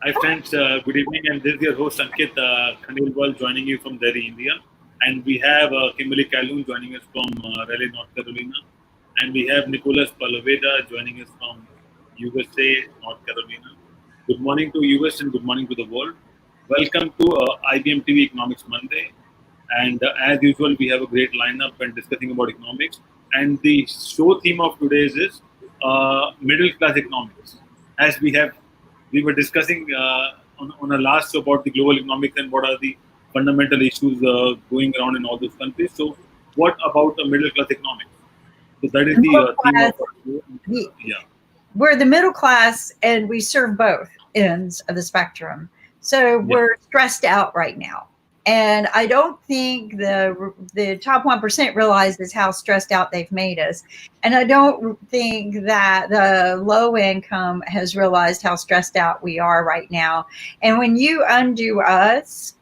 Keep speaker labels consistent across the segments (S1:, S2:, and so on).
S1: Hi friends, good evening, and this is your host Ankit Khandelwal joining you from Delhi, India. And we have Kimberly Calhoun joining us from Raleigh, North Carolina. And we have Nicholas Paloveda joining us from USA, North Carolina. Good morning to US and good morning to the world. Welcome to IBM TV Economics Monday. And as usual, we have a great lineup and discussing about economics. And the show theme of today's is middle class economics. As we were discussing on a last show about the global economics and what are the fundamental issues going around in all those countries. So, what about the middle class economics? So that is
S2: The
S1: the
S2: middle
S1: theme
S2: class,
S1: of our show.
S2: the,
S1: Yeah,
S2: we're the middle class and we serve both ends of the spectrum. So
S1: yeah.
S2: we're stressed out right now. And I don't think the top 1% realizes how stressed out they've made us. And I don't think that the low income has realized how stressed out we are right now. And when you undo us,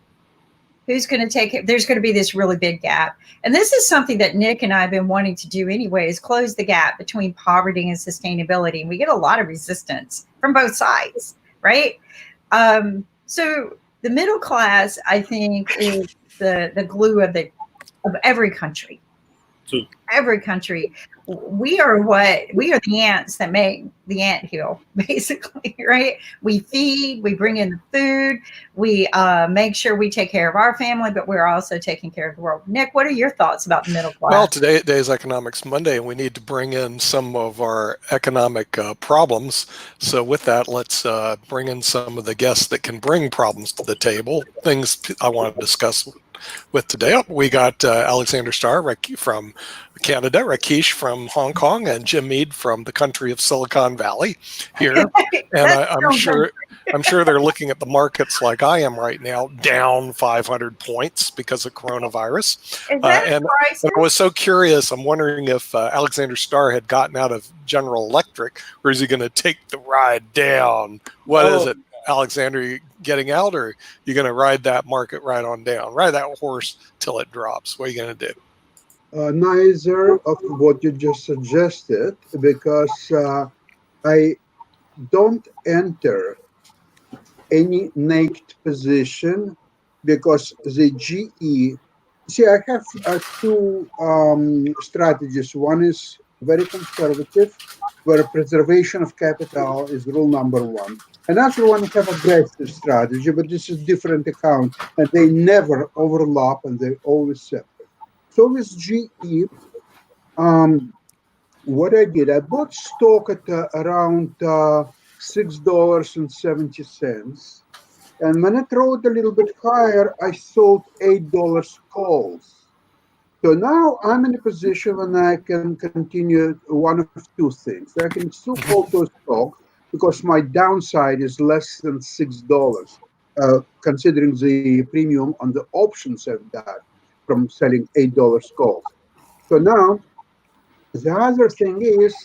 S2: who's going to take it? There's going to be this really big gap. And this is something that Nick and I have been wanting to do anyway, is close the gap between poverty and sustainability. And we get a lot of resistance from both sides, right? So the middle class, I think, is the glue of every country.
S1: So
S2: Every country. We are the ants that make the ant hill, basically, right? We feed, we bring in the food, we make sure we take care of our family, but we're also taking care of the world. Nick, what are your thoughts about the middle
S3: Well,
S2: class?
S3: today is Economics Monday, and we need to bring in some of our economic problems. So with that, let's bring in some of the guests that can bring problems to the table, things I want to discuss with today. We got Alexander Starr from Canada, Rakesh from Hong Kong, and Jim Mead from the country of Silicon Valley here. And
S2: That's
S3: I'm sure they're looking at the markets like I am right now, down 500 points because of coronavirus.
S2: is that a
S3: And
S2: crisis?
S3: I was so curious. I'm wondering if Alexander Starr had gotten out of General Electric, or is he going to take the ride down? What is
S4: Oh,
S3: it, Alexander? You getting out, or you going to ride that market right on down? Ride that horse till it drops. What are you going to do?
S4: neither of what you just suggested, because I don't enter any naked position because the GE. See, I have two strategies. One is very conservative, where preservation of capital is rule number one. Another one have aggressive strategy, but this is different account, and they never overlap, and they always separate. So with GE, um, what I did, I bought stock at around $6.70. And when it rode a little bit higher, I sold $8 calls. So now I'm in a position when I can continue one of two things. I can still hold those stocks because my downside is less than $6, considering the premium on the options I've got from selling $8 calls. So now the other thing is,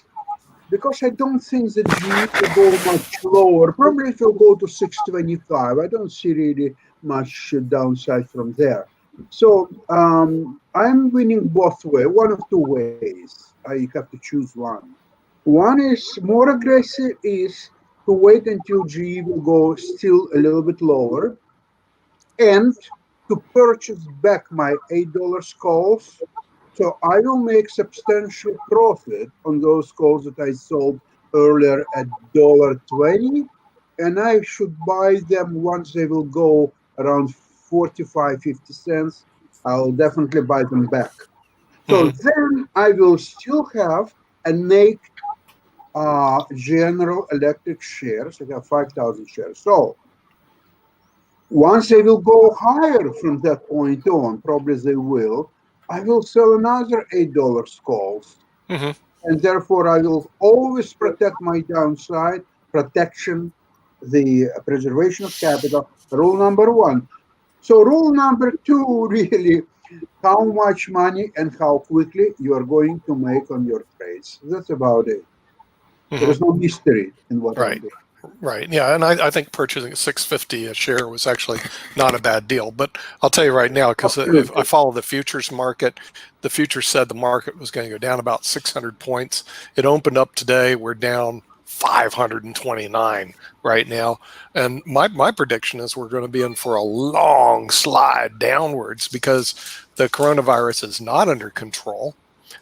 S4: because I don't think that GE will go much lower. Probably it will go to 625. I don't see really much downside from there. So I'm winning both ways, one of two ways. I have to choose one. One is more aggressive, is to wait until GE will go still a little bit lower and to purchase back my $8 calls. So I will make substantial profit on those calls that I sold earlier at $1.20, and I should buy them once they will go around 45, 50 cents. I'll definitely buy them back. So
S3: Mhm.
S4: then I will still have a naked General Electric shares. I have 5,000 shares. So once they will go higher from that point on, probably they will, I will sell another $8 calls.
S3: Mhm.
S4: And therefore, I will always protect my downside, protection, the preservation of capital, rule number one. So, rule number two really, how much money and how quickly you are going to make on your trades. That's about it. There
S3: Mhm.
S4: is no mystery in what I'm
S3: Right.
S4: doing.
S3: Right. Yeah, and I think purchasing at 650 a share was actually not a bad deal. But I'll tell you right now, because if I
S4: Absolutely.
S3: follow the futures market, the futures said the market was going to go down about 600 points. It opened up today. We're down 529 right now. And my prediction is we're going to be in for a long slide downwards because the coronavirus is not under control.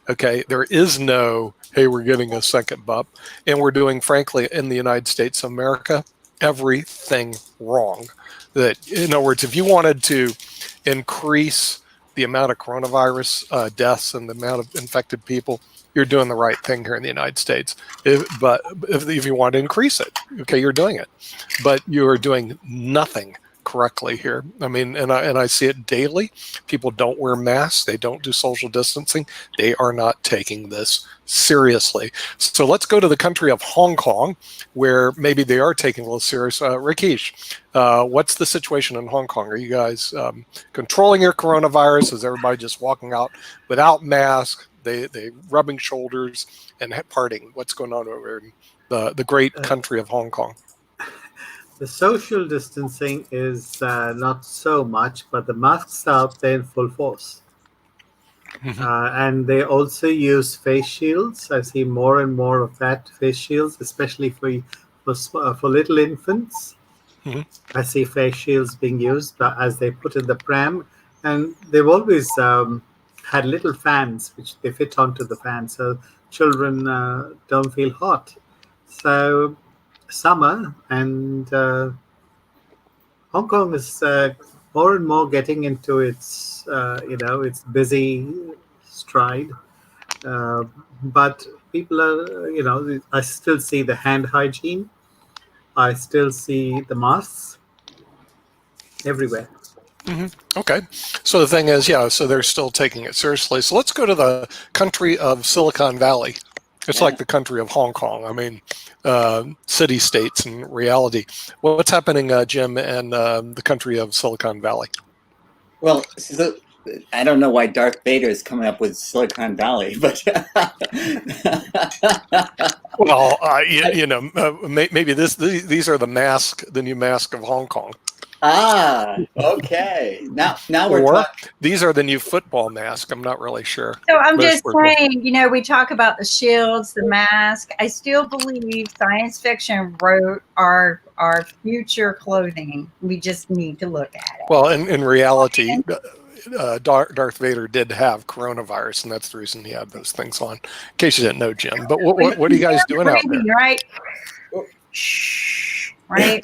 S3: Okay, there is no, hey, we're getting a second bump. And we're doing, frankly, in the United States of America, everything wrong. That, in other words, if you wanted to increase the amount of coronavirus deaths and the amount of infected people, you're doing the right thing here in the United States. But if you want to increase it, okay, you're doing it. But you are doing nothing correctly here. I mean, and I see it daily. People don't wear masks. They don't do social distancing. They are not taking this seriously. So let's go to the country of Hong Kong, where maybe they are taking a little serious. Rakesh, what's the situation in Hong Kong? Are you guys controlling your coronavirus? Is everybody just walking out without masks? They rubbing shoulders and partying? What's going on over in the great country of Hong Kong?
S5: The social distancing is not so much, but the masks are up there in full force. And they also use face shields. I see more and more of that, face shields, especially for little infants. I see face shields being used as they put in the pram. And they've always had little fans, which they fit onto the fan, so children don't feel hot. So summer, and Hong Kong is more and more getting into its its busy stride, but people are I still see the hand hygiene, I still see the masks everywhere.
S3: Okay, so the thing is, so they're still taking it seriously. So let's go to the country of Silicon Valley. It's like the country of Hong Kong. I mean, city states in reality. What's happening, Jim, in the country of Silicon Valley?
S6: Well, so, I don't know why Darth Vader is coming up with Silicon Valley, but
S3: well, maybe these are the new mask of Hong Kong.
S6: Ah, okay. Now we're talking.
S3: These are the new football mask. I'm not really sure.
S2: So I'm just saying, we talk about the shields, the mask. I still believe science fiction wrote our future clothing. We just need to look at it.
S3: Well, in reality, Darth Vader did have coronavirus, and that's the reason he had those things on. In case you didn't know, Jim. But what are you guys doing out there?
S2: Right? Shh. Right?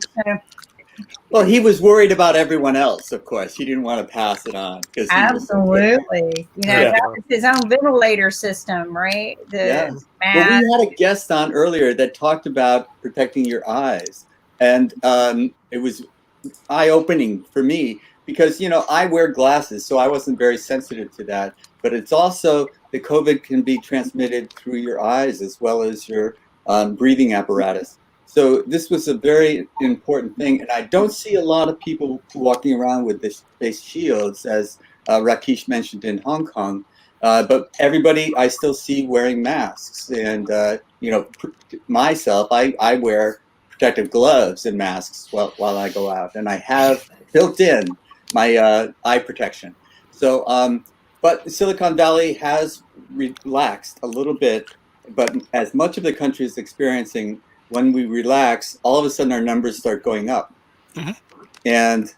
S6: Well, he was worried about everyone else, of course. He didn't want to pass it on.
S2: Absolutely. That was his own ventilator system, right?
S6: Well, we had a guest on earlier that talked about protecting your eyes. And it was eye-opening for me because, I wear glasses, so I wasn't very sensitive to that. But it's also the COVID can be transmitted through your eyes as well as your breathing apparatus. So this was a very important thing, and I don't see a lot of people walking around with this face shields, as Rakesh mentioned in Hong Kong. But everybody I still see wearing masks, and myself, I wear protective gloves and masks while I go out, and I have built in my eye protection. So, but Silicon Valley has relaxed a little bit, but as much of the country is experiencing. When we relax, all of a sudden our numbers start going up. And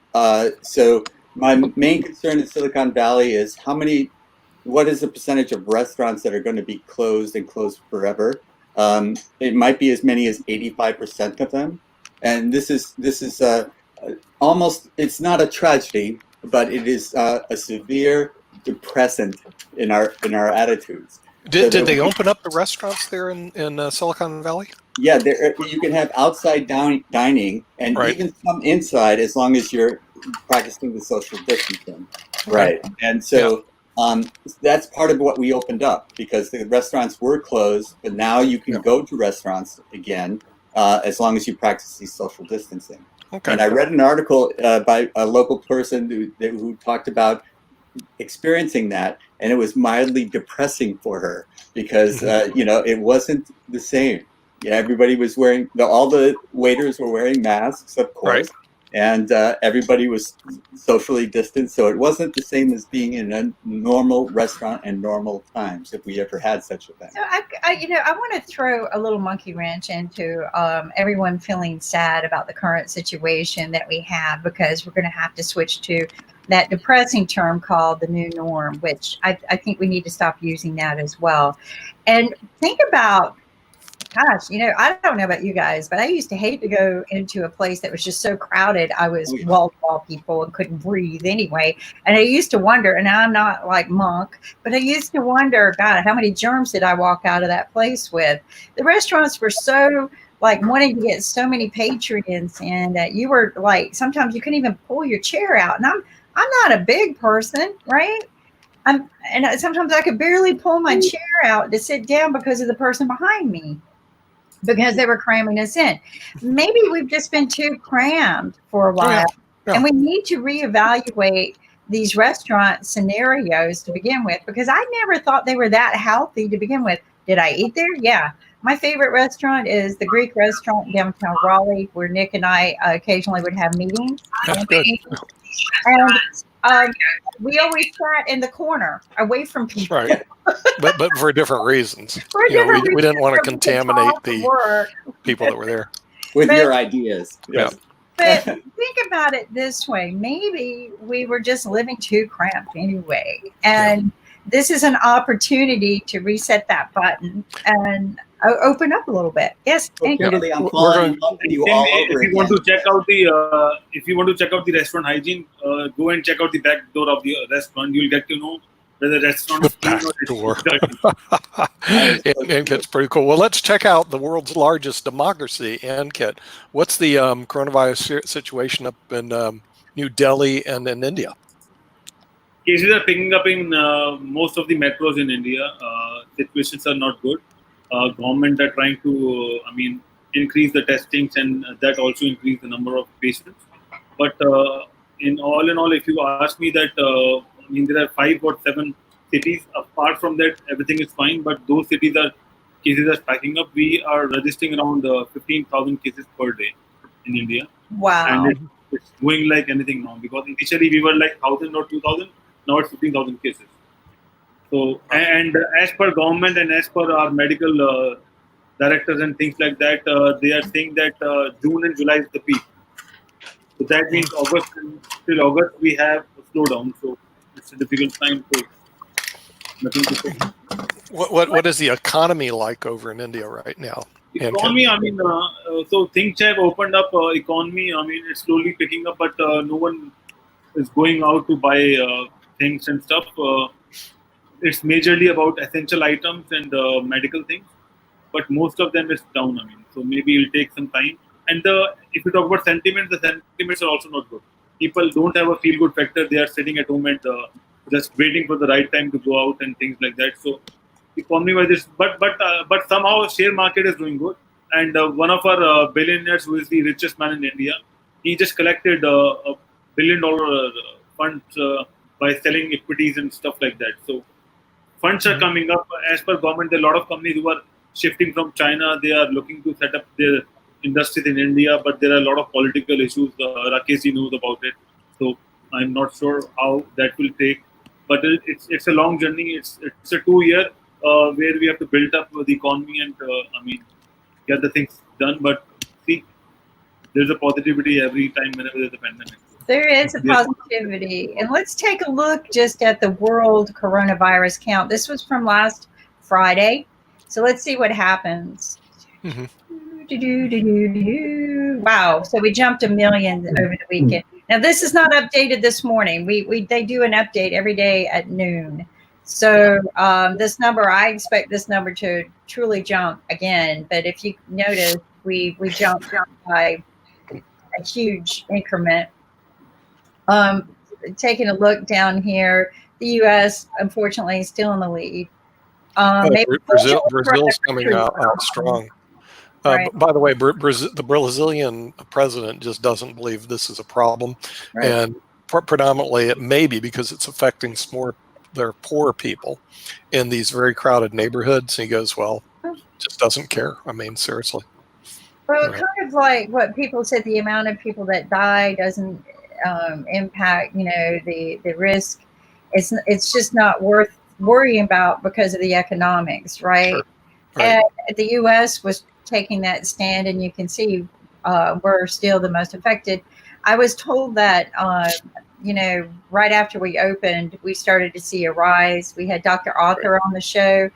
S6: so my main concern in Silicon Valley is what is the percentage of restaurants that are going to be closed and closed forever? It might be as many as 85% of them. And this is almost, it's not a tragedy, but it is a severe depressant in our attitudes.
S3: Did they open up the restaurants there in Silicon Valley?
S6: Yeah, you can have outside dining and even some inside as long as you're practicing the social distancing. Right. And so that's part of what we opened up because the restaurants were closed, but now you can go to restaurants again as long as you practice the social distancing. Okay. And I read an article by a local person who talked about experiencing that, and it was mildly depressing for her because it wasn't the same. Yeah, everybody was wearing all the waiters were wearing masks, of course, and everybody was socially distant. So it wasn't the same as being in a normal restaurant and normal times, if we ever had such a thing.
S2: So I want to throw a little monkey wrench into everyone feeling sad about the current situation that we have, because we're going to have to switch to that depressing term called the new norm, which I think we need to stop using that as well. And think about, gosh, I don't know about you guys, but I used to hate to go into a place that was just so crowded. I was wall to wall people and couldn't breathe anyway. And I used to wonder, and I'm not like Monk, but I used to wonder, God, how many germs did I walk out of that place with? The restaurants were so like wanting to get so many patrons in that you were like, sometimes you couldn't even pull your chair out. And I'm not a big person, right? And sometimes I could barely pull my chair out to sit down because of the person behind me, because they were cramming us in. Maybe we've just been too crammed for a while.
S3: Yeah.
S2: And we need to reevaluate these restaurant scenarios to begin with, because I never thought they were that healthy to begin with. Did I eat there? Yeah. My favorite restaurant is the Greek restaurant downtown Raleigh, where Nick and I occasionally would have meetings.
S3: That's good.
S2: And we always sat in the corner away from people.
S3: Right. But for different reasons.
S2: For different
S3: We didn't want to
S2: reasons,
S3: contaminate
S2: we could
S3: the
S2: talk, work.
S3: people that were there.
S6: With
S2: But-
S6: your ideas.
S3: Yeah.
S2: But think about it this way. Maybe we were just living too cramped anyway. And this is an opportunity to reset that button and open up a little bit. Yes,
S6: Well,
S2: thank you.
S6: Kimberly, I'm
S3: We're
S6: falling
S3: going-
S6: in love with you all over
S1: If you want
S6: again.
S1: to check out the restaurant hygiene, go and check out the back door of the restaurant. You'll get to know whether the restaurant is clean
S3: Back
S1: or it's
S3: door.
S1: dirty.
S3: Ankit's pretty cool. Well, let's check out the world's largest democracy, Ankit. What's the coronavirus situation up in New Delhi and in India?
S1: Cases are picking up in most of the metros in India. Situations are not good. Government are trying to, increase the testings, and that also increase the number of patients. But in all, if you ask me that, there are 5 or 7 cities. Apart from that, everything is fine. But those cases are spiking up. We are registering around 15,000 cases per day in India.
S2: Wow.
S1: And it's going like anything now, because initially we were like 1,000 or 2,000. Now it's 15,000 cases. So, and as per government and as per our medical directors and things like that, they are saying that June and July is the peak. So that means till August we have a slowdown. So it's a difficult time. So nothing to say.
S3: What is the economy like over in India right now?
S1: Economy, so things have opened up. Economy, it's slowly picking up, but no one is going out to buy things and stuff. It's majorly about essential items and medical things, but most of them is down. So maybe it'll take some time. And if you talk about sentiments, the sentiments are also not good. People don't have a feel-good factor. They are sitting at home and just waiting for the right time to go out and things like that. So economy-wise, but somehow share market is doing good. And one of our billionaires, who is the richest man in India, he just collected $1 billion funds by selling equities and stuff like that. So funds are coming up. As per government, there are a lot of companies who are shifting from China. They are looking to set up their industries in India, but there are a lot of political issues. Rakesh knows about it. So I'm not sure how that will take. But it's a long journey. It's a 2-year where we have to build up the economy and get the things done. But see, there's a positivity every time whenever there's a pandemic.
S2: There is a positivity. And let's take a look just at the world coronavirus count. This was from last Friday. So let's see what happens.
S3: Mhm.
S2: Wow. So we jumped 1 million over the weekend. Now, this is not updated this morning. They do an update every day at noon. So this number, I expect this number to truly jump again. But if you notice, we jumped by a huge increment. Taking a look down here, the U.S. unfortunately is still in the lead.
S3: Brazil's coming out strong.
S2: Right.
S3: By the way, the Brazilian president just doesn't believe this is a problem,
S6: Right.
S3: and predominantly it may be because it's affecting their poor people in these very crowded neighborhoods. And he goes, well, just doesn't care. Seriously.
S2: Well,
S3: Right.
S2: kind of like what people said, the amount of people that die doesn't impact, the risk. It's just not worth worrying about because of the economics, right?
S3: Sure. Right.
S2: And the U.S. was taking that stand, and you can see we're still the most affected. I was told that, right after we opened, we started to see a rise. We had Dr. Arthur on the show,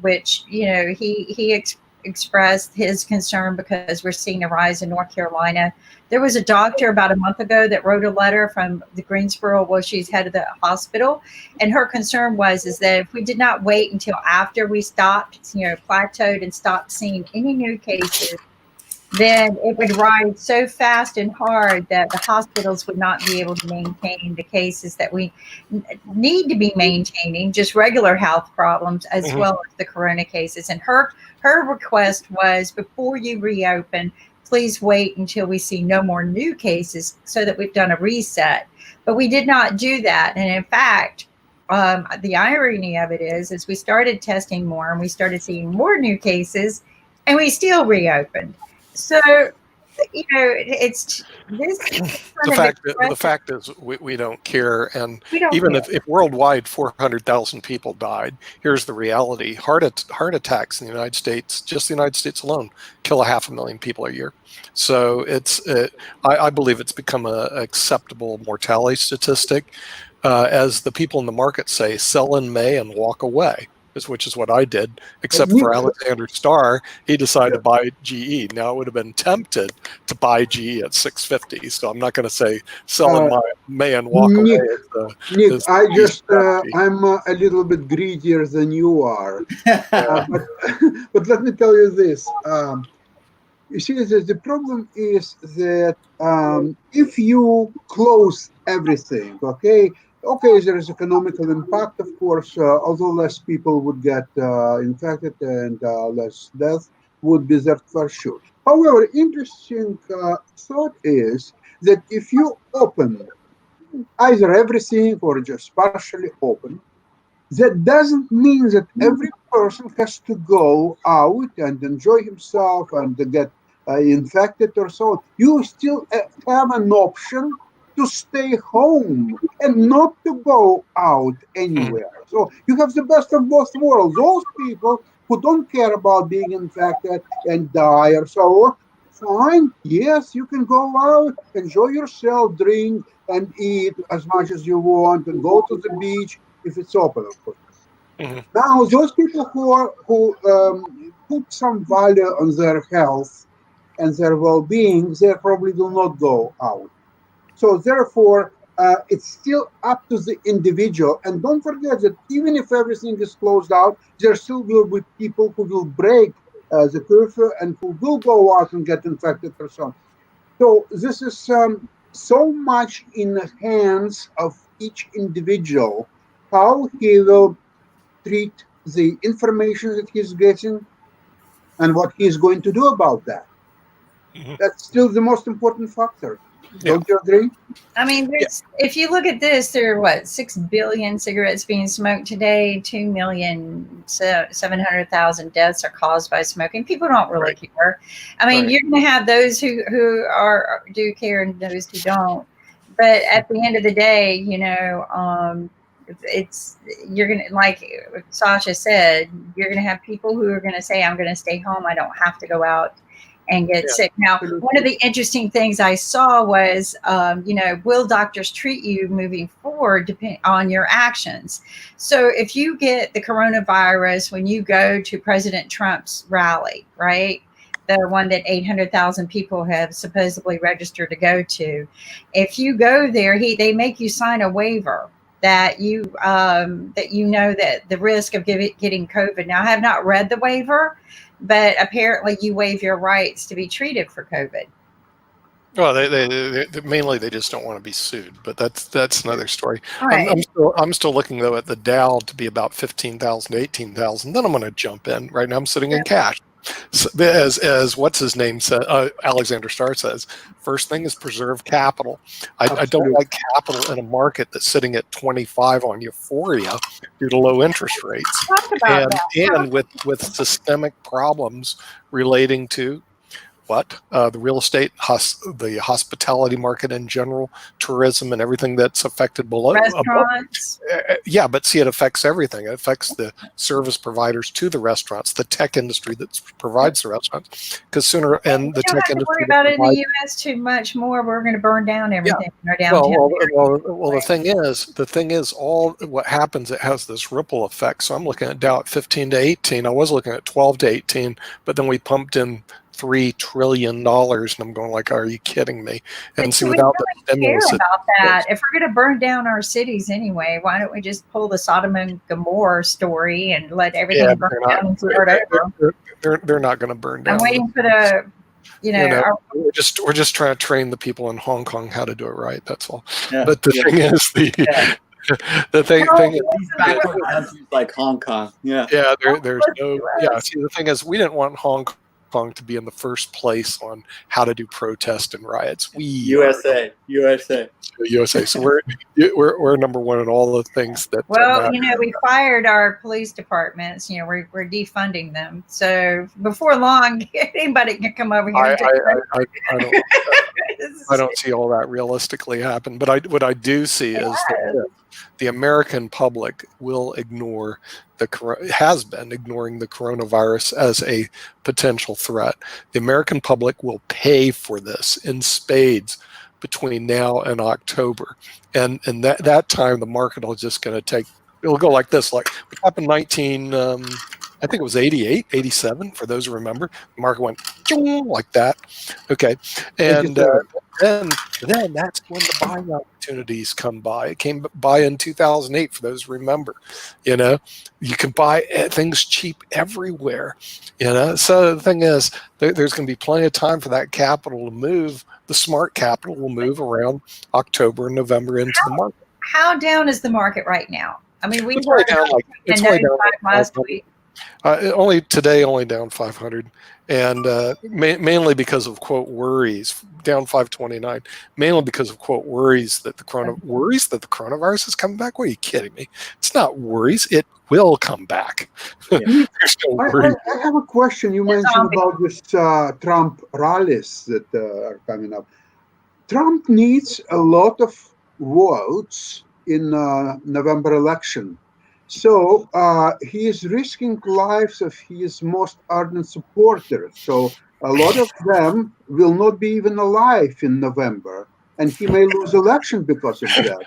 S2: which he expressed his concern because we're seeing a rise in North Carolina. There was a doctor about a month ago that wrote a letter from the Greensboro, well, she's head of the hospital, and her concern is that if we did not wait until after we stopped, plateaued and stopped seeing any new cases, then it would rise so fast and hard that the hospitals would not be able to maintain the cases that we need to be maintaining, just regular health problems as
S3: Mhm.
S2: well as the corona cases. And her request was, before you reopen, please wait until we see no more new cases so that we've done a reset. But we did not do that. And in fact, the irony of it is we started testing more and we started seeing more new cases, and we still reopened. So, it's this
S3: The fact is we don't care, and
S2: we don't
S3: even
S2: care.
S3: if worldwide 400,000 people died, here's the reality: heart attacks in the United States, just the United States alone, kill 500,000 people a year. So I believe it's become a acceptable mortality statistic. As the people in the market say, sell in May and walk away, which is what I did, except for Alexander Starr. He decided to buy GE. Now, I would have been tempted to buy GE at 650. So I'm not going to say sell in May and walk
S4: Nick,
S3: away.
S4: Nick, I'm a little bit greedier than you are. But let me tell you this. You see, the problem is that if you close everything, okay, there is economical impact, of course, although less people would get infected and less death would be there for sure. However, interesting thought is that if you open either everything or just partially open, that doesn't mean that every person has to go out and enjoy himself and get infected or so on. You still have an option to stay home and not to go out anywhere. So you have the best of both worlds. Those people who don't care about being infected and die or so on, fine, yes, you can go out, enjoy yourself, drink and eat as much as you want, and go to the beach if it's open, of course.
S3: Mm-hmm.
S4: Now, those people who put some value on their health and their well-being, they probably will not go out. So therefore, it's still up to the individual. And don't forget that even if everything is closed out, there still will be people who will break the curfew and who will go out and get infected or so on. So this is so much in the hands of each individual, how he will treat the information that he's getting and what he's going to do about that.
S3: Mm-hmm.
S4: That's still the most important factor.
S3: Yeah.
S4: Don't you agree?
S2: I mean, if you look at this, there are 6 billion cigarettes being smoked today. 2,700,000 deaths are caused by smoking. People don't really care. I mean, you're going to have those who do care and those who don't. But at the end of the day, you're going to, like Sasha said, you're going to have people who are going to say, I'm going to stay home. I don't have to go out and get sick. Now, one of the interesting things I saw was, will doctors treat you moving forward depending on your actions? So if you get the coronavirus when you go to President Trump's rally, right? The one that 800,000 people have supposedly registered to go to. If you go there, they make you sign a waiver that you know that the risk of getting COVID. Now, I have not read the waiver, but apparently you waive your rights to be treated for COVID.
S3: Well, they mainly they just don't want to be sued, but that's another story.
S2: Right.
S3: I'm still looking though at the Dow to be about 15,000 to 18,000. Then I'm going to jump in. Right now I'm sitting in cash. So, as what's his name said, Alexander Starr says, first thing is preserve capital. I don't like capital in a market that's sitting at 25 on euphoria due to low interest rates,
S2: Talk about
S3: and with systemic problems relating to the real estate, the hospitality market in general, tourism, and everything that's affected below.
S2: Restaurants.
S3: Yeah, but see, it affects everything. It affects the service providers to the restaurants, the tech industry that provides the restaurants, because sooner and the
S2: We don't
S3: tech
S2: have to
S3: industry.
S2: worry about it in the U.S. too much more. We're going to burn down everything in our downtown.
S3: Well, the thing is, all what happens, it has this ripple effect. So I'm looking at Dow at 15 to 18. I was looking at 12 to 18, but then we pumped in $3 trillion, and I'm going like, are you kidding me? And
S2: But
S3: see,
S2: we
S3: without
S2: really
S3: the stimulus,
S2: care about that. If we're going to burn down our cities anyway, why don't we just pull the Sodom and Gomorrah story and let everything burn down and start over?
S3: They're not going to burn down.
S2: I'm waiting for the,
S3: we're just trying to train the people in Hong Kong how to do it right. That's all.
S6: Yeah.
S3: But the thing is, the thing is,
S6: like Hong Kong. Yeah.
S3: Yeah, there's no. Yeah, see, the thing is, we didn't want Hong Kong to be in the first place on how to do protest and riots.
S6: USA.
S3: So we're number one in all the things that.
S2: Well, we fired our police departments. We're defunding them. So before long, anybody can come over here.
S3: I don't see all that realistically happen. But what I do see is that the American public will has been ignoring the coronavirus as a potential threat. The American public will pay for this in spades between now and October. And that time, the market will just going to it'll go like this, like what happened in I think it was 88, 87, for those who remember. The market went like that. Okay. And then that's when the buying opportunities come by. It came by in 2008, for those who remember. You can buy things cheap everywhere. So the thing is, there's going to be plenty of time for that capital to move. The smart capital will move around October and November into the market.
S2: How down is the market right now? I mean,
S3: it's way down
S2: last week.
S3: Only down 500, and mainly because of quote worries, down 529, mainly because of quote worries that the coronavirus is coming back. What, are you kidding me? It's not worries; it will come back.
S4: I have a question. You mentioned about this Trump rallies that are coming up. Trump needs a lot of votes in November election. So he is risking lives of his most ardent supporters. So a lot of them will not be even alive in November, and he may lose election because of that.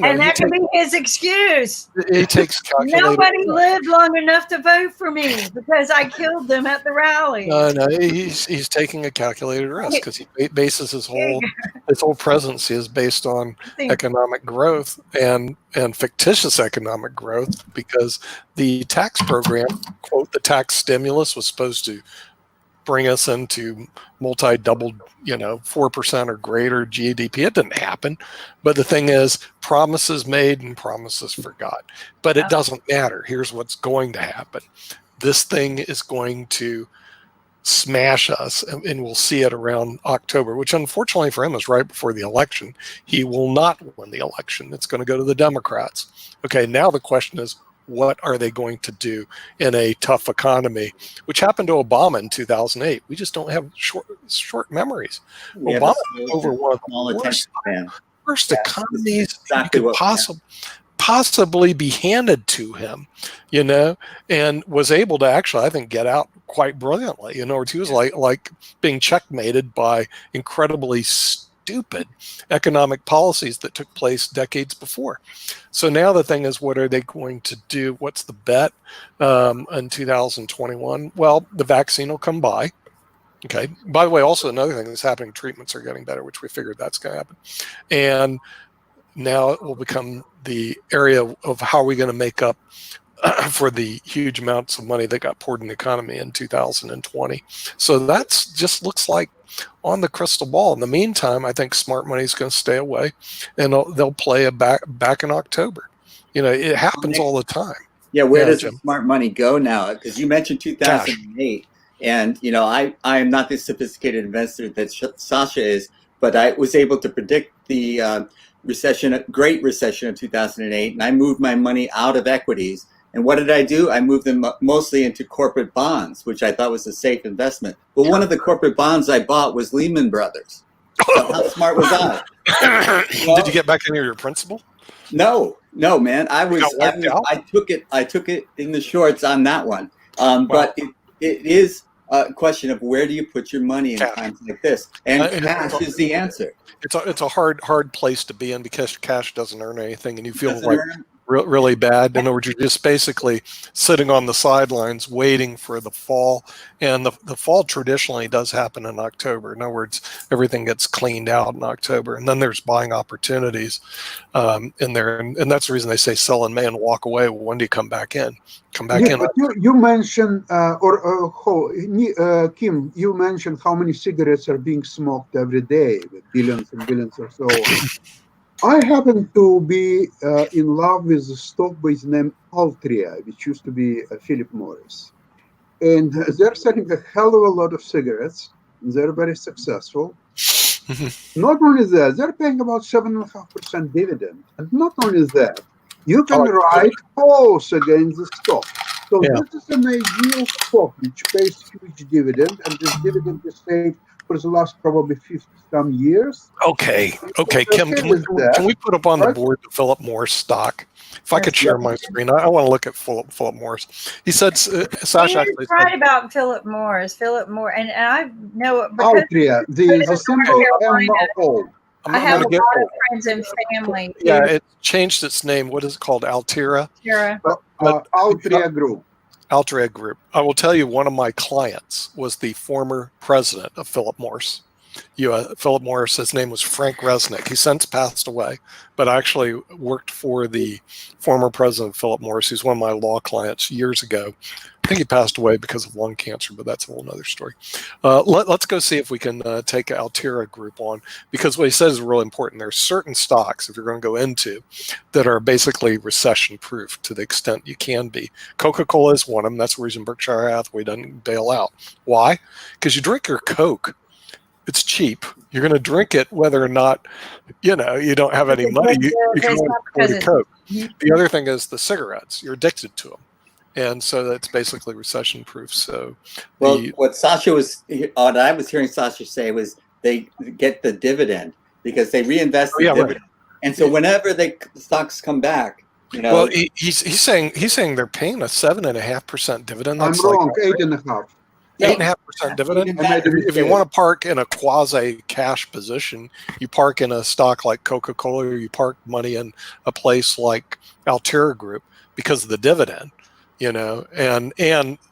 S2: And that can be his excuse.
S3: He takes
S2: nobody lived long enough to vote for me because I killed them at the rally.
S3: No, he's taking a calculated risk because he bases his whole presidency is based on economic growth and fictitious economic growth, because the tax program, quote, the tax stimulus was supposed to bring us into multi-double, 4% or greater GDP. It didn't happen. But the thing is, promises made and promises forgot. But it doesn't matter. Here's what's going to happen. This thing is going to smash us, and we'll see it around October, which unfortunately for him is right before the election. He will not win the election. It's going to go to the Democrats. Okay, now the question is, what are they going to do in a tough economy, which happened to Obama in 2008? We just don't have short memories. Obama over one of the worst economies could possibly be handed to him, and was able to actually, I think, get out quite brilliantly. He was like being checkmated by incredibly stupid economic policies that took place decades before. So now the thing is, what are they going to do? What's the bet in 2021? Well, the vaccine will come by. Okay. By the way, also another thing that's happening, treatments are getting better, which we figured that's going to happen. And now it will become the area of how are we going to make up for the huge amounts of money that got poured in the economy in 2020. So that's just looks like on the crystal ball. In the meantime, I think smart money is going to stay away, and they'll play back in October. It happens all the time.
S6: Yeah, where does the smart money go now? Because you mentioned 2008, and I am not the sophisticated investor that Sasha is, but I was able to predict the Great Recession of 2008, and I moved my money out of equities And what did I do? I moved them mostly into corporate bonds, which I thought was a safe investment. But one of the corporate bonds I bought was Lehman Brothers. So how smart was I?
S3: Did you get back into your principal?
S6: No, man. I took it in the shorts on that one. But it is a question of where do you put your money in times like this, and cash is the answer.
S3: It's a hard place to be in because cash doesn't earn anything, and you feel like really bad. In other words, you're just basically sitting on the sidelines waiting for the fall, and the fall traditionally does happen in October. In other words, everything gets cleaned out in October, and then there's buying opportunities in there, and that's the reason they say sell in May and walk away. Well, when do you come back in?
S4: But you mentioned, Kim, you mentioned how many cigarettes are being smoked every day, with billions and billions or so on. I happen to be in love with a stock by the name Altria, which used to be Philip Morris. And they're selling a hell of a lot of cigarettes. They're very successful. Not only that, they're paying about 7.5% dividend. And not only that, you can write calls against the stock. So this is an ideal stock which pays huge dividend, and this dividend is paid for the last probably 50-some years.
S3: Okay, Kim, can we put up on the board the Philip Morris stock? If I could share my screen, I want to look at Philip Morris. He said, Sasha actually
S2: right about Philip Morris, and I know
S4: Altria, the symbol MO.
S2: I have a lot of friends and family.
S3: Yeah, it changed its name. What is it called? Altria?
S4: Altria Group.
S3: Altria Group. I will tell you, one of my clients was the former president of Philip Morris. Philip Morris, his name was Frank Resnick. He since passed away, but I actually worked for the former president of Philip Morris. He's one of my law clients years ago. I think he passed away because of lung cancer, but that's a whole other story. Let's go see if we can take Altria Group on, because what he says is really important. There are certain stocks, if you're going to go into, that are basically recession-proof to the extent you can be. Coca-Cola is one of them. That's the reason Berkshire Hathaway doesn't bail out. Why? Because you drink your Coke. It's cheap. You're going to drink it whether or not, you don't have any money. You can only afford a Coke. The other thing is the cigarettes. You're addicted to them. And so that's basically recession proof. So,
S6: what I was hearing Sasha say was they get the dividend because they reinvest the dividend. Right. And so whenever the stocks come back,
S3: Well, he's saying they're paying a 7.5% dividend. That's
S4: I'm wrong, 8.5%.
S3: 8.5% dividend. If you want to park in a quasi cash position, you park in a stock like Coca-Cola, or you park money in a place like Altria Group because of the dividend. And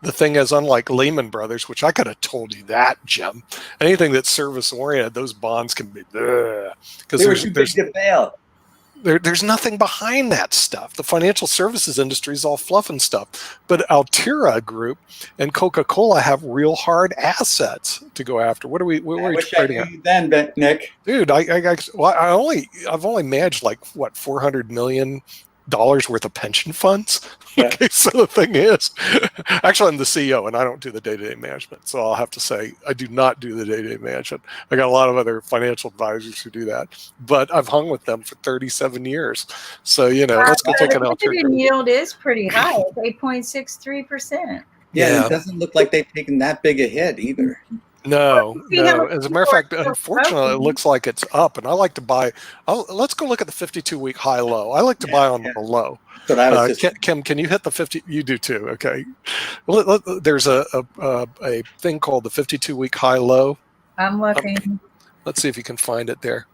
S3: the thing is, unlike Lehman Brothers, which I could have told you that, Jim, anything that's service oriented, those bonds can be because there's nothing behind that stuff. The financial services industry is all fluff and stuff, but Altria Group and Coca-Cola have real hard assets to go after. What are we trading at?
S6: Then, Nick,
S3: dude, I've only managed like what $400 million worth of pension funds.
S6: Yeah.
S3: Okay, so the thing is, actually, I'm the CEO and I don't do the day-to-day management. So I'll have to say I do not do the day-to-day management. I got a lot of other financial advisors who do that, but I've hung with them for 37 years. So let's go take an Altria.
S2: The dividend yield is pretty high. It's 8.63%.
S6: Yeah, it doesn't look like they've taken that big a hit either.
S3: No. As a matter of fact, unfortunately, it looks like it's up. And I like to buy. Let's go look at the 52-week high-low. I like to buy on the low.
S6: But I was
S3: Kim, can you hit the 50? You do too. Okay. There's a thing called the 52-week high-low.
S2: I'm looking.
S3: Let's see if you can find it there.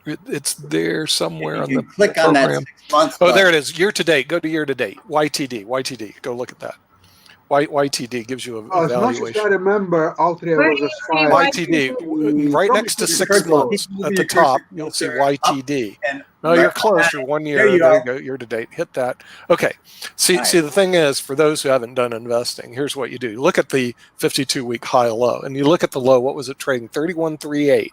S3: It's there somewhere on the
S6: click
S3: program.
S6: On that 6 months.
S3: Oh, there it is. Year to date. Go to year to date. YTD. Go look at that. YTD gives you a valuation.
S4: As much as I remember, Altria was a spy.
S3: YTD, right next to 6 months at the top, you'll see YTD. No, you're close. You're 1 year. There you go. Year to date. Hit that. Okay. See, the thing is, for those who haven't done investing, here's what you do. You look at the 52-week high low, and you look at the low. What was it trading? 31.38,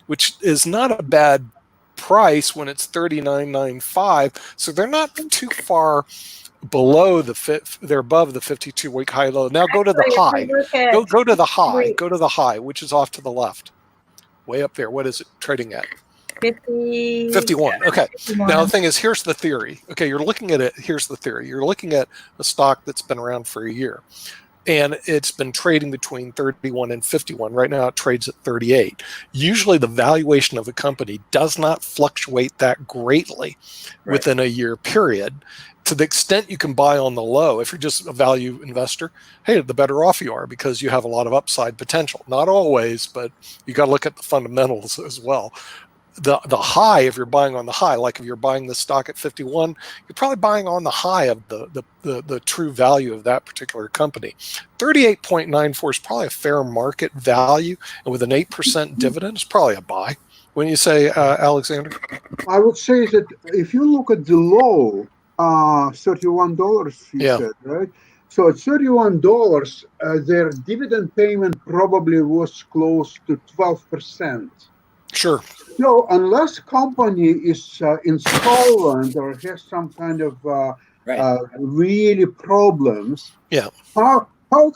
S3: which is not a bad price when it's 39.95. So they're not too far below they're above the 52-week high low. Now go to the high. Go to the high. Go to the high, which is off to the left, way up there. What is it trading at?
S2: 50.
S3: 51. Okay.
S2: 51.
S3: Now the thing is, here's the theory. Okay, you're looking at it. Here's the theory. You're looking at a stock that's been around for a year, and it's been trading between 31 and 51. Right now, it trades at 38. Usually, the valuation of a company does not fluctuate that greatly within a year period. To the extent you can buy on the low, if you're just a value investor, hey, the better off you are because you have a lot of upside potential. Not always, but you got to look at the fundamentals as well. The high, if you're buying on the high, like if you're buying the stock at 51, you're probably buying on the high of the true value of that particular company. 38.94 is probably a fair market value, and with an 8% dividend, it's probably a buy. When you say, Alexander?
S4: I would say that if you look at the low, $31, you said, right? So at $31, their dividend payment probably was close to 12%.
S3: Sure.
S4: So unless company is insolvent or has some kind of really problems, how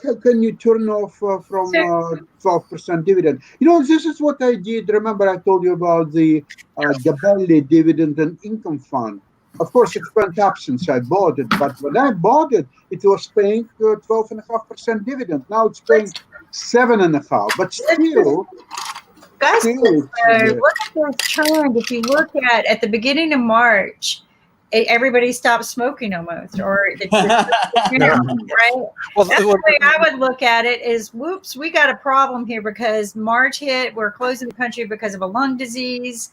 S4: can you turn off from 12% dividend? You know, this is what I did. Remember, I told you about the Gabelli dividend and income fund. Of course, it went up since I bought it, but when I bought it, it was paying 12.5% dividend. Now it's paying 7.5%, but still.
S2: Guys, look at this trend. If you look at the beginning of March, everybody stopped smoking almost, or right? Well, that's the way I would look at it is, whoops, we got a problem here because March hit. We're closing the country because of a lung disease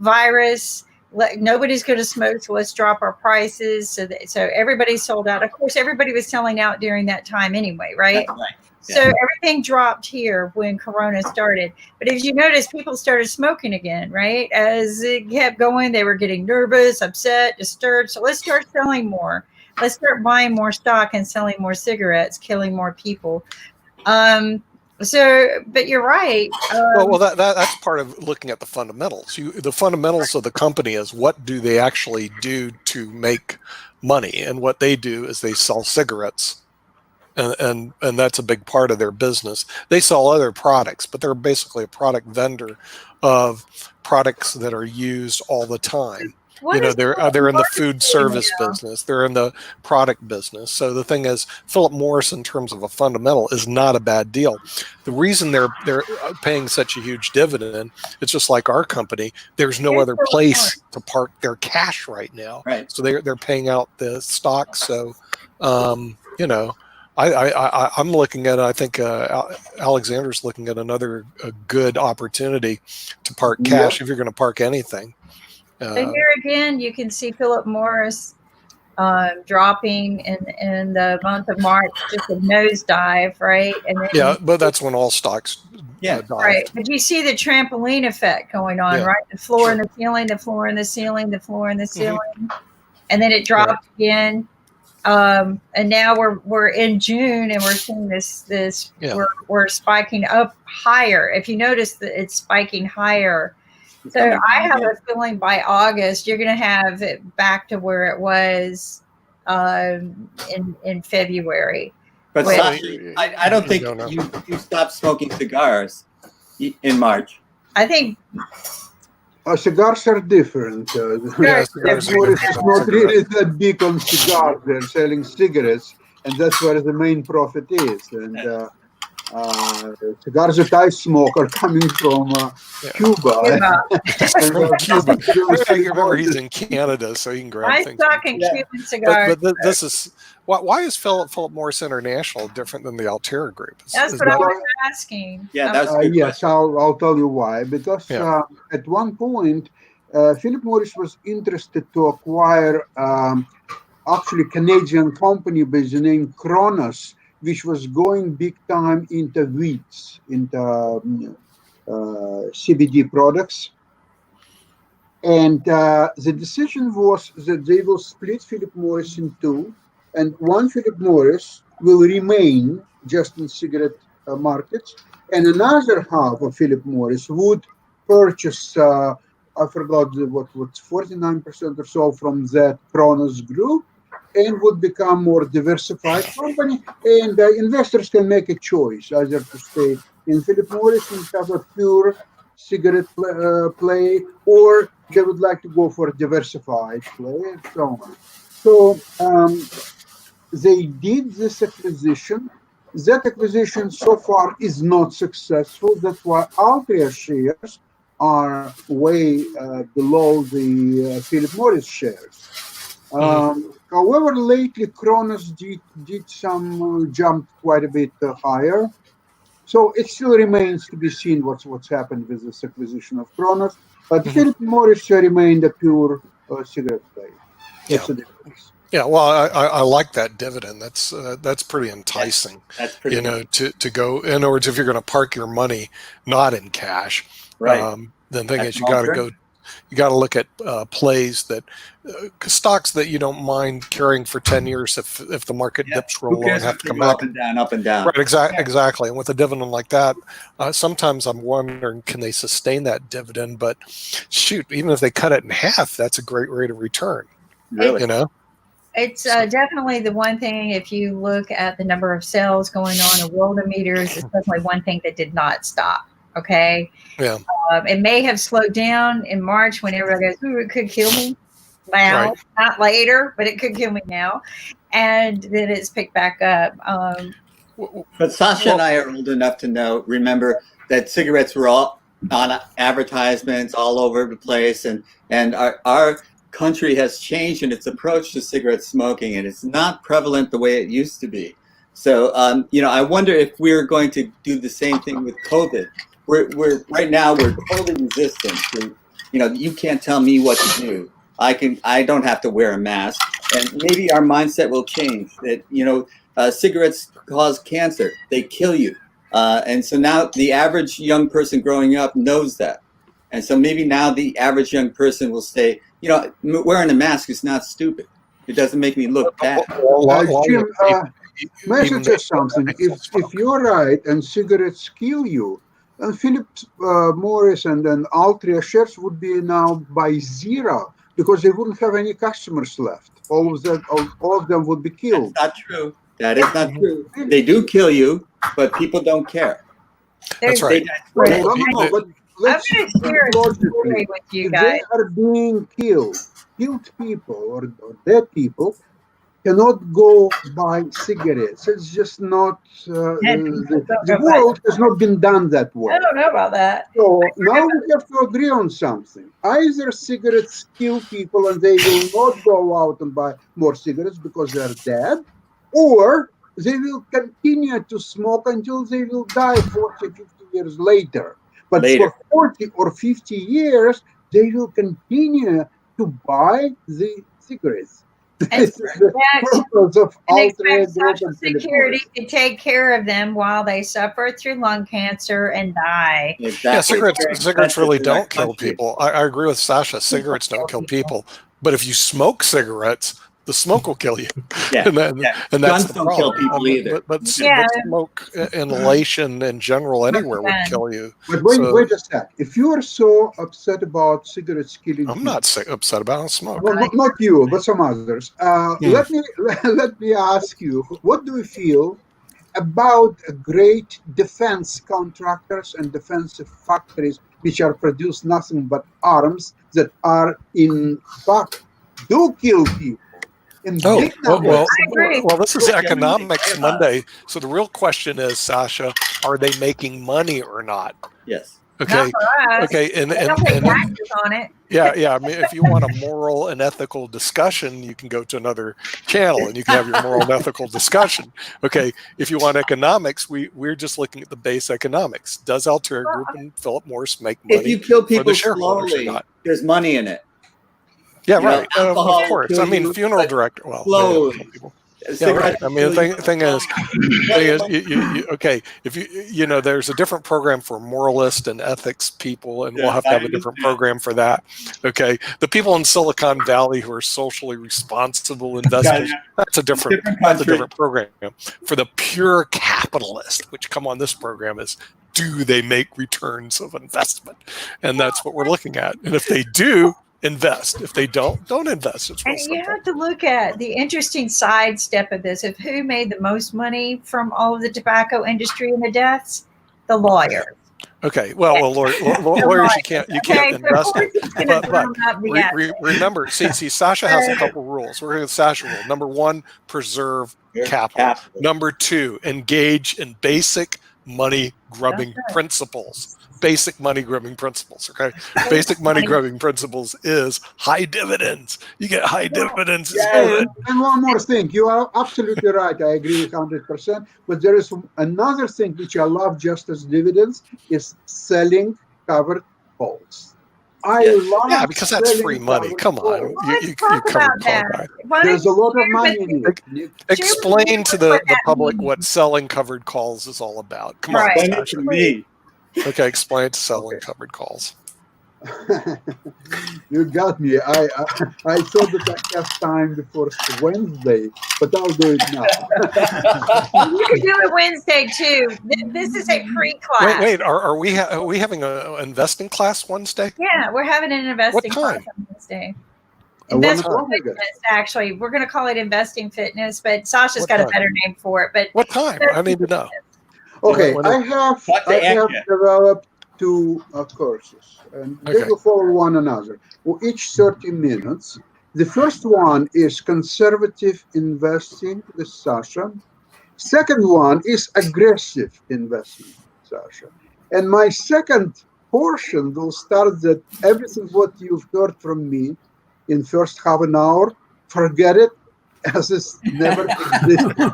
S2: virus. Nobody's going to smoke, so let's drop our prices. So everybody sold out. Of course, everybody was selling out during that time anyway, right?
S6: That's right.
S2: So everything dropped here when Corona started. But as you notice, people started smoking again, right? As it kept going, they were getting nervous, upset, disturbed. So let's start selling more. Let's start buying more stock and selling more cigarettes, killing more people. But you're right.
S3: Well, that's part of looking at the fundamentals. The fundamentals of the company is what do they actually do to make money, and what they do is they sell cigarettes. And that's a big part of their business. They sell other products, but they're basically a product vendor of products that are used all the time. They're in the food service business. They're in the product business. So the thing is, Philip Morris, in terms of a fundamental, is not a bad deal. The reason they're paying such a huge dividend, it's just like our company. There's no other place to park their cash right now.
S6: Right.
S3: So they're paying out the stock. So I'm looking at, I think Alexander's looking at another good opportunity to park cash if you're going to park anything.
S2: So here again, you can see Philip Morris dropping in the month of March, just a nosedive, right? And then,
S3: but that's when all stocks dive.
S2: Right. But you see the trampoline effect going on, right? The floor and the ceiling, the floor and the ceiling, the floor and the ceiling, and then it dropped again. And now we're in June and we're seeing this we're spiking up higher. If you notice that it's spiking higher. So I have a feeling by August you're going to have it back to where it was in February.
S6: But I don't think you stopped smoking cigars in March.
S2: I think
S4: cigars are different. Morris is not really that big on cigars. They're selling cigarettes, and that's where the main profit is. And cigars that I smoke are coming from Cuba.
S3: Remember, he's in Canada, so you can grab things.
S2: I'm talking Cuban cigars.
S3: But this is why is Philip Morris International different than the Altera Group?
S2: That's what I was asking.
S6: Yeah, that's
S4: yes. I'll tell you why. Because at one point, Philip Morris was interested to acquire actually Canadian company by the name Kronos, which was going big time into wheats, into CBD products. And the decision was that they will split Philip Morris in two, and one Philip Morris will remain just in cigarette markets, and another half of Philip Morris would purchase, I forgot what 49% or so from that Kronos group, and would become more diversified company, and investors can make a choice either to stay in Philip Morris and have a pure cigarette play, or they would like to go for a diversified play, and so on. So they did this acquisition. That acquisition so far is not successful. That's why Altria shares are way below the Philip Morris shares. However, lately Kronos did some jumped quite a bit higher. So it still remains to be seen what's happened with this acquisition of Kronos. But Philip Morris remained a pure cigarette play. That's the difference.
S3: Yeah, well, I like that dividend. That's pretty enticing.
S6: That's pretty.
S3: You know, to go. In other words, if you're going to park your money not in cash,
S6: Right.
S3: then the thing is you got to go. You got to look at plays that stocks that you don't mind carrying for 10 years if the market dips real low and have to come
S6: up
S3: back.
S6: and down, up and down.
S3: Right, exactly. And with a dividend like that, sometimes I'm wondering, can they sustain that dividend? But shoot, even if they cut it in half, that's a great rate of return.
S6: Really?
S3: You know?
S2: It's definitely the one thing, if you look at the number of sales going on in world meters, it's definitely one thing that did not stop. Okay.
S3: Yeah.
S2: It may have slowed down in March when everybody goes, ooh, it could kill me now,
S3: Right.
S2: not later, but it could kill me now. And then it's picked back up.
S6: But Sasha and I are old enough to remember that cigarettes were all on advertisements all over the place, and our country has changed in its approach to cigarette smoking, and it's not prevalent the way it used to be. So, I wonder if we're going to do the same thing with COVID. We're right now we're totally resistant to, you can't tell me what to do. I don't have to wear a mask, and maybe our mindset will change. That cigarettes cause cancer; they kill you, and so now the average young person growing up knows that, and so maybe now the average young person will say, wearing a mask is not stupid. It doesn't make me look bad.
S4: Jim, may I suggest something? If you're right and cigarettes kill you, then Philip Morris and then Altria shares would be now by zero because they wouldn't have any customers left. All of them would be killed.
S6: That's not true. That is not true. They do kill you, but people don't care.
S3: That's right.
S4: But let's
S2: I'm going to share a story with you
S4: if
S2: guys.
S4: they are being killed people or dead people cannot go buy cigarettes. It's just not, the world has not been done that way.
S2: I don't know about that.
S4: So now we have to agree on something. Either cigarettes kill people and they will not go out and buy more cigarettes because they're dead, or they will continue to smoke until they will die 40, 50 years later. But for 40 or 50 years, they will continue to buy the cigarettes. This is the purpose of
S2: expect Social Security to take care of them while they suffer through lung cancer and die.
S6: Exactly.
S3: Yeah, cigarettes really don't kill people. I agree with Sasha. Cigarettes don't kill people. But if you smoke cigarettes, the smoke will kill you.
S6: Yeah.
S3: and that's
S6: Guns
S3: the
S6: don't
S3: problem.
S6: kill people either.
S3: But smoke inhalation in general anywhere would kill you.
S4: But wait a sec. If you are so upset about cigarettes killing
S3: I'm not upset about smoke.
S4: Well, not you, but some others. Let me ask you, what do you feel about great defense contractors and defensive factories which are produce nothing but arms that are in fact do kill people?
S3: Well,
S2: I agree.
S3: well, this is Economics Monday. So the real question is, Sasha, are they making money or not?
S6: Yes.
S3: Okay.
S2: Not for us.
S3: Okay. And
S2: They don't pay taxes on it.
S3: yeah. I mean, if you want a moral and ethical discussion, you can go to another channel and you can have your moral and ethical discussion. Okay. If you want economics, we're just looking at the base economics. Does Altria Group and Philip Morris make money?
S6: If you kill
S3: for the
S6: people
S3: shareholders or
S6: slowly,
S3: not?
S6: there's money in it.
S3: Yeah,
S6: You know,
S3: right. Of
S6: alcohol
S3: course.
S6: will
S3: I
S6: kill
S3: mean,
S6: you,
S3: funeral
S6: but
S3: director. Well,
S6: slowly.
S3: people. Yeah, right.
S6: Cigarettes
S3: I mean,
S6: kill you
S3: the thing is, you okay. If there's a different program for moralist and ethics people, and we'll have to have a different program for that. Okay, the people in Silicon Valley who are socially responsible investors, that's a different program. For the pure capitalist, which come on this program is, do they make returns of investment? And that's what we're looking at. And if they do, invest. If they don't invest. It's real
S2: And you
S3: simple.
S2: have to look at the interesting side step of this of who made the most money from all of the tobacco industry and the deaths. The lawyers.
S3: Okay. Well, lawyers, you can't
S2: Okay, so
S3: invest
S2: of
S3: in.
S2: course he's gonna
S3: But
S2: drum up the gas.
S3: remember, see, Sasha has a couple rules. We're going to Sasha rule. Number 1, preserve capital. Number 2, engage in basic money grubbing
S2: That's right.
S3: principles. Basic money grubbing principles. Okay. Basic money grubbing principles is high dividends. You get high dividends. It's good.
S4: And one more thing, you are absolutely right. I agree 100%. But there is another thing which I love just as dividends is selling covered calls. I love
S3: because that's
S4: selling
S3: free money.
S4: covered
S3: Come on,
S4: calls.
S3: you
S2: Talk
S3: covered
S2: about
S3: call
S2: that.
S3: guy.
S2: Why
S4: There's a
S2: don't
S4: lot
S2: you
S4: of
S2: share
S4: money
S2: with
S4: in
S2: me-
S4: it. Nick.
S3: Explain to
S2: what
S3: the
S2: that
S3: public
S2: means.
S3: what selling covered calls is all about. Come on,
S2: Right.
S6: Explain it
S3: Sasha.
S6: to me.
S3: Okay, explain it to selling
S4: Okay.
S3: covered calls.
S4: You got me. I thought that I have time before Wednesday, but I'll do it now.
S2: You can do it Wednesday too. This is a free class.
S3: Wait. Are we having an investing class Wednesday?
S2: Yeah, we're having an investing
S3: What
S2: class
S3: time?
S2: on Wednesday.
S4: One
S2: Investing
S4: o'clock, I guess.
S2: fitness, actually. We're going to call it investing fitness, but Sasha's
S3: What
S2: got a
S3: time?
S2: better name for it. But
S3: What time? I need to know.
S4: Okay,
S3: When-
S4: I have
S6: Talk to Anya.
S4: developed 2 courses, and they
S3: Okay.
S4: will follow one another, each 30 minutes. The first one is conservative investing with Sasha. Second one is aggressive investment, Sasha. And my second portion will start that everything what you've heard from me in first half an hour, forget it as it's never existed.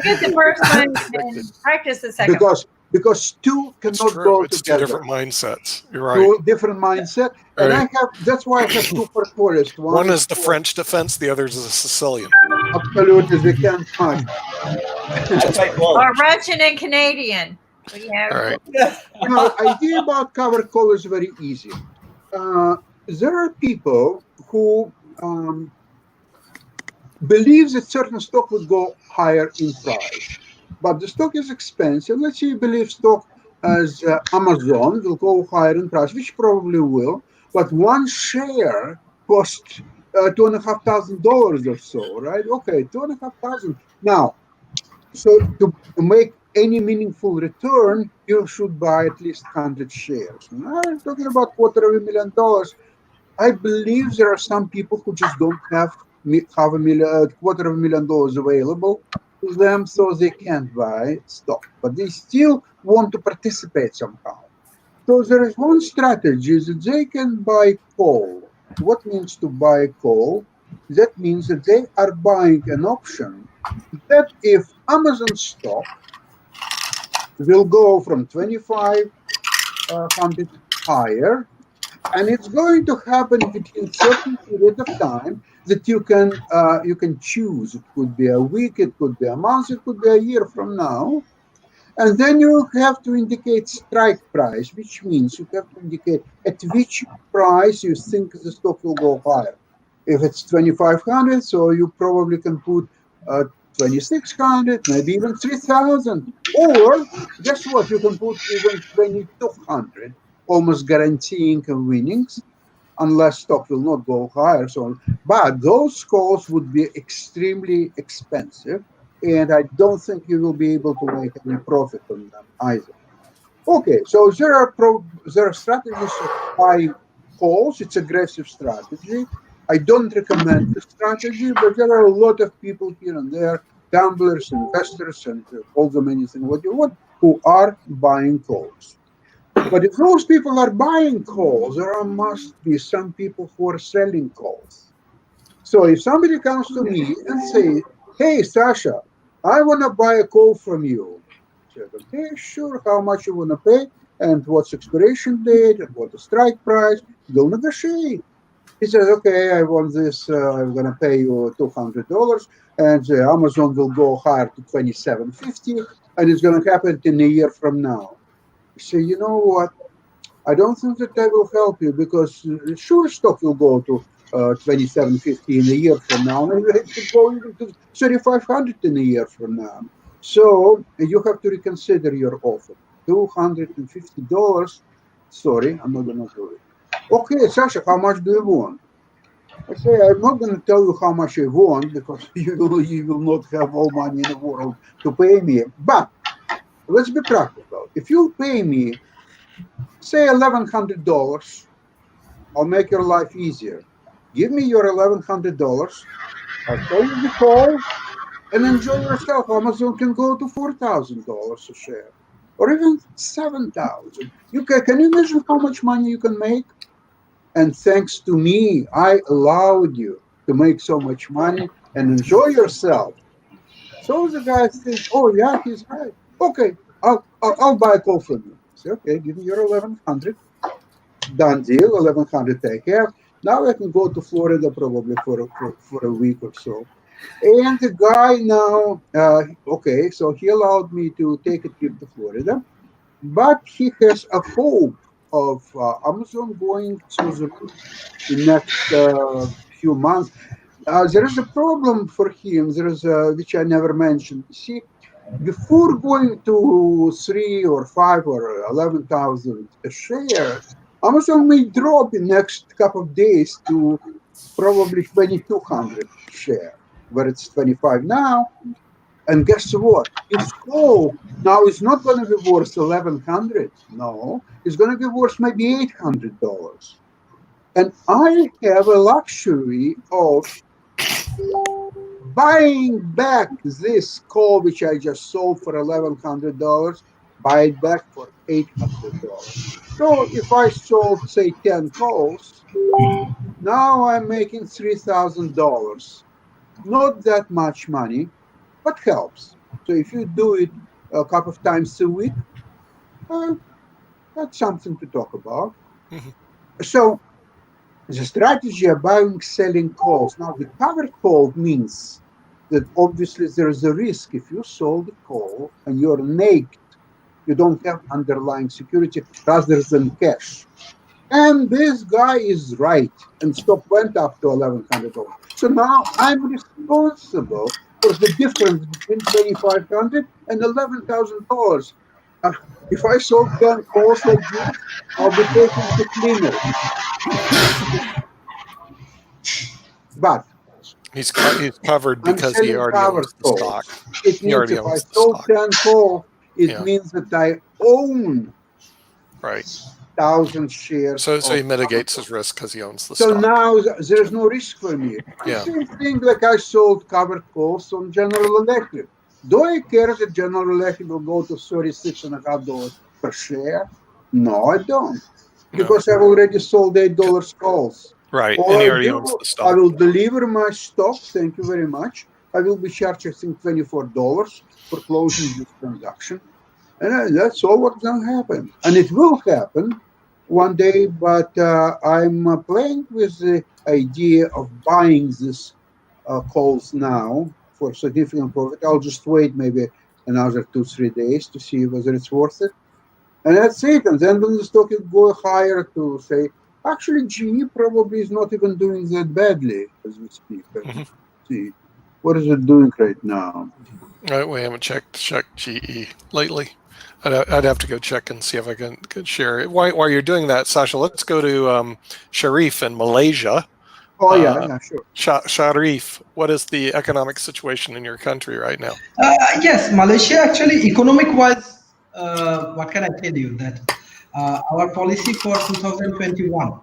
S2: get the first one and practice the second one.
S4: Because 2
S3: It's
S4: cannot
S3: true.
S4: go
S3: It's 2
S4: together.
S3: different mindsets. You're right.
S4: 2 different mindset, and
S3: Right.
S4: that's why I have 2 portfolios.
S3: One is the
S4: for-
S3: French defense. The other is the Sicilian.
S4: Absolutely, they can't touch.
S6: I fight both.
S2: Or Russian and Canadian. We have
S3: All right.
S4: Now, idea about covered call is very easy. There are people who believe that certain stock would go higher in price, but the stock is expensive. Let's say you believe stock as Amazon will go higher in price, which probably will, but one share costs $2,500 or so, right? Okay, $2,500. Now, so to make any meaningful return, you should buy at least 100 shares. Now, I'm talking about $250,000. I believe there are some people who just don't have $250,000 available to them, so they can't buy stock, but they still want to participate somehow. So there is one strategy that they can buy call. What means to buy call? That means that they are buying an option that if Amazon stock will go from 2,500 higher, and it's going to happen within certain period of time that you can choose. It could be a week, it could be a month, it could be a year from now. And then you have to indicate strike price, which means you have to indicate at which price you think the stock will go higher. If it's 2,500, so you probably can put 2,600, maybe even 3,000. Or guess what? You can put even 2,200, almost guaranteeing winnings, unless stock will not go higher. So, but those calls would be extremely expensive, and I don't think you will be able to make any profit on them either. Okay, so there are strategies of buying calls. It's aggressive strategy. I don't recommend the strategy, but there are a lot of people here and there, gamblers, investors, and call them anything what you want, who are buying calls. But if those people are buying calls, there must be some people who are selling calls. So if somebody comes to me and say, "Hey, Sasha, I want to buy a call from you," I said, "Okay, sure. How much you want to pay, and what's expiration date, and what the strike price?" We'll negotiate. He says, "Okay, I want this. I'm going to pay you $200, and Amazon will go higher to $27.50, and it's going to happen in a year from now." I say, "You know what? I don't think that will help you, because sure, stock will go to $27.50 in a year from now, and it could go even to $3,500 in a year from now. So you have to reconsider your offer. $250. Sorry, I'm not going to do it." "Okay, Sasha, how much do you want?" I say, I'm not going to tell you how much I want because you will not have all money in the world to pay me. But let's be practical. If you pay me, say $1,100, I'll make your life easier. Give me your $1,100. I'll tell you the call and enjoy yourself. Amazon can go to $4,000 a share or even 7,000. Can you imagine how much money you can make? And thanks to me, I allowed you to make so much money and enjoy yourself. So the guy thinks, oh yeah, he's right. Okay, I'll buy a call from you. I say, okay, give me your 1,100. Done deal, 1,100 take care. Now I can go to Florida probably for a week or so. And the guy now, okay, so he allowed me to take a trip to Florida, but he has a hope of Amazon going to the next few months. There is a problem for him. There is which I never mentioned. See, before going to 3 or 5 or 11,000 a share, Amazon may drop in next couple of days to probably 2,200 share, where it's 25 now. And guess what? Its call now is not going to be worth 1,100. No, it's going to be worth maybe $800. And I have a luxury of buying back this call, which I just sold for $1,100, buy it back for $800. So if I sold, say, 10 calls, now I'm making $3,000. Not that much money, but helps. So if you do it a couple of times a week, that's something to talk about.
S3: Mhm.
S4: So the strategy of buying, selling calls. Now the covered call means that obviously there is a risk if you sold a call and you're naked, you don't have underlying security rather than cash. And this guy is right, and stock went up to $1,100. So now I'm responsible for the difference between $2,500 and $11,000. If I sold 10 calls like this, I'll be taking the cleaner. But
S3: He's covered
S4: I'm
S3: because he
S4: selling
S3: already
S4: covered
S3: owns the
S4: calls.
S3: stock.
S4: It
S3: He
S4: means
S3: already
S4: if I
S3: owns the
S4: sold
S3: stock.
S4: 10 calls, it
S3: Yeah.
S4: means that I own
S3: Right.
S4: 1,000 shares.
S3: So he
S4: of
S3: mitigates
S4: Amazon.
S3: his risk because he owns the
S4: So
S3: stock.
S4: now there's no risk for me.
S3: Yeah.
S4: The same thing like I sold covered calls on General Electric. Do I care that General Electric will go to $36.50 per share? No, I don't. Because I've already sold $8 calls.
S3: Right.
S4: All
S3: And he
S4: I
S3: already
S4: do,
S3: owns the
S4: I
S3: stock.
S4: will deliver my stock. Thank you very much. I will be charged, I think, $24 for closing this transaction. And that's all what's going to happen. And it will happen one day, but I'm playing with the idea of buying these calls now for significant profit. I'll just wait maybe another 2-3 days to see whether it's worth it. And that's it. And then when the stock will go higher to say, actually, GE probably is not even doing that badly as we speak.
S3: Mhm.
S4: See, what is it doing right now?
S3: We haven't checked GE lately. I'd have to go check and see if I can share it. While you're doing that, Sasha, let's go to Sharif in Malaysia.
S4: Oh, yeah, sure.
S3: Sharif, what is the economic situation in your country right now?
S7: Yes, Malaysia actually economic-wise, what can I tell you that our policy for 2021,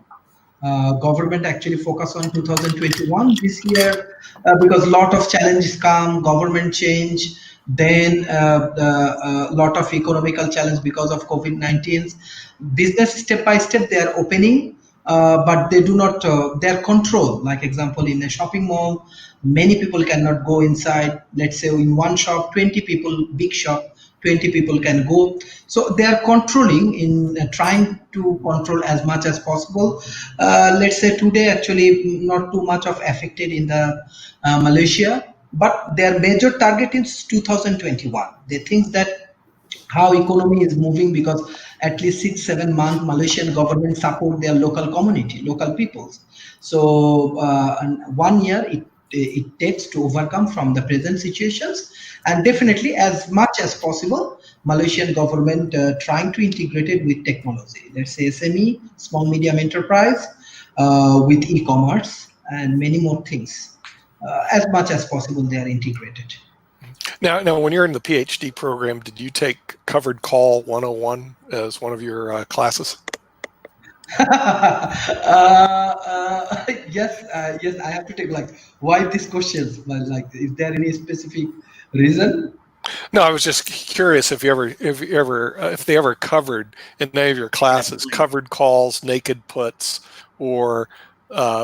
S7: government actually focus on 2021 this year because a lot of challenges come, government change, then the lot of economical challenge because of COVID-19. Business step by step they are opening, but they do not, their control. Like example, in a shopping mall, many people cannot go inside. Let's say in one shop, 20 people, big shop, 20 people can go. So they are controlling in trying to control as much as possible. Let's say today actually not too much of affected in the Malaysia, but their major target is 2021. They think that how economy is moving because at least 6-7 months Malaysian government support their local community, local peoples. So and 1 year it takes to overcome from the present situations, and definitely as much as possible Malaysian government trying to integrate it with technology, let's say SME, small medium enterprise, with e-commerce, and many more things. As much as possible, they are integrated.
S3: Now, when you're in the PhD program, did you take Covered Call 101 as one of your classes?
S7: Yes, yes. I have to take why these questions? But is there any specific reason?
S3: No, I was just curious if they ever covered in any of your classes covered calls, naked puts, or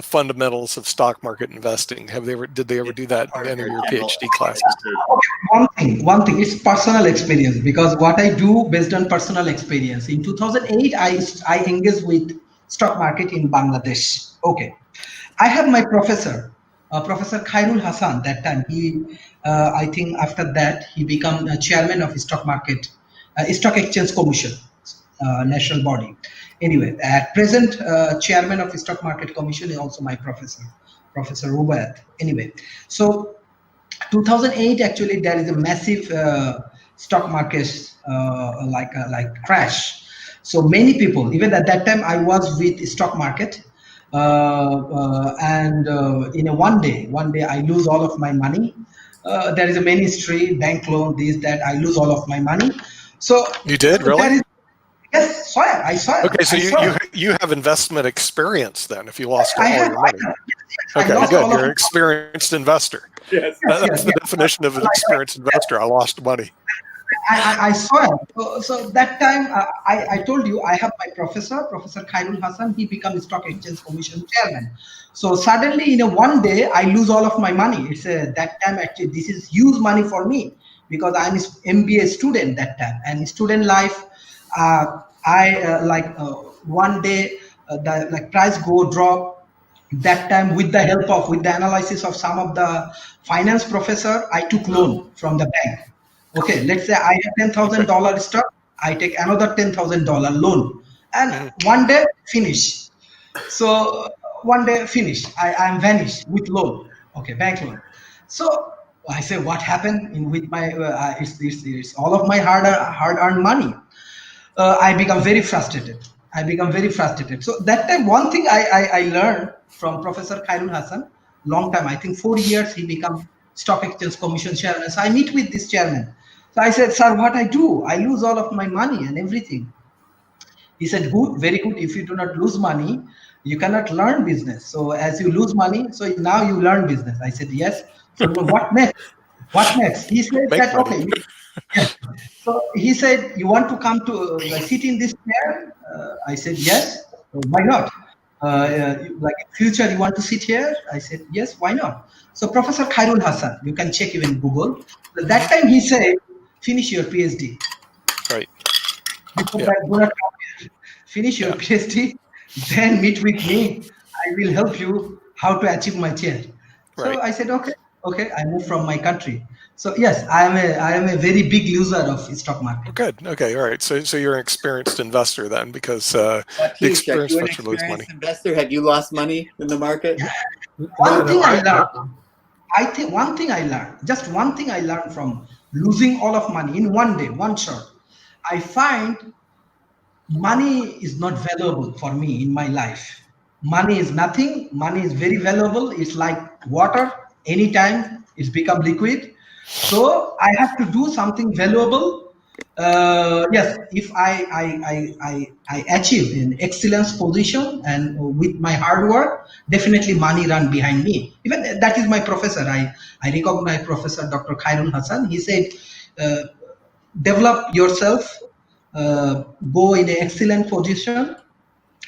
S3: fundamentals of stock market investing. Did they ever do that in any of your PhD classes?
S7: One thing, it's personal experience, because what I do based on personal experience. In 2008, I engaged with stock market in Bangladesh. Okay, I have my professor, Professor Khairul Hassan. That time I think after that he became chairman of stock market, stock exchange commission, national body. Anyway, at present, chairman of stock market commission is also my professor, Professor Rubayat. Anyway, so 2008 actually there is a massive stock market like crash. So many people, even at that time I was with stock market, and in a one day I lose all of my money. There is a ministry, bank loan, this, that, I lose all of my money. So
S3: you did, really?
S7: Yes, I saw it.
S3: Okay, so you have investment experience then, if you lost all your money. Okay, good. You're an experienced investor.
S6: Yes.
S3: That's the definition of an experienced investor. I lost money.
S7: I saw it. So that time, I told you, I have my Professor Khairul Hassan. He became Stock Exchange Commission chairman. So suddenly, in a one day, I lose all of my money. It's that time actually, this is huge money for me, because I'm an MBA student that time, and student life. One day the price go drop. That time, with the analysis of some of the finance professor, I took loan from the bank. Okay, let's say I have $10,000 stock, I take another $10,000 loan, and one day finish. So one day finish, I am vanished with loan. Okay, bank loan. So I say, what happened with my? It's all of my hard-earned money. I become very frustrated. So that time, one thing I learned from Professor Khairul Hassan, long time, I think 4 years, he become Stock Exchange Commission chairman. So I meet with this chairman. So I said, sir, what I do? I lose all of my money and everything. He said, good, very good. If you do not lose money, you cannot learn business. So as you lose money, so now you learn business. I said, yes. So what next? What next? He said that, okay. Yeah. So he said, you want to come to sit in this chair? I said, yes. Why not? Like in future, you want to sit here? I said, yes, why not? So Professor Khairul Hassan, you can check even Google. So that time he said, finish your PhD.
S3: Right.
S7: Finish your PhD, then meet with me. I will help you how to achieve my chair.
S3: Right.
S7: So I said, okay. I moved from my country. So yes, I am a very big loser of stock market.
S3: Good. Okay. All right. So you're an experienced investor then, because the experienced investor lose money.
S6: Investor, have you lost money in the market?
S7: One thing I learned from losing all of money in one day, one shot. I find money is not valuable for me in my life. Money is nothing. Money is very valuable. It's like water. Anytime it's become liquid. So I have to do something valuable. Yes, if I achieve an excellence position and with my hard work, definitely money run behind me. Even that is my professor. I recognize Professor Dr. Khairul Hassan. He said, develop yourself, go in an excellent position.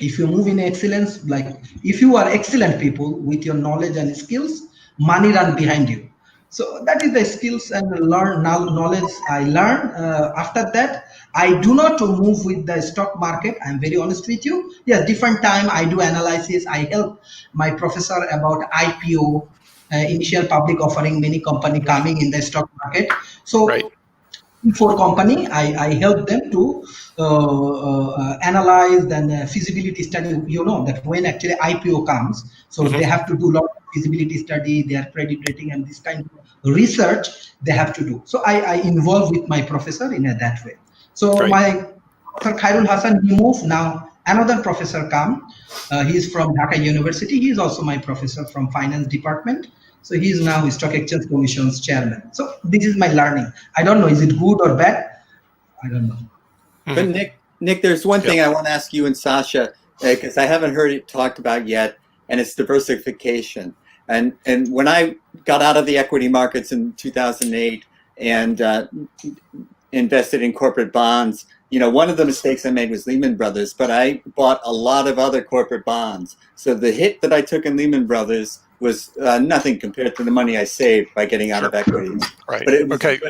S7: If you move in excellence, like if you are excellent people with your knowledge and skills, money run behind you. So that is the skills and knowledge I learned. After that, I do not move with the stock market. I'm very honest with you. Yes, different time I do analysis. I help my professor about IPO, initial public offering, many company coming in the stock market. So
S3: right.
S7: For company, I help them to analyze and feasibility study. You know that when actually IPO comes, so they have to do a lot of feasibility study, their credit rating, and this kind of research they have to do. So I involve with my professor in that way. So my Professor Khairul Hassan, he moved now. another professor come. He's from Dhaka University. He's also my professor from finance department. So he's now Stock Exchange Commission's chairman. So this is my learning. I don't know, is it good or bad? I don't know.
S6: But Nick, there's one thing I want to ask you and Sasha, because I haven't heard it talked about yet, and it's diversification. And when I got out of the equity markets in 2008 and invested in corporate bonds, one of the mistakes I made was Lehman Brothers, but I bought a lot of other corporate bonds. So the hit that I took in Lehman Brothers was nothing compared to the money I saved by getting out of equities.
S3: Right.
S6: But it was
S3: Okay.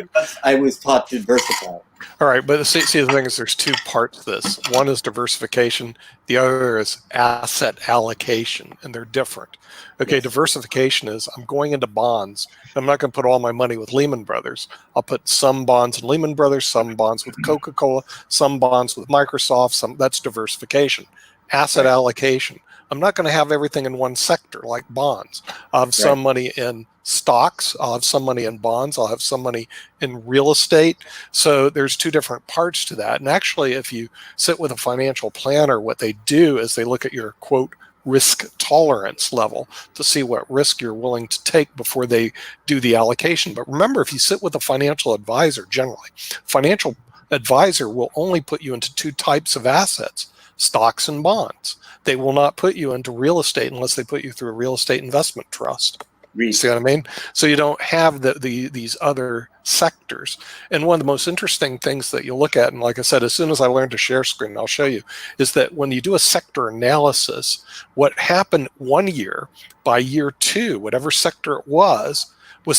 S6: I was taught to diversify.
S3: All right, but see, the thing is, there's two parts to this. One is diversification. The other is asset allocation, and they're different. Okay,
S6: Yes.
S3: Diversification is I'm going into bonds. I'm not going to put all my money with Lehman Brothers. I'll put some bonds in Lehman Brothers, some bonds with Coca-Cola, some bonds with Microsoft. That's diversification. Asset allocation. I'm not going to have everything in one sector like bonds. I'll have some money in stocks. I'll have some money in bonds. I'll have some money in real estate. So there's two different parts to that. And actually, if you sit with a financial planner, what they do is they look at your, quote, risk tolerance level to see what risk you're willing to take before they do the allocation. But remember, if you sit with a financial advisor, generally, financial advisor will only put you into two types of assets, stocks and bonds. They will not put you into real estate unless they put you through a real estate investment trust. See what I mean? So you don't have these other sectors. And one of the most interesting things that you look at, and like I said, as soon as I learned to share screen, I'll show you, is that when you do a sector analysis, what happened one year, by year two, whatever sector it was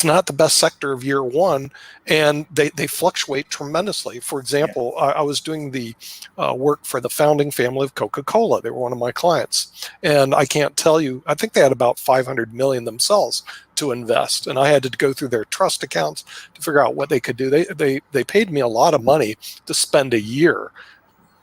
S3: not the best sector of year one, and they fluctuate tremendously. For example, I was doing the work for the founding family of Coca-Cola. They were one of my clients, and I can't tell you, I think they had about 500 million themselves to invest, and I had to go through their trust accounts to figure out what they could do. They paid me a lot of money to spend a year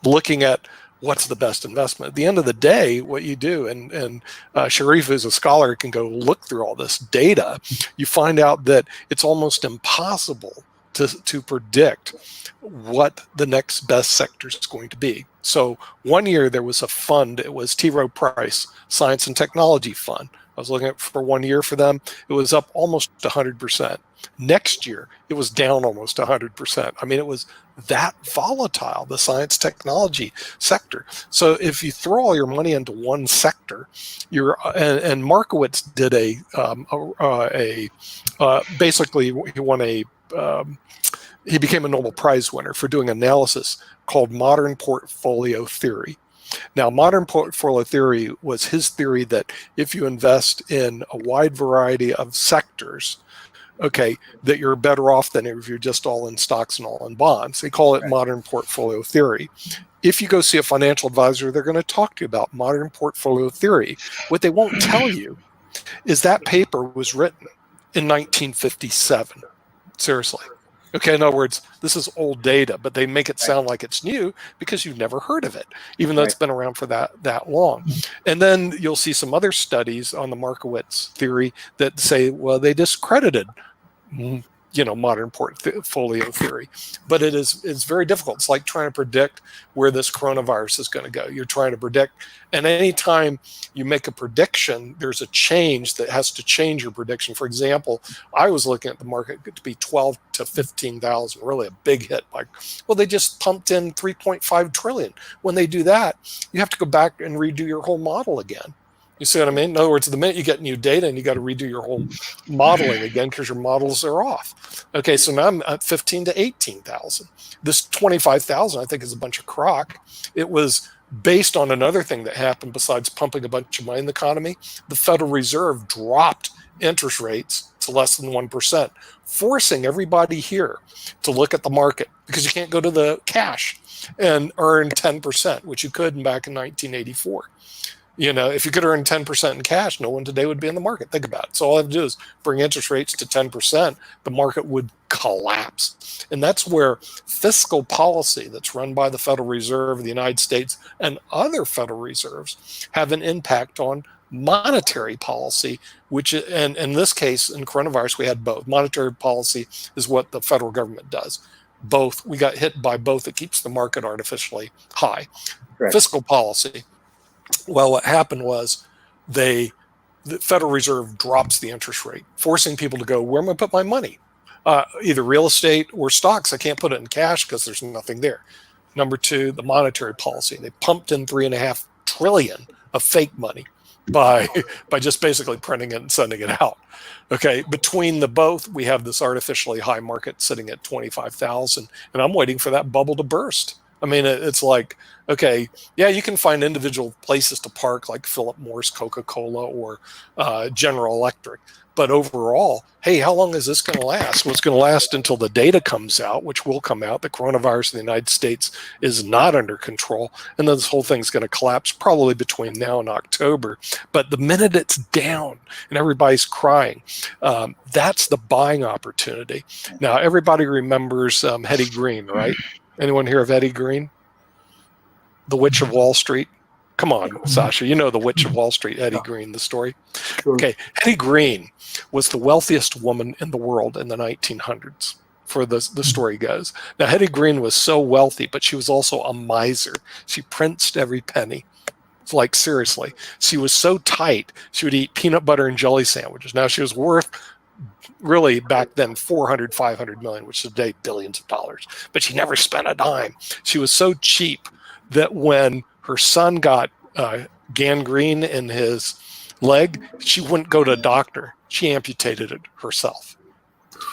S3: looking at what's the best investment. At the end of the day, what you do, and Sharif, who's a scholar, can go look through all this data, you find out that it's almost impossible to predict what the next best sector is going to be. So one year there was a fund, it was T. Rowe Price Science and Technology Fund. I was looking at for 1 year for them. It was up almost 100%. Next year, it was down almost 100%. I mean, it was that volatile, the science technology sector. So if you throw all your money into one sector, and Markowitz did basically he won he became a Nobel Prize winner for doing analysis called modern portfolio theory. Now, modern portfolio theory was his theory that if you invest in a wide variety of sectors, okay, that you're better off than if you're just all in stocks and all in bonds. They call it modern portfolio theory. If you go see a financial advisor, they're going to talk to you about modern portfolio theory. What they won't tell you is that paper was written in 1957. Seriously. Okay, in other words, this is old data, but they make it sound like it's new because you've never heard of it, even though it's been around for that long. And then you'll see some other studies on the Markowitz theory that say, well, they discredited modern portfolio theory, but it's very difficult. It's like trying to predict where this coronavirus is going to go. You're trying to predict, and anytime you make a prediction, there's a change that has to change your prediction. For example, I was looking at the market to be 12 to 15,000, really a big hit. Like, well, they just pumped in 3.5 trillion. When they do that, you have to go back and redo your whole model again. You see what I mean? In other words, the minute you get new data and you got to redo your whole modeling again because your models are off. Okay, so now I'm at 15 to 18,000. This 25,000, I think, is a bunch of crock. It was based on another thing that happened besides pumping a bunch of money in the economy. The Federal Reserve dropped interest rates to less than 1%, forcing everybody here to look at the market because you can't go to the cash and earn 10%, which you could back in 1984. If you could earn 10% in cash, no one today would be in the market. Think about it. So all I have to do is bring interest rates to 10%, the market would collapse. And that's where fiscal policy that's run by the Federal Reserve of the United States and other Federal Reserves have an impact on monetary policy, which, and in this case, in coronavirus, we had both. Monetary policy is what the federal government does. both. We got hit by both. It keeps the market artificially high.
S6: Correct.
S3: Fiscal policy. Well, what happened was the Federal Reserve drops the interest rate, forcing people to go, where am I put my money? Either real estate or stocks. I can't put it in cash because there's nothing there. Number two, the monetary policy. They pumped in $3.5 trillion of fake money by just basically printing it and sending it out. Okay, between the both, we have this artificially high market sitting at 25,000, and I'm waiting for that bubble to burst. I mean, it's like, okay, yeah, you can find individual places to park like Philip Morris, Coca-Cola, or General Electric. But overall, hey, how long is this going to last? Well, it's going to last until the data comes out, which will come out. The coronavirus in the United States is not under control. And then this whole thing's going to collapse probably between now and October. But the minute it's down and everybody's crying, that's the buying opportunity. Now, everybody remembers Hetty Green, right? Anyone hear of Hetty Green? The Witch of Wall Street? Come on, Sasha, you know the Witch of Wall Street, Hetty Green, the story.
S4: Sure.
S3: Okay, Hetty Green was the wealthiest woman in the world in the 1900s, for the story goes. Now, Hetty Green was so wealthy, but she was also a miser. She princed every penny. It's like, seriously. She was so tight, she would eat peanut butter and jelly sandwiches. Now, she was worth, really back then, 400, 500 million, which is today billions of dollars. But she never spent a dime. She was so cheap that when her son got gangrene in his leg, she wouldn't go to a doctor. She amputated it herself.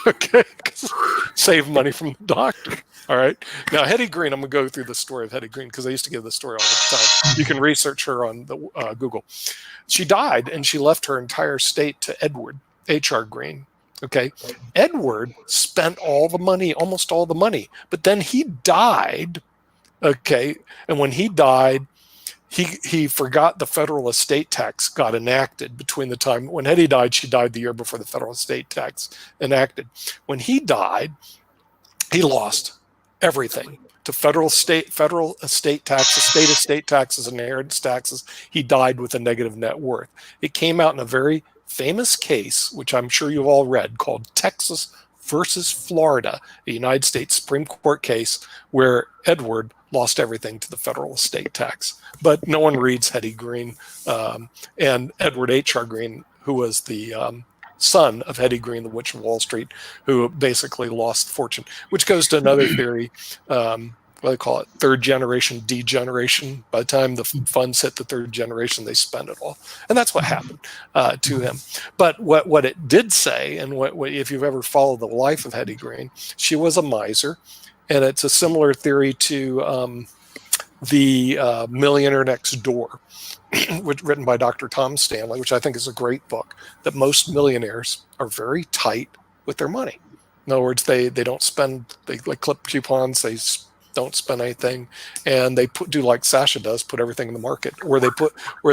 S3: Okay, save money from the doctor. All right. Now, Hetty Green, I'm going to go through the story of Hetty Green because I used to give this story all the time. You can research her on the Google. She died and she left her entire estate to Edward H.R. Green. Okay. Edward spent all the money, almost all the money, but then he died. Okay. And when he died, he forgot the federal estate tax got enacted between the time when Hetty died. She died the year before the federal estate tax enacted. When he died, he lost everything to federal estate taxes, state estate taxes, and inheritance taxes. He died with a negative net worth. It came out in a very famous case, which I'm sure you've all read, called Texas versus Florida, a United States Supreme Court case where Edward lost everything to the federal estate tax. But no one reads Hetty Green. And Edward H.R. Green, who was the son of Hetty Green, the Witch of Wall Street, who basically lost fortune, which goes to another theory, what do they call it, third generation degeneration. By the time the funds hit the third generation, they spend it all. And that's what happened to him. But what it did say, and what if you've ever followed the life of Hetty Green, she was a miser. And it's a similar theory to the Millionaire Next Door, written by Dr. Tom Stanley, which I think is a great book, that most millionaires are very tight with their money. In other words, they don't spend, they like clip coupons, they don't spend anything, and they do like Sasha does, put everything in the market, where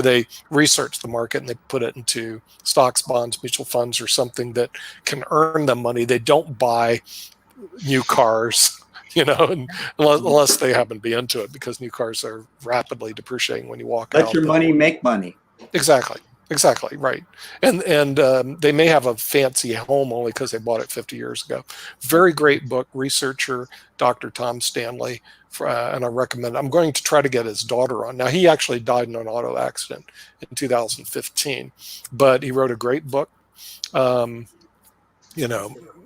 S3: they research the market and they put it into stocks, bonds, mutual funds, or something that can earn them money. They don't buy new cars, unless they happen to be into it, because new cars are rapidly depreciating when you walk out.
S6: Let your money make money.
S3: Exactly, right. And they may have a fancy home only because they bought it 50 years ago. Very great book, researcher, Dr. Tom Stanley, and I recommend it. I'm going to try to get his daughter on. Now, he actually died in an auto accident in 2015, but he wrote a great book,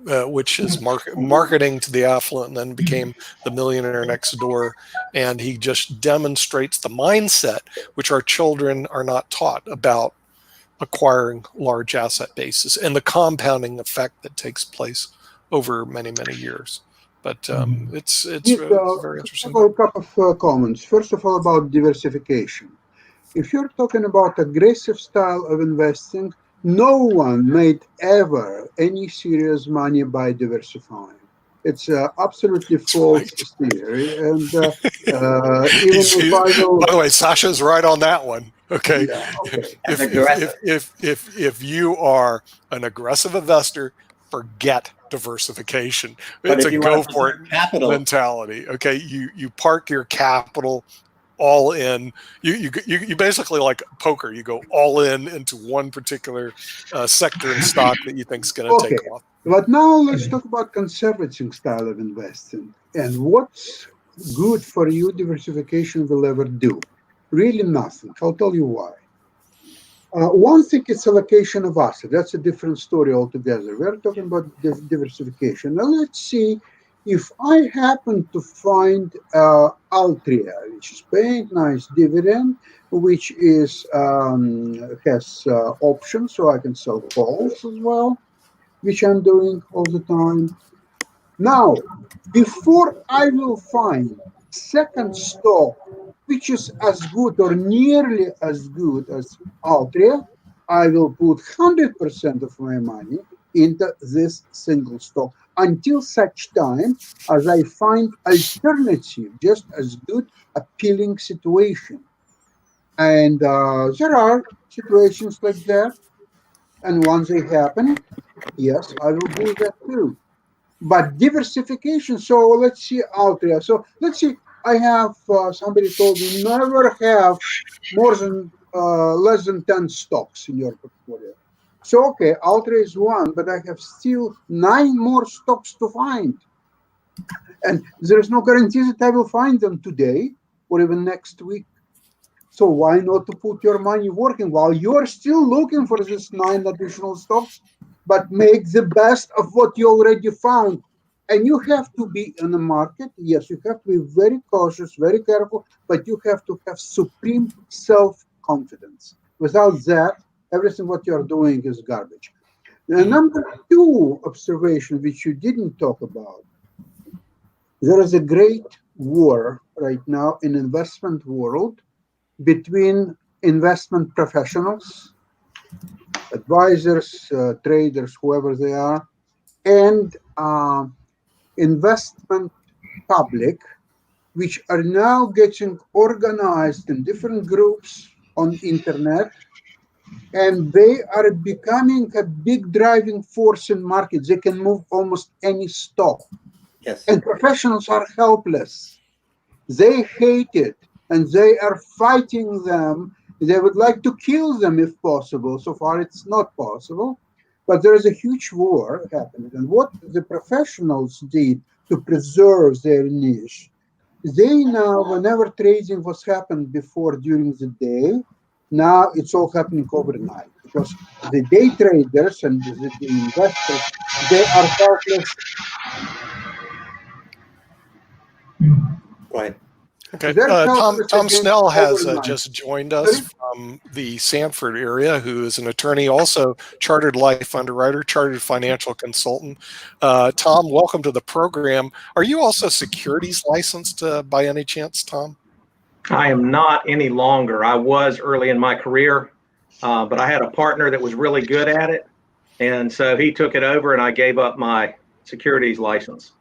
S3: which is marketing to the affluent, and then became the Millionaire Next Door. And he just demonstrates the mindset, which our children are not taught about acquiring large asset bases and the compounding effect that takes place over many, many years. But it's very interesting.
S4: A couple of comments. First of all, about diversification. If you're talking about aggressive style of investing, no one made ever any serious money by diversifying. It's absolutely false theory. And even
S3: by the way, Sasha's right on that one. Okay.
S4: Yeah, okay.
S3: If you are an aggressive investor, forget diversification. It's a go for it
S6: capital
S3: mentality. Okay. You park your capital all in. You basically, like poker, you go all in into one particular sector and stock that you think is going to take off.
S4: But now let's talk about conservative style of investing and what's good for you diversification will ever do. Really nothing. I'll tell you why. One thing is allocation of assets. That's a different story altogether. We're talking about diversification. Now let's see if I happen to find Altria, which is paying nice dividend, which is has options, so I can sell calls as well, which I'm doing all the time. Now, before I will find second stock, which is as good or nearly as good as Altria, I will put 100% of my money into this single stock until such time as I find alternative, just as good, appealing situation. And there are situations like that. And once they happen, yes, I will do that too. But diversification, so let's see Altria. So let's see, I have, somebody told me, never have more than, less than 10 stocks in your portfolio. So, okay, Altria is one, but I have still 9 more stocks to find. And there is no guarantee that I will find them today or even next week. So why not to put your money working while you're still looking for these 9 additional stocks, but make the best of what you already found. And you have to be in the market. Yes, you have to be very cautious, very careful, but you have to have supreme self-confidence. Without that, everything what you're doing is garbage. The number 2 observation, which you didn't talk about, there is a great war right now in investment world between investment professionals, advisors, traders, whoever they are, and investment public, which are now getting organized in different groups on internet, and they are becoming a big driving force in markets. They can move almost any stock.
S6: Yes.
S4: And professionals are helpless. They hate it, and they are fighting them. They would like to kill them if possible. So far, it's not possible. But there is a huge war happening. And what the professionals did to preserve their niche, they now, whenever trading was happened before during the day, now it's all happening overnight. Because the day traders and the investors, they are helpless.
S6: Right.
S3: Okay,
S4: They're
S3: Tom
S4: helpless
S3: Snell has
S4: overnight.
S3: just joined us from the Sanford area, who is an attorney, also chartered life underwriter, chartered financial consultant. Tom, welcome to the program. Are you also securities licensed by any chance, Tom?
S8: I am not any longer. I was early in my career, but I had a partner that was really good at it. And so he took it over and I gave up my securities license.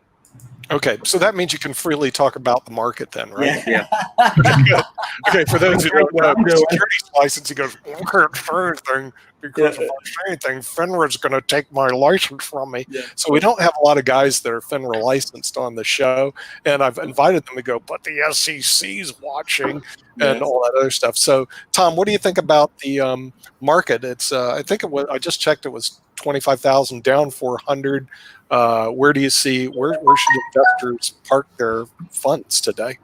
S3: Okay, so that means you can freely talk about the market then, right?
S8: Yeah.
S3: Okay, for those who don't know, securities license, he goes, I can't say anything because if I say anything, FINRA's going to take my license from me. Yeah. So we don't have a lot of guys that are FINRA licensed on the show, and I've invited them to go, but the SEC's watching and all that other stuff. So, Tom, what do you think about the market? It's I think it was, I just checked, it was 25,000 down 400. Where do you see, where should investors park their funds today?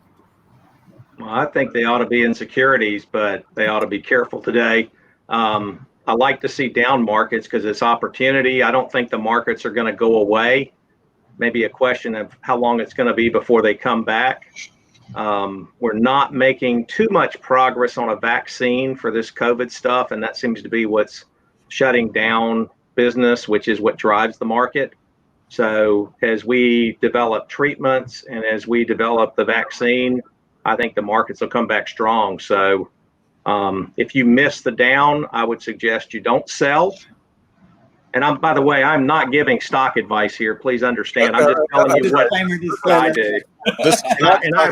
S8: Well, I think they ought to be in securities, but they ought to be careful today. I like to see down markets because it's opportunity. I don't think the markets are going to go away. Maybe a question of how long it's going to be before they come back. We're not making too much progress on a vaccine for this COVID stuff, and that seems to be what's shutting down business, which is what drives the market. So as we develop treatments and as we develop the vaccine, I think the markets will come back strong. So if you miss the down, I would suggest you don't sell. And by the way, I'm not giving stock advice here. Please understand. I'm just telling you what I do. And I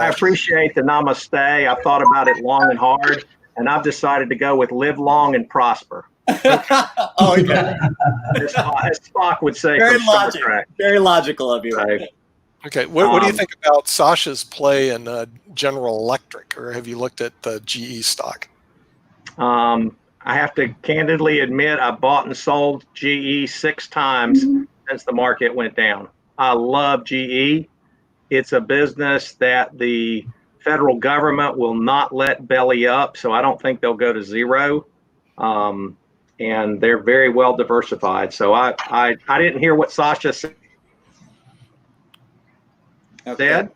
S8: appreciate the namaste. I've thought about it long and hard, and I've decided to go with live long and prosper.
S6: Oh, yeah.
S8: As Spock would say.
S6: Very logical of you.
S8: Right.
S3: Okay. What do you think about Sasha's play in General Electric, or have you looked at the GE stock?
S8: I have to candidly admit I bought and sold GE 6 times since the market went down. I love GE. It's a business that the federal government will not let belly up, so I don't think they'll go to zero. And they're very well diversified. So I didn't hear what Sasha said, but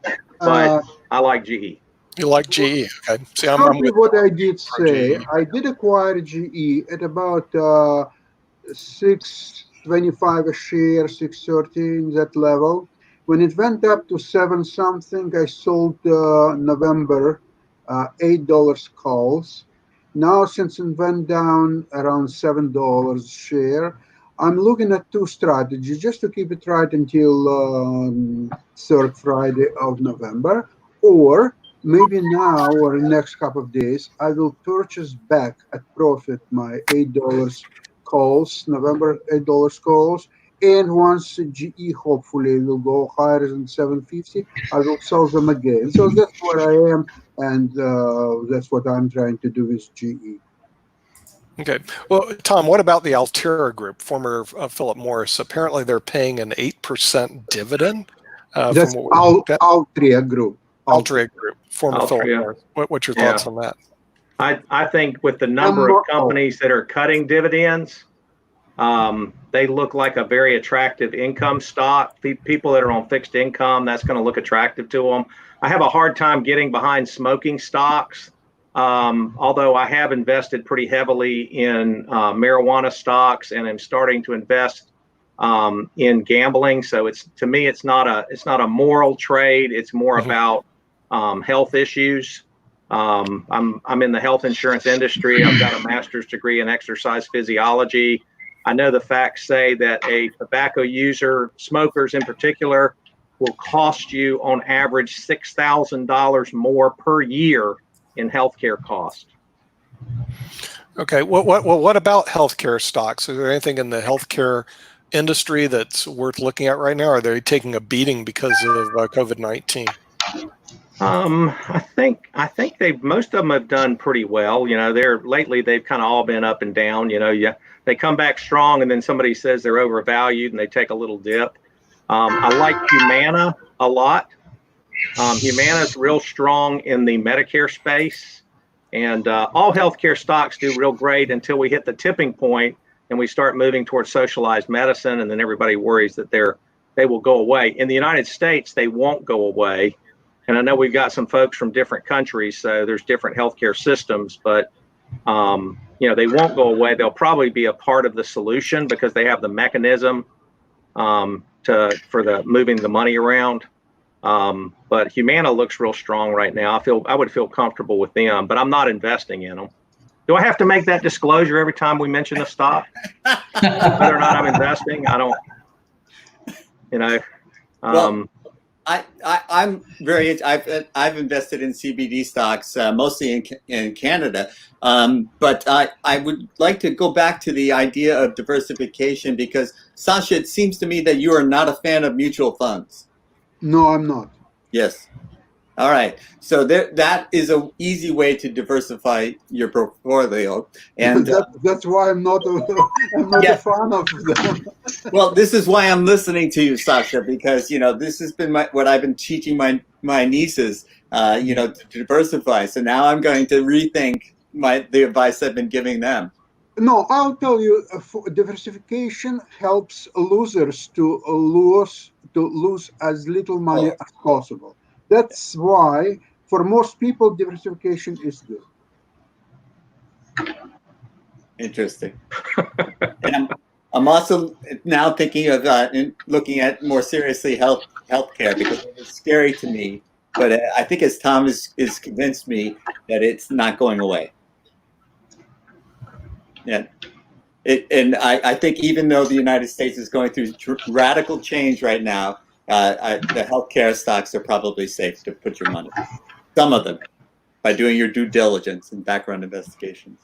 S8: I like GE.
S3: You like GE? Okay. See, I'm
S4: Probably
S3: with
S4: what I did say,
S3: GE.
S4: I did acquire GE at about 6.25 a share, 6.30 in that level. When it went up to 7 something, I sold November $8 calls. Now, since it went down around $7 a share, I'm looking at 2 strategies just to keep it right until 3rd Friday of November, or maybe now or in the next couple of days, I will purchase back at profit my $8 calls, November $8 calls. And once GE hopefully will go higher than 750, I will sell them again. So that's where I am, and that's what I'm trying to do with GE.
S3: Okay. Well, Tom, what about the Altera Group, former Philip Morris? Apparently, they're paying an 8% dividend.
S4: That's
S3: from what
S4: Altria Group.
S3: Altria Group, former Philip
S8: Altria.
S3: Morris. What's your thoughts on that?
S8: I think with the number of companies that are cutting dividends, they look like a very attractive income stock. People that are on fixed income, that's going to look attractive to them. I have a hard time getting behind smoking stocks, although I have invested pretty heavily in marijuana stocks, and I'm starting to invest in gambling. So to me, it's not a moral trade. It's more about health issues. I'm in the health insurance industry. I've got a master's degree in exercise physiology. I know the facts say that a tobacco user, smokers in particular, will cost you on average $6,000 more per year in healthcare cost.
S3: Okay. What about healthcare stocks? Is there anything in the healthcare industry that's worth looking at right now? Or are they taking a beating because of COVID-19?
S8: I think most of them have done pretty well. You know, lately they've kind of all been up and down. You know, they come back strong, and then somebody says they're overvalued, and they take a little dip. I like Humana a lot. Humana's real strong in the Medicare space, and all healthcare stocks do real great until we hit the tipping point and we start moving towards socialized medicine, and then everybody worries that they will go away. In the United States, they won't go away. And I know we've got some folks from different countries, so there's different healthcare systems, but they won't go away. They'll probably be a part of the solution because they have the mechanism for the moving the money around. But Humana looks real strong right now. I would feel comfortable with them, but I'm not investing in them. Do I have to make that disclosure every time we mention a stock? Whether or not I'm investing, I don't.
S6: Well, I'm very. I've invested in CBD stocks mostly in Canada, but I would like to go back to the idea of diversification because Sasha, it seems to me that you are not a fan of mutual funds.
S4: No, I'm not.
S6: Yes. All right. So that is an easy way to diversify your portfolio, and
S4: that's why I'm not a fan of them.
S6: Well, this is why I'm listening to you, Sasha, because this has been what I've been teaching my nieces, to diversify. So now I'm going to rethink the advice I've been giving them.
S4: No, I'll tell you, diversification helps losers to lose as little money as possible. That's why, for most people, diversification is good.
S6: Interesting. And I'm also now thinking of looking at more seriously healthcare because it's scary to me. But I think as Tom is convinced me that it's not going away. Yeah. And I think even though the United States is going through radical change right now, the healthcare stocks are probably safe to put your money. Some of them, by doing your due diligence and background investigations.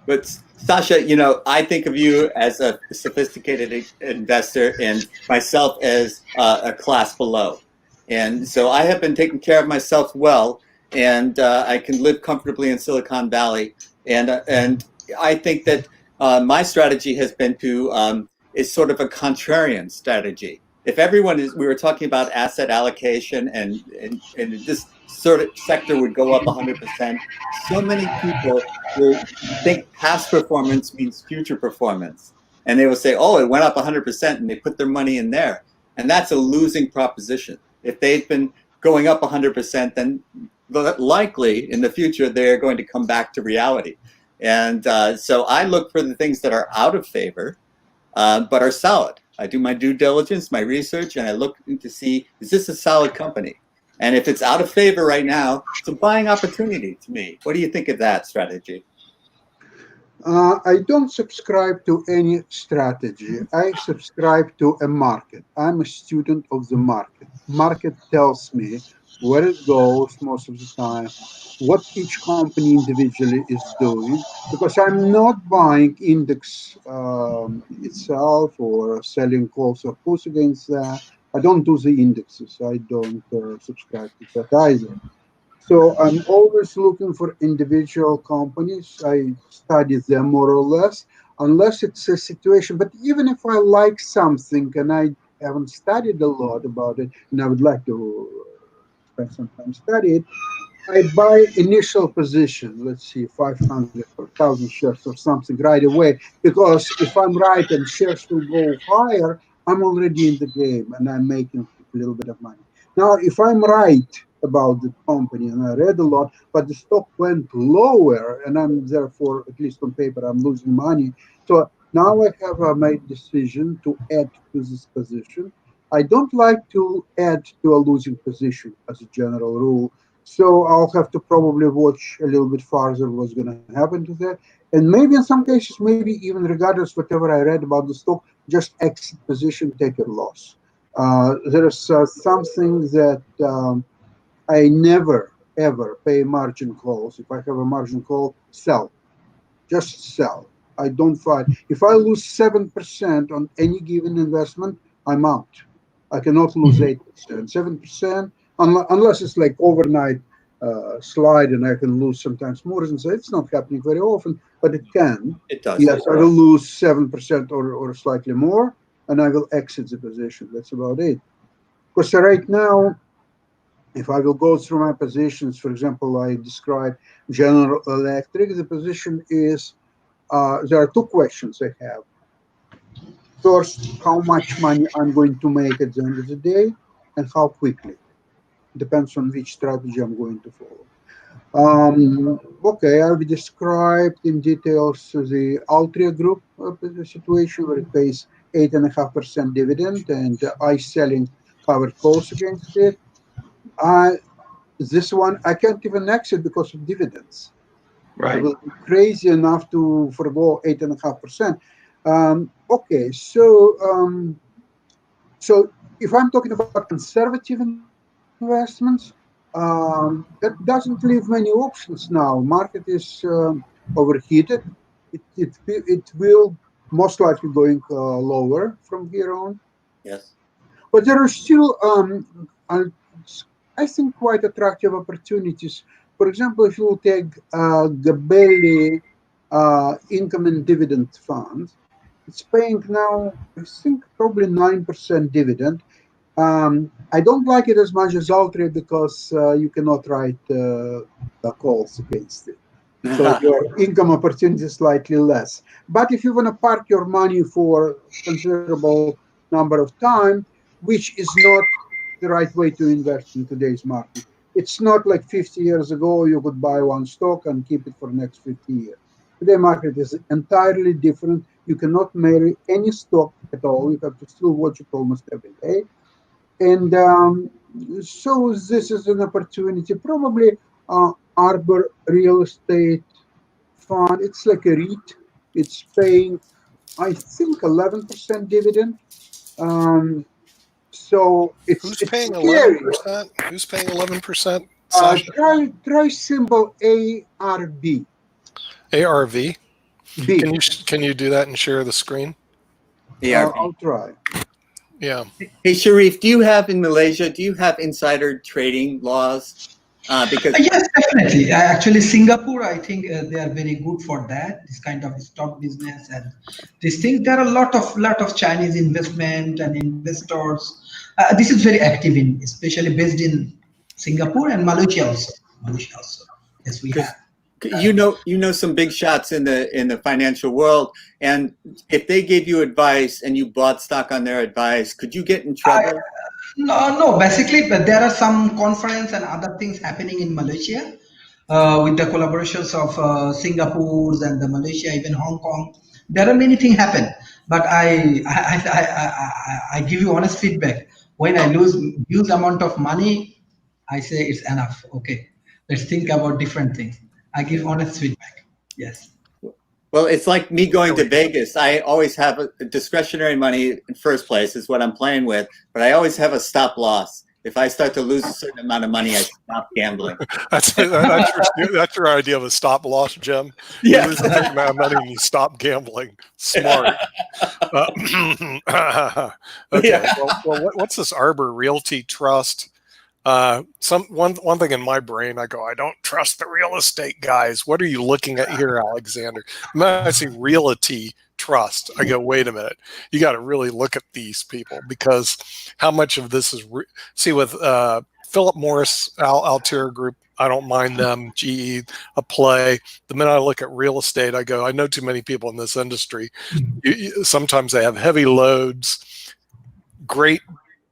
S6: But Sasha, you know, I think of you as a sophisticated investor and myself as a class below. And so I have been taking care of myself well, and I can live comfortably in Silicon Valley. And I think that my strategy has been to is sort of a contrarian strategy. If everyone is, we were talking about asset allocation, and this sort of sector would go up 100%. So many people will think past performance means future performance. And they will say, oh, it went up 100%, and they put their money in there. And that's a losing proposition. If they've been going up 100%, then likely in the future, they're going to come back to reality. And so I look for the things that are out of favor, but are solid. I do my due diligence, my research, and I look to see, is this a solid company? And if it's out of favor right now, it's a buying opportunity to me. What do you think of that strategy?
S4: I don't subscribe to any strategy. I subscribe to a market. I'm a student of the market. Market tells me where it goes most of the time, what each company individually is doing, because I'm not buying index itself or selling calls or puts against that. I don't do the indexes. I don't subscribe to that either. So I'm always looking for individual companies. I study them more or less, unless it's a situation. But even if I like something and I haven't studied a lot about it, and I would like to spend some time study it, I buy initial position, let's see, 500 or 1,000 shares or something right away. Because if I'm right and shares will go higher, I'm already in the game and I'm making a little bit of money. Now, if I'm right about the company and I read a lot, but the stock went lower and I'm therefore, at least on paper, I'm losing money. So now I have made decision to add to this position. I don't like to add to a losing position as a general rule. So I'll have to probably watch a little bit farther what's going to happen to that. And maybe in some cases, maybe even regardless whatever I read about the stock, just exit position, take a loss. There is something that I never, ever pay margin calls. If I have a margin call, sell. Just sell. I don't fight. If I lose 7% on any given investment, I'm out. I cannot lose 8%. 7%, unless it's like overnight slide and I can lose sometimes more than that. It's not happening very often, but it can.
S6: It does.
S4: Yes, I will lose 7% or slightly more, and I will exit the position. That's about it. Because right now, if I will go through my positions, for example, I described General Electric, the position is, there are two questions I have. First, how much money I'm going to make at the end of the day, and how quickly. Depends on which strategy I'm going to follow. Okay, I've described in details the Altria Group situation where it pays 8.5% dividend and I selling covered calls against it. This one, I can't even exit because of dividends.
S8: Right.
S4: I will be crazy enough to forgo 8.5%. Okay, so if I'm talking about conservative investments, that doesn't leave many options now. Market is overheated. It will most likely going lower from here on.
S6: Yes.
S4: But there are still, I think, quite attractive opportunities. For example, if you take Gabelli Income and Dividend Fund, it's paying now, I think, probably 9% dividend. I don't like it as much as Altria because you cannot write the calls against it. So your income opportunity is slightly less. But if you want to park your money for a considerable number of time, which is not the right way to invest in today's market. It's not like 50 years ago you could buy one stock and keep it for the next 50 years. Today's market is entirely different. You cannot marry any stock at all. You have to still watch it almost every day. And so this is an opportunity. Probably Arbor Real Estate Fund, it's like a REIT. It's paying, I think, 11% dividend. So
S3: Who's paying
S4: scary.
S3: 11%? Who's paying 11%?
S4: Try symbol ARB.
S3: ARV.
S4: Big.
S3: Can you do that and share the screen?
S6: Yeah.
S4: I'll try.
S3: Yeah.
S6: Hey, Sharif, do you have in Malaysia, do you have insider trading laws? Because
S7: Yes, definitely. Actually, Singapore, I think they are very good for that. This kind of stock business and this thing. There are a lot of Chinese investment and investors. This is very active in, especially based in Singapore and Malaysia also. Yes, we have.
S6: you know some big shots in the financial world, and if they gave you advice and you bought stock on their advice, could you get in trouble?
S7: No. Basically, but there are some conference and other things happening in Malaysia with the collaborations of Singapore and the Malaysia, even Hong Kong. There are many things happen, but I give you honest feedback. When I lose huge amount of money, I say it's enough. Okay, let's think about different things. I give honest feedback. Yes.
S6: Well, it's like me going to Vegas. I always have a discretionary money in first place is what I'm playing with, but I always have a stop loss. If I start to lose a certain amount of money, I stop gambling.
S3: That's your idea of a stop loss, Jim.
S6: Yeah.
S3: You lose a certain amount of money and you stop gambling. Smart. Okay.
S6: Yeah.
S3: Well, what's this Arbor Realty Trust? One thing in my brain, I go, I don't trust the real estate guys. What are you looking at here, Alexander? I see Realty Trust. I go, wait a minute. You got to really look at these people, because how much of this is see with Philip Morris, Altair Group. I don't mind them. GE, a play. The minute I look at real estate, I go, I know too many people in this industry. Sometimes they have heavy loads, great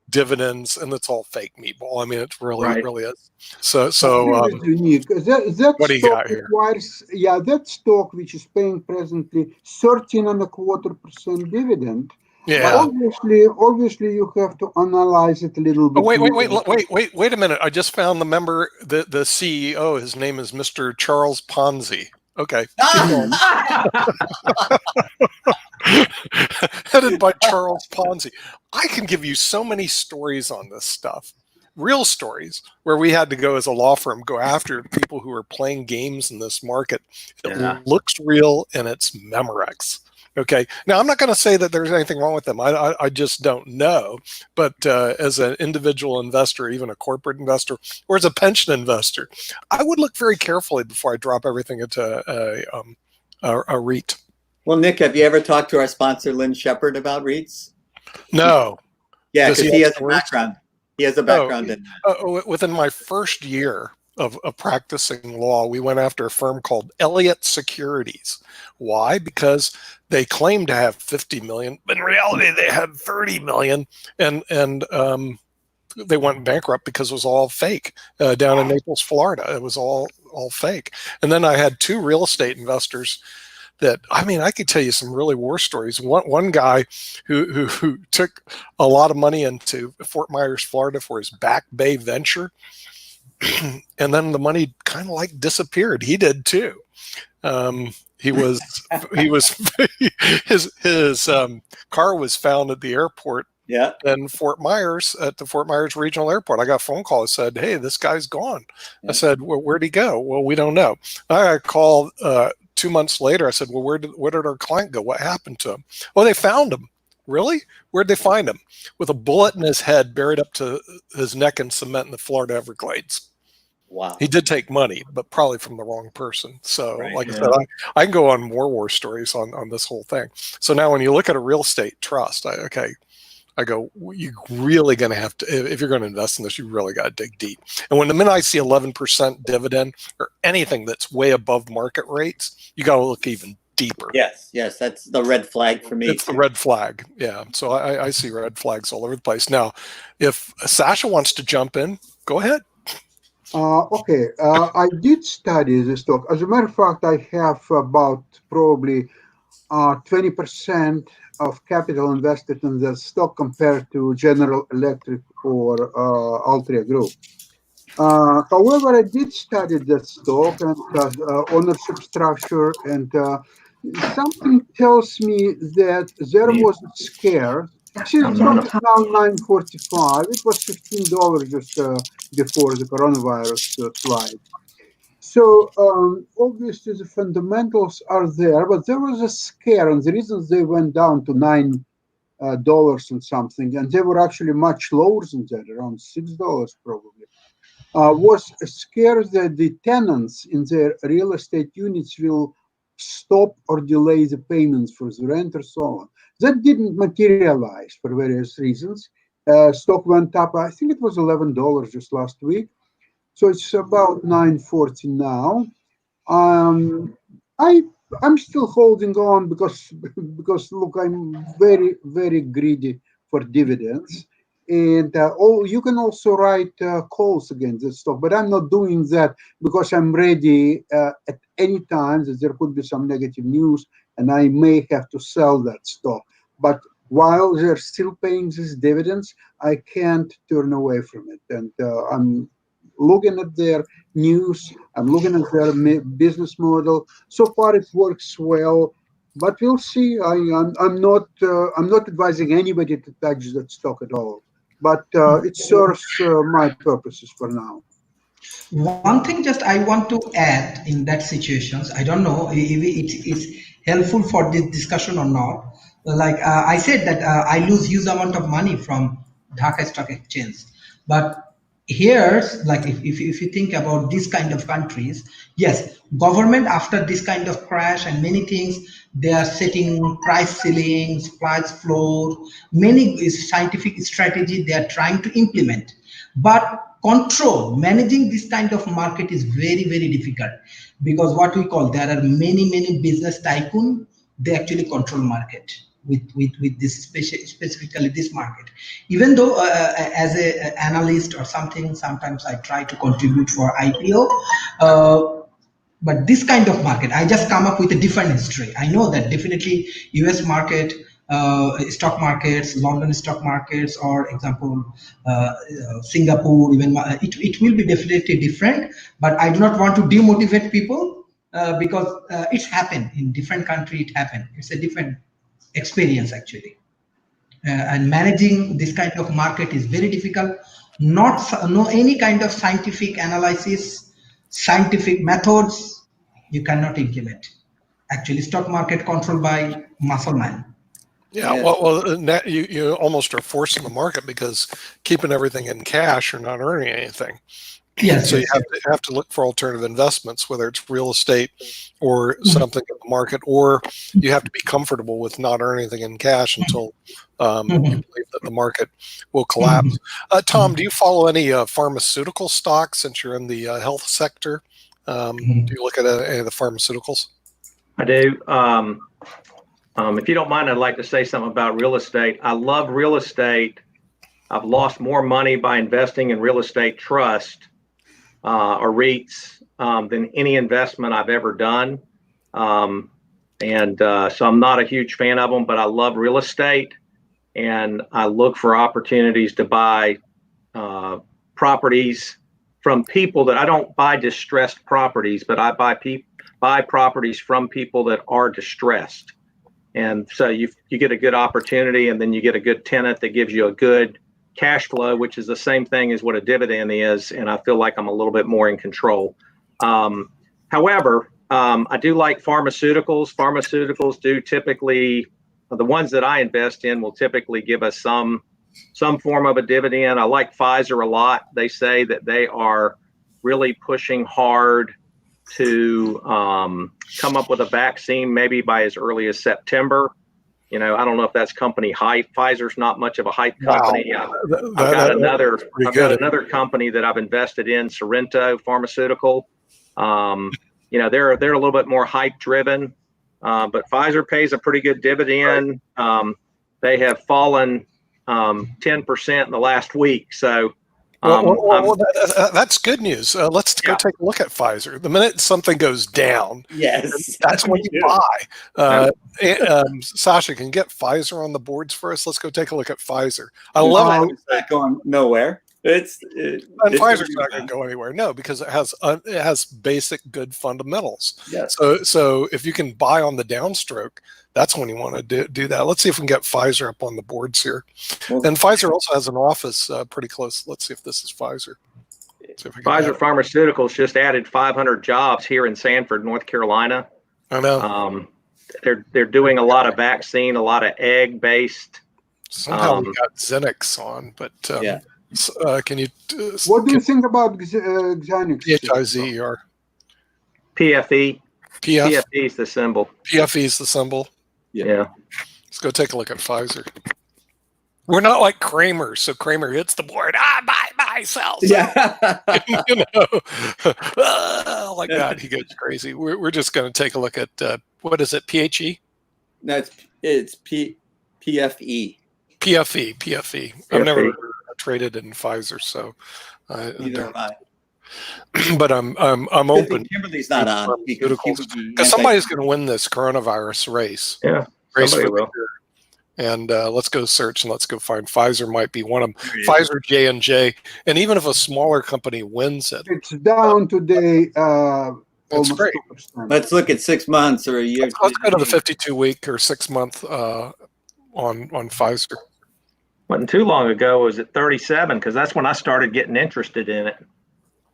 S3: dividends, and it's all fake meatball. I mean, it really is. So
S4: unique. That
S3: what do you
S4: stock
S3: got here?
S4: requires, that stock which is paying presently 13.25% dividend.
S3: Yeah.
S4: Obviously, you have to analyze it a little bit.
S3: Wait a minute. I just found the member, the CEO. His name is Mr. Charles Ponzi. Okay. Headed by Charles Ponzi. I can give you so many stories on this stuff, real stories, where we had to go as a law firm, go after people who are playing games in this market. It looks real and it's Memorex. Okay. Now, I'm not going to say that there's anything wrong with them. I just don't know. But as an individual investor, even a corporate investor, or as a pension investor, I would look very carefully before I drop everything into a REIT.
S6: Well, Nick, have you ever talked to our sponsor, Lynn Shepard, about REITs?
S3: No.
S6: Yeah, because he has a background. He has a background in that.
S3: Within my first year of practicing law, we went after a firm called Elliott Securities. Why? Because they claimed to have 50 million, but in reality they had 30 million, and they went bankrupt because it was all fake down in Naples, Florida. It was all fake. And then I had two real estate investors that, I mean, I could tell you some really war stories. One guy who took a lot of money into Fort Myers, Florida for his Back Bay venture, and then the money kind of like disappeared. He did too. His car was found at the airport.
S6: Yeah.
S3: In Fort Myers, at the Fort Myers Regional Airport. I got a phone call that said, "Hey, this guy's gone." Yeah. I said, "Well, where'd he go?" "Well, we don't know." I got a call 2 months later. I said, "Well, where did our client go? What happened to him?" "Oh, they found him." "Really? Where'd they find him?" "With a bullet in his head, buried up to his neck in cement in the Florida Everglades."
S6: Wow.
S3: He did take money, but probably from the wrong person. So I said, I can go on more war stories on this whole thing. So now when you look at a real estate trust, I go, you're really going to have to, if you're going to invest in this, you really got to dig deep. And when the minute I see 11% dividend or anything that's way above market rates, you got to look even deeper.
S6: Yes, that's the red flag for me.
S3: It's the red flag. Yeah. So I see red flags all over the place. Now, if Sasha wants to jump in, go ahead.
S4: Okay. I did study the stock. As a matter of fact, I have about probably 20% of capital invested in the stock compared to General Electric or Altria Group. However, I did study that stock and ownership structure, and something tells me that there was a scare. See, the stock is now $9.45. It was $15 just before the coronavirus slide. So obviously the fundamentals are there, but there was a scare, and the reasons they went down to $9 and something, and they were actually much lower than that, around $6 probably, was a scare that the tenants in their real estate units will stop or delay the payments for the rent or so on. That didn't materialize for various reasons. Stock went up, I think it was $11 just last week. So it's about 940 now. I'm still holding on because look, I'm very, very greedy for dividends. And you can also write calls against this stock, but I'm not doing that because I'm ready at any time that there could be some negative news and I may have to sell that stock. But while they're still paying these dividends, I can't turn away from it. And I'm looking at their news, I'm looking at their business model. So far, it works well, but we'll see. I'm not advising anybody to touch that stock at all. But it serves my purposes for now.
S7: One thing just I want to add in that situations, I don't know if it is helpful for this discussion or not. Like I said that I lose huge amount of money from Dhaka Stock Exchange, but here's like if you think about this kind of countries, yes, government after this kind of crash and many things, they are setting price ceilings, price floor, many scientific strategy they are trying to implement, but managing this kind of market is very, very difficult, because what we call, there are many business tycoon, they actually control market with this specifically this market. Even though as a analyst or something, sometimes I try to contribute for IPO, but this kind of market, I just come up with a different history. I know that definitely US market, stock markets, London stock markets, or example Singapore, even it will be definitely different. But I do not want to demotivate people because it's happened in different country. It happened. It's a different experience actually, and managing this kind of market is very difficult. No any kind of scientific analysis, scientific methods you cannot implement. Actually, stock market controlled by muscle man.
S3: Yeah, well, you almost are forcing the market, because keeping everything in cash, you're not earning anything.
S7: Yes.
S3: So you have to look for alternative investments, whether it's real estate or something in the market, or you have to be comfortable with not earning anything in cash until you believe that the market will collapse. Tom, do you follow any pharmaceutical stocks since you're in the health sector? Do you look at any of the pharmaceuticals?
S8: I do. If you don't mind, I'd like to say something about real estate. I love real estate. I've lost more money by investing in real estate trust or REITs than any investment I've ever done. So I'm not a huge fan of them, but I love real estate, and I look for opportunities to buy properties from people that I don't buy distressed properties, but I buy properties from people that are distressed. And so you get a good opportunity, and then you get a good tenant that gives you a good cash flow, which is the same thing as what a dividend is. And I feel like I'm a little bit more in control. However, I do like pharmaceuticals. Pharmaceuticals do typically, the ones that I invest in will typically give us some form of a dividend. I like Pfizer a lot. They say that they are really pushing hard to come up with a vaccine maybe by as early as September. I don't know if that's company hype. Pfizer's not much of a hype company. Wow. I've got another company that I've invested in, Sorrento Pharmaceutical. They're a little bit more hype driven, but Pfizer pays a pretty good dividend. They have fallen 10% in the last week. So
S3: that's good news. Let's go take a look at Pfizer. The minute something goes down,
S6: yes,
S3: that's when you buy. Sasha, can you get Pfizer on the boards for us? Let's go take a look at Pfizer. I love it.
S6: It's not going nowhere.
S3: Pfizer's not going to go anywhere. No, because it has basic good fundamentals.
S6: Yes.
S3: So if you can buy on the downstroke, that's when you want to do that. Let's see if we can get Pfizer up on the boards here. And Pfizer also has an office pretty close. Let's see if this is Pfizer. See if I can
S8: Pfizer
S3: add-
S8: Pharmaceuticals just added 500 jobs here in Sanford, North Carolina.
S3: I know.
S8: They're doing a lot of vaccine, a lot of egg-based.
S3: Somehow we got Xenix on, but
S6: Yeah.
S3: can you?
S4: What do you think about Xenix?
S3: PHIZER.
S8: PFE.
S3: PF,
S8: PFE is the symbol.
S3: PFE is the symbol.
S8: Yeah.
S3: Let's go take a look at Pfizer. We're not like Kramer, so Kramer hits the board. Buy, sell.
S6: Yeah.
S3: You know, like that. He goes crazy. We're just going to take a look at what is it? PHE?
S6: No, it's PFE.
S3: PFE. I've never traded in Pfizer, so
S6: Neither have I.
S3: but I'm open.
S6: Kimberly's not on because
S3: Somebody's going to win this coronavirus race.
S8: Yeah.
S3: Race
S8: Somebody
S3: for the
S8: will.
S3: cure. And let's go search and let's go find Pfizer. Might be one of them. Pfizer, J&J, and even if a smaller company wins it,
S4: It's down today. Almost
S3: great.
S4: 2%.
S6: Let's look at 6 months or a year.
S3: let's go to the 52-week or 6-month on Pfizer.
S8: Wasn't too long ago. It was at 37 because that's when I started getting interested in it.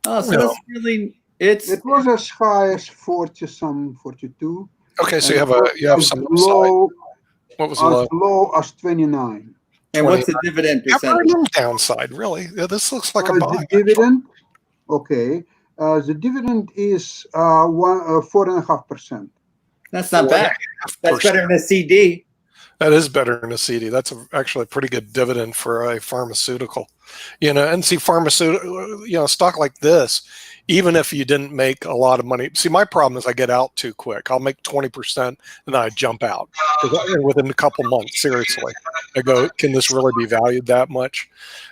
S6: Oh, so
S3: No.
S6: that's really it's
S4: It was as high as 42.
S3: Okay, so
S4: and
S3: you have
S4: as
S3: some upside.
S4: low,
S3: What was the low?
S4: as low as 29.
S6: and what's the dividend
S3: Yeah,
S6: percentage?
S3: no downside, really. Yeah, this looks like a
S4: The
S3: buy.
S4: dividend, okay. The dividend is 4.5%.
S6: That's not bad. That's better than a CD.
S3: That is better than a CD. That's actually a pretty good dividend for a pharmaceutical. And see, pharmaceutical, stock like this, even if you didn't make a lot of money. See, my problem is I get out too quick. I'll make 20% and then I jump out within a couple months. Seriously, I go, can this really be valued that much?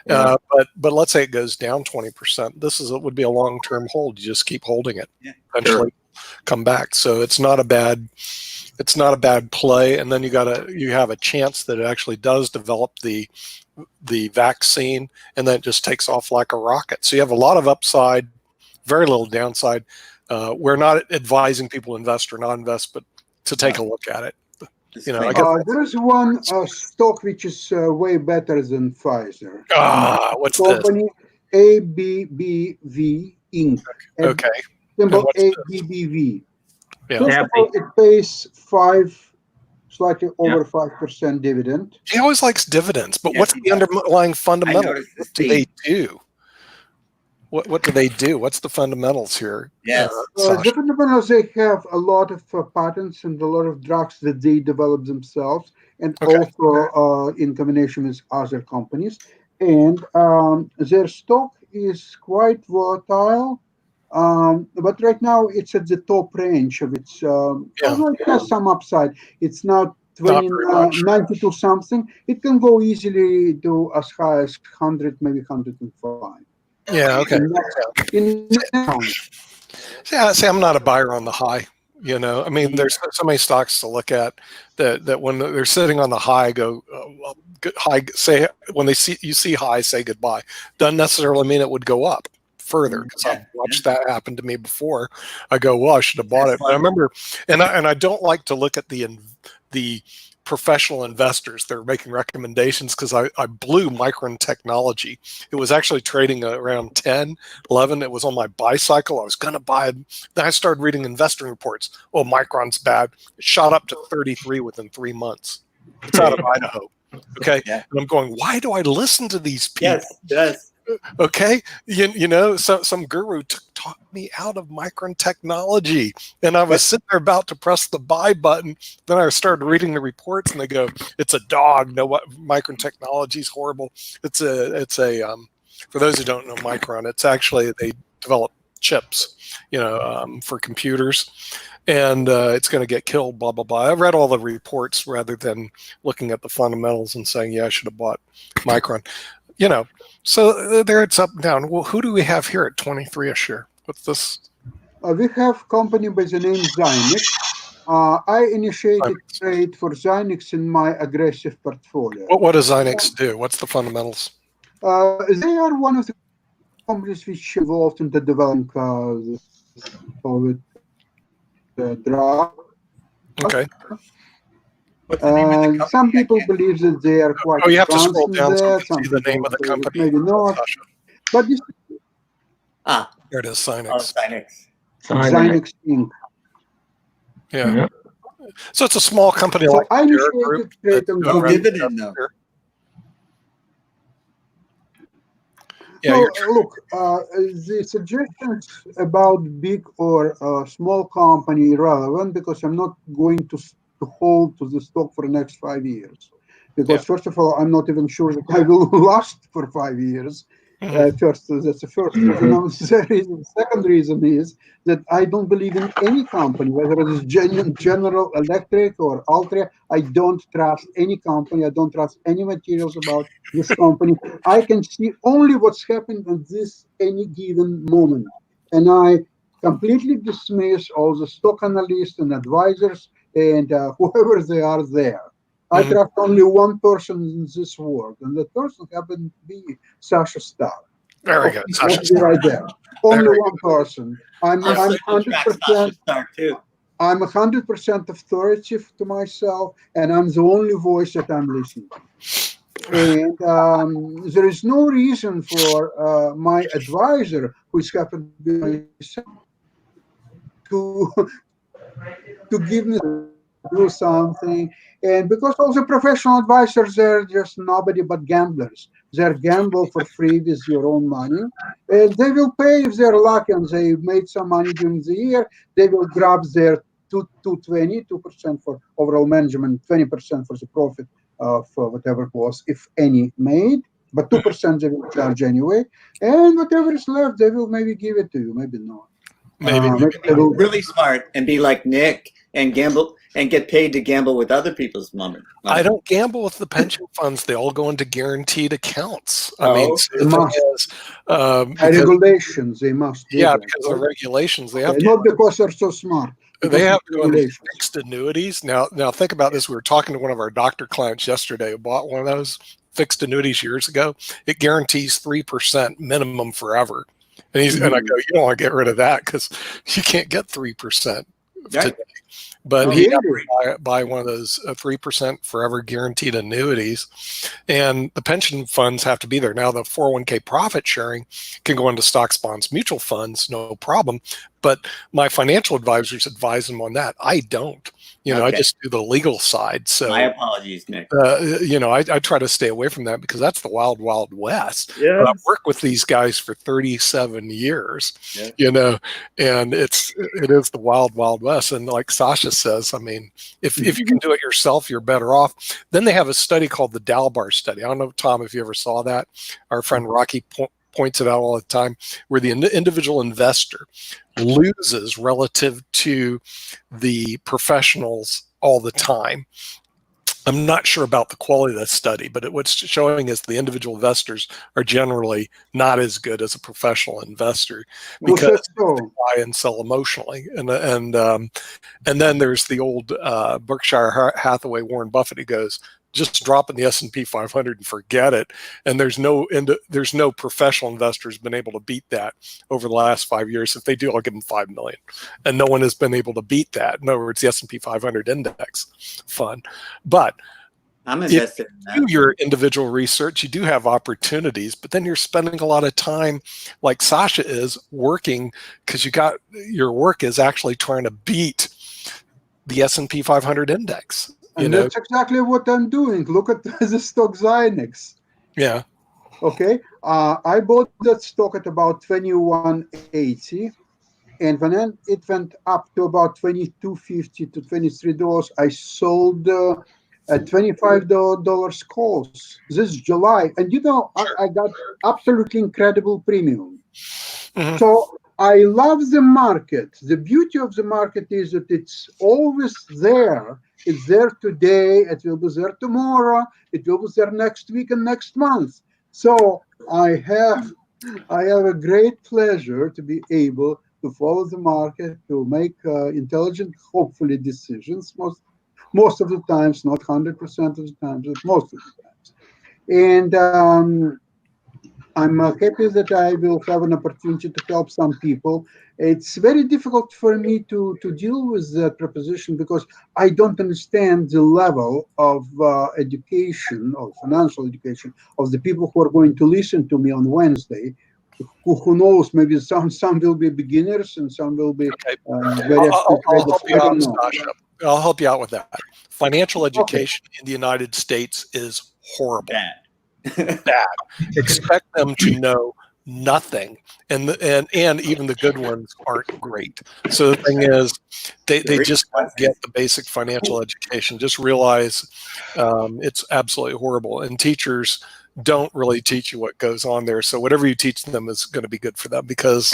S6: Yeah.
S3: But let's say it goes down 20%. This would be a long-term hold. You just keep holding it.
S6: Yeah.
S3: Eventually come back. So it's not a bad play. And then you have a chance that it actually does develop the vaccine, and then it just takes off like a rocket. So you have a lot of upside, very little downside. We're not advising people to invest or not invest, but to take a look at it. I guess
S4: There is one stock which is way better than Pfizer.
S3: what's this?
S4: Company ABBV Inc.
S3: Okay.
S4: Symbol
S3: And what's this?
S4: ABBV.
S3: Yeah.
S4: First of all, it pays slightly over 5% dividend.
S3: He always likes dividends, but
S6: Yeah,
S3: what's the underlying fundamental?
S6: noticed this
S3: What do they do? What do they do? What's the fundamentals here?
S6: Yes.
S3: Sasha?
S4: The fundamentals, they have a lot of patents and a lot of drugs that they develop themselves, and
S3: Okay.
S4: also in combination with other companies. And their stock is quite volatile, but right now it's at the top range of its. Although it has some upside, it's now
S3: Not very much.
S4: 92 something. It can go easily to as high as 100, maybe 105.
S3: Yeah. Okay. Yeah, see, I'm not a buyer on the high. I mean, there's so many stocks to look at that when they're sitting on the high, go high. Say when you see high, say goodbye. Doesn't necessarily mean it would go up further, because I've watched that happen to me before. I go, well, I should have bought it. But I remember, and I don't like to look at the professional investors that are making recommendations, because I blew Micron Technology. It was actually trading around 10, 11. It was on my buy cycle. I was going to buy it. Then I started reading investing reports. Oh, Micron's bad. It shot up to 33 within 3 months. It's out of Idaho. Okay.
S6: Yeah.
S3: And I'm going, why do I listen to these people?
S6: Yes.
S3: Okay. Some guru talked me out of Micron Technology, and I was sitting there about to press the buy button. Then I started reading the reports, and they go, it's a dog. No, what Micron Technology is horrible. It's a for those who don't know Micron, it's actually, they develop chips, for computers, and it's going to get killed, blah, blah, blah. I read all the reports rather than looking at the fundamentals and saying, yeah, I should have bought Micron. So there it's up and down. Well, who do we have here at 23 a share? What's this?
S4: We have company by the name Zynex. I initiated trade for Zynex in my aggressive portfolio.
S3: What does Zynex do? What's the fundamentals?
S4: They are one of the companies which involved in the development of the drug.
S3: Okay.
S6: What's the name of the
S4: And
S6: company?
S4: some people believe that they are quite.
S3: Oh, you have to scroll
S4: advanced
S3: down
S4: in
S3: so
S4: there.
S3: you can
S4: Some
S3: see the name
S4: people
S3: of the
S4: say that
S3: company.
S4: maybe not.
S3: Sasha.
S4: But this,
S6: Ah,
S3: There it is,
S6: oh,
S3: Sinex.
S6: Sinex.
S4: Zynex Inc.
S3: Yeah.
S8: Yeah.
S3: So it's a small company
S4: So
S3: like
S4: I
S3: Sierra Group.
S4: initiated trade on
S3: that-
S6: No
S4: Google.
S6: dividend, though.
S3: Yeah,
S4: So
S3: you're
S4: look, the suggestions about big or small company irrelevant because I'm not going to hold to the stock for the next 5 years. Because first of all, I'm not even sure that I will last for 5 years. First, that's the first reason. The second reason is that I don't believe in any company, whether it is General Electric or Altria. I don't trust any company. I don't trust any materials about this company. I can see only what's happened at this any given moment. And I completely dismiss all the stock analysts and advisors and whoever they are there. I trust only one person in this world, and that person happened to be Sasha Starr.
S3: very good. Sasha
S4: Let's be
S3: Starr.
S4: right there. Only
S3: Very
S4: one person. I'm
S6: I track
S4: 100%.
S6: Sasha Starr too.
S4: I'm 100% authoritative to myself, and I'm the only voice that I'm listening to. And there is no reason for my advisor, who is happened to be myself, to give me do something. And because all the professional advisors, they're just nobody but gamblers. They're gamble for free with your own money. And they will pay if they're lucky and they made some money during the year. They will grab their 2% for overall management, 20% for the profit for whatever it was, if any, made. But 2% they will charge anyway. And whatever is left, they will maybe give it to you, maybe not.
S3: Maybe.
S4: They will,
S6: Really smart and be like Nick and gamble and get paid to gamble with other people's money.
S3: I don't gamble with the pension funds. They all go into guaranteed accounts. I
S6: Oh,
S3: mean,
S4: they
S3: the thing
S4: must.
S3: is, because,
S4: regulations, they must do that.
S3: because of the regulations, they have
S4: Okay, not because they're so smart.
S3: they have to go into
S4: regulations.
S3: fixed annuities. Now think about this. We were talking to one of our doctor clients yesterday who bought one of those fixed annuities years ago. It guarantees 3% minimum forever. And and I go, you don't want to get rid of that because you can't get 3% today. But he got to buy one of those 3% forever guaranteed annuities, and the pension funds have to be there. Now the 401k profit sharing can go into stocks, bonds, mutual funds, no problem. But my financial advisors advise them on that. I don't. I just do the legal side. So
S6: my apologies, Nick.
S3: I try to stay away from that because that's the wild, wild west.
S6: Yes.
S3: But I've worked with these guys for 37 years, and it is the wild, wild west. And like Sasha says, I mean, if you can do it yourself, you're better off. Then they have a study called the Dalbar study. I don't know, Tom, if you ever saw that. Our friend Rocky points it out all the time, where the individual investor loses relative to the professionals all the time. I'm not sure about the quality of that study, but what's showing is the individual investors are generally not as good as a professional investor because they buy and sell emotionally. And then there's the old Berkshire Hathaway Warren Buffett who goes, just drop in the S&P 500 and forget it. And there's no professional investors been able to beat that over the last 5 years. If they do, I'll give them $5 million. And no one has been able to beat that. In other words, the S&P 500 index fund. But
S6: I'm invested in that.
S3: You do your individual research, you do have opportunities, but then you're spending a lot of time, like Sasha is, working because your work is actually trying to beat the S&P 500 index.
S4: And that's exactly what I'm doing. Look at the stock Zynex.
S3: Yeah.
S4: Okay. I bought that stock at about $21.80. And when it went up to about $22.50 to $23, I sold at $25 calls this July. And I got absolutely incredible premium. Mm-hmm. So I love the market. The beauty of the market is that it's always there. It's there today. It will be there tomorrow. It will be there next week and next month. So I have a great pleasure to be able to follow the market, to make intelligent, hopefully, decisions. Most of the times, not 100% of the times, but most of the times. And I'm happy that I will have an opportunity to help some people. It's very difficult for me to deal with that proposition because I don't understand the level of education or financial education of the people who are going to listen to me on Wednesday, who knows? Maybe some will be beginners and some will be
S3: Okay.
S4: very
S3: I'll
S4: traders.
S3: help
S4: I
S3: you out,
S4: don't know.
S3: Sasha. I'll help you out with that. Financial education in the United States is horrible. Bad. Expect them to know nothing, and even the good ones aren't great. So the thing is, they just don't get the basic financial education. Just realize it's absolutely horrible, and teachers don't really teach you what goes on there. So whatever you teach them is going to be good for them, because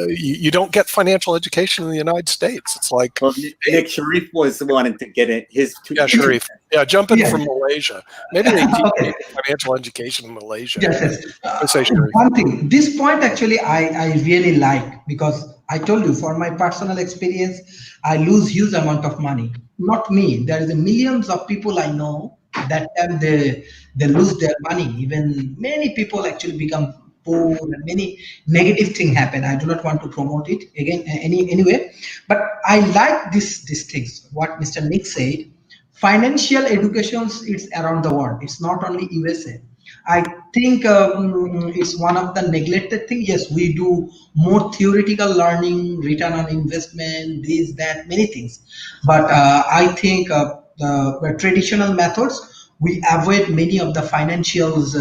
S3: you don't get financial education in the United States. It's like,
S6: well, Nick Sharif was wanting to get it.
S3: Yeah, Sharif. Yeah, jumping
S7: Yeah.
S3: from Malaysia. Maybe they teach
S7: Okay.
S3: financial education in Malaysia.
S7: Yes.
S3: I say Sharif.
S7: One thing, this point actually I really like, because I told you, for my personal experience, I lose huge amount of money. Not me. There is a millions of people I know that time they lose their money. Even many people actually become poor, and many negative things happen. I do not want to promote it again anyway, but I like these things. What Mr. Nick said, financial education is around the world. It's not only USA. I think it's one of the neglected things. Yes, we do more theoretical learning, return on investment, this, that, many things. But I think the traditional methods, we avoid many of the financials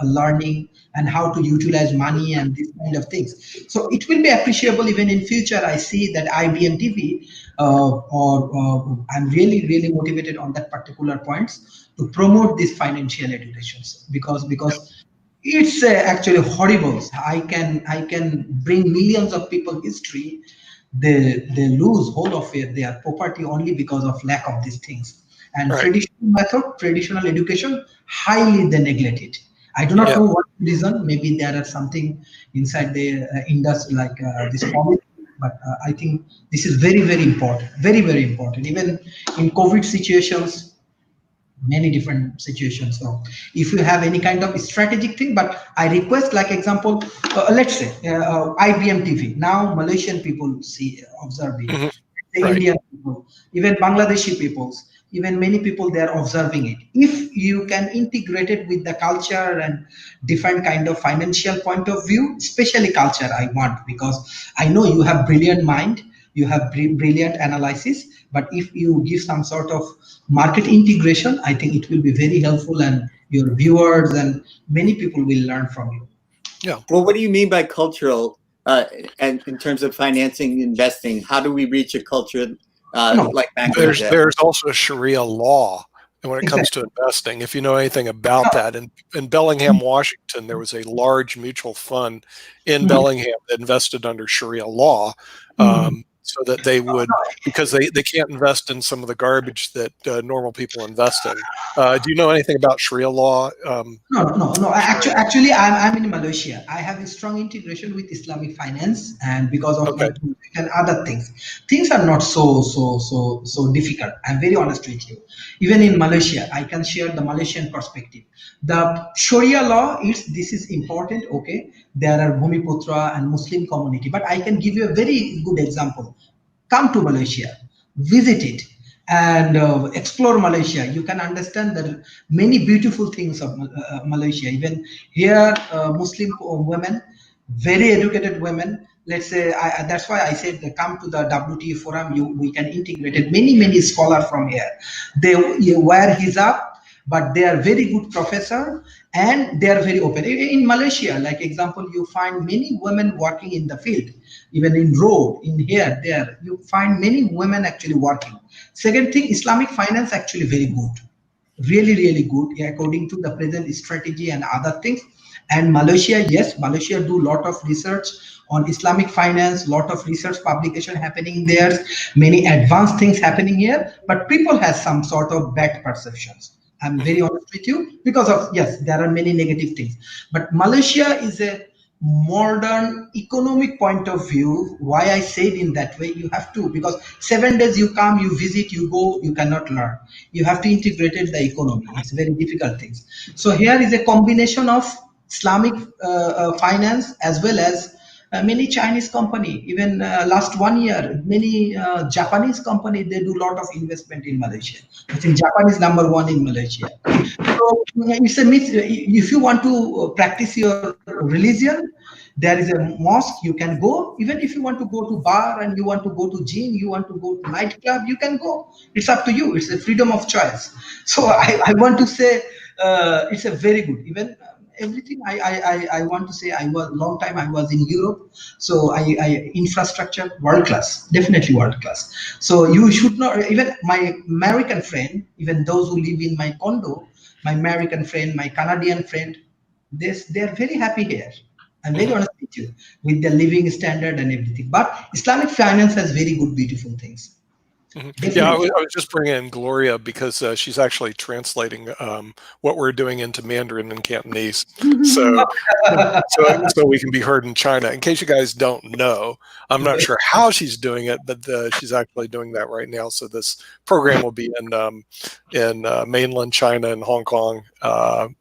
S7: learning and how to utilize money and these kind of things. So it will be appreciable even in future. I see that IBM TV, I'm really motivated on that particular points to promote these financial educations, because it's actually horrible. I can bring millions of people history. They lose whole of their property only because of lack of these things. And
S3: Right.
S7: traditional method, traditional education, highly they neglect it. I do not know what reason. Maybe there are something inside the industry like this policy, but I think this is very important, very important. Even in COVID situations, many different situations. So if you have any kind of strategic thing, but I request, like example, let's say IBM TV. Now Malaysian people observe it.
S3: Mhm.
S7: The
S3: Right.
S7: Indian people, even Bangladeshi peoples, even many people, they are observing it. If you can integrate it with the culture and different kind of financial point of view, especially culture, I want, because I know you have brilliant mind, you have brilliant analysis, but if you give some sort of market integration, I think it will be very helpful, and your viewers and many people will learn from you.
S3: Yeah.
S6: Well, what do you mean by cultural? And in terms of financing, investing, how do we reach a culture like Bangladesh?
S3: There's also Sharia law, and when it comes to investing, if you know anything about that, in Bellingham, Washington, there was a large mutual fund in Bellingham that invested under Sharia law, so that they would, because they can't invest in some of the garbage that normal people invest in. Do you know anything about Sharia law?
S7: No. Actually, I'm in Malaysia. I have a strong integration with Islamic finance, and because of my project and other things are not so difficult. I'm very honest with you. Even in Malaysia, I can share the Malaysian perspective. The Sharia law this is important. Okay, there are Bhumiputra and Muslim community, but I can give you a very good example. Come to Malaysia, visit it, and explore Malaysia. You can understand that many beautiful things of Malaysia. Even here, Muslim women, very educated women. Let's say that's why I said come to the WTE forum. We can integrate it. Many scholars from here. They wear hijab, but they are very good professor, and they are very open. In Malaysia, like example, you find many women working in the field, even in road, in here, there, you find many women actually working. Second thing, Islamic finance actually very good, really good, according to the present strategy and other things. And Malaysia, yes, Malaysia do lot of research on Islamic finance, lot of research publication happening there, many advanced things happening here, but people have some sort of bad perceptions. I'm very honest with you, because of, yes, there are many negative things, but Malaysia is a modern economic point of view. Why I said in that way, you have to, because 7 days you come, you visit, you go, you cannot learn. You have to integrate the economy. It's very difficult things. So here is a combination of Islamic finance as well as many Chinese company, even last 1 year, many Japanese company, they do a lot of investment in Malaysia. I think Japan is number one in Malaysia. So it's a if you want to practice your religion, there is a mosque you can go. Even if you want to go to bar and you want to go to gym, you want to go to nightclub, you can go. It's up to you. It's a freedom of choice. So I want to say it's a very good. Even everything I want to say, I was long time I was in Europe, so I infrastructure world class, definitely world class. So you should not, even my American friend, even those who live in my condo, my American friend, my Canadian friend, they're very happy here. I'm very honest with you, with the living standard and everything. But Islamic finance has very good, beautiful things.
S3: Yeah, I was just bringing in Gloria because she's actually translating what we're doing into Mandarin and Cantonese, so we can be heard in China. In case you guys don't know, I'm not sure how she's doing it, but she's actually doing that right now. So this program will be in mainland China and Hong Kong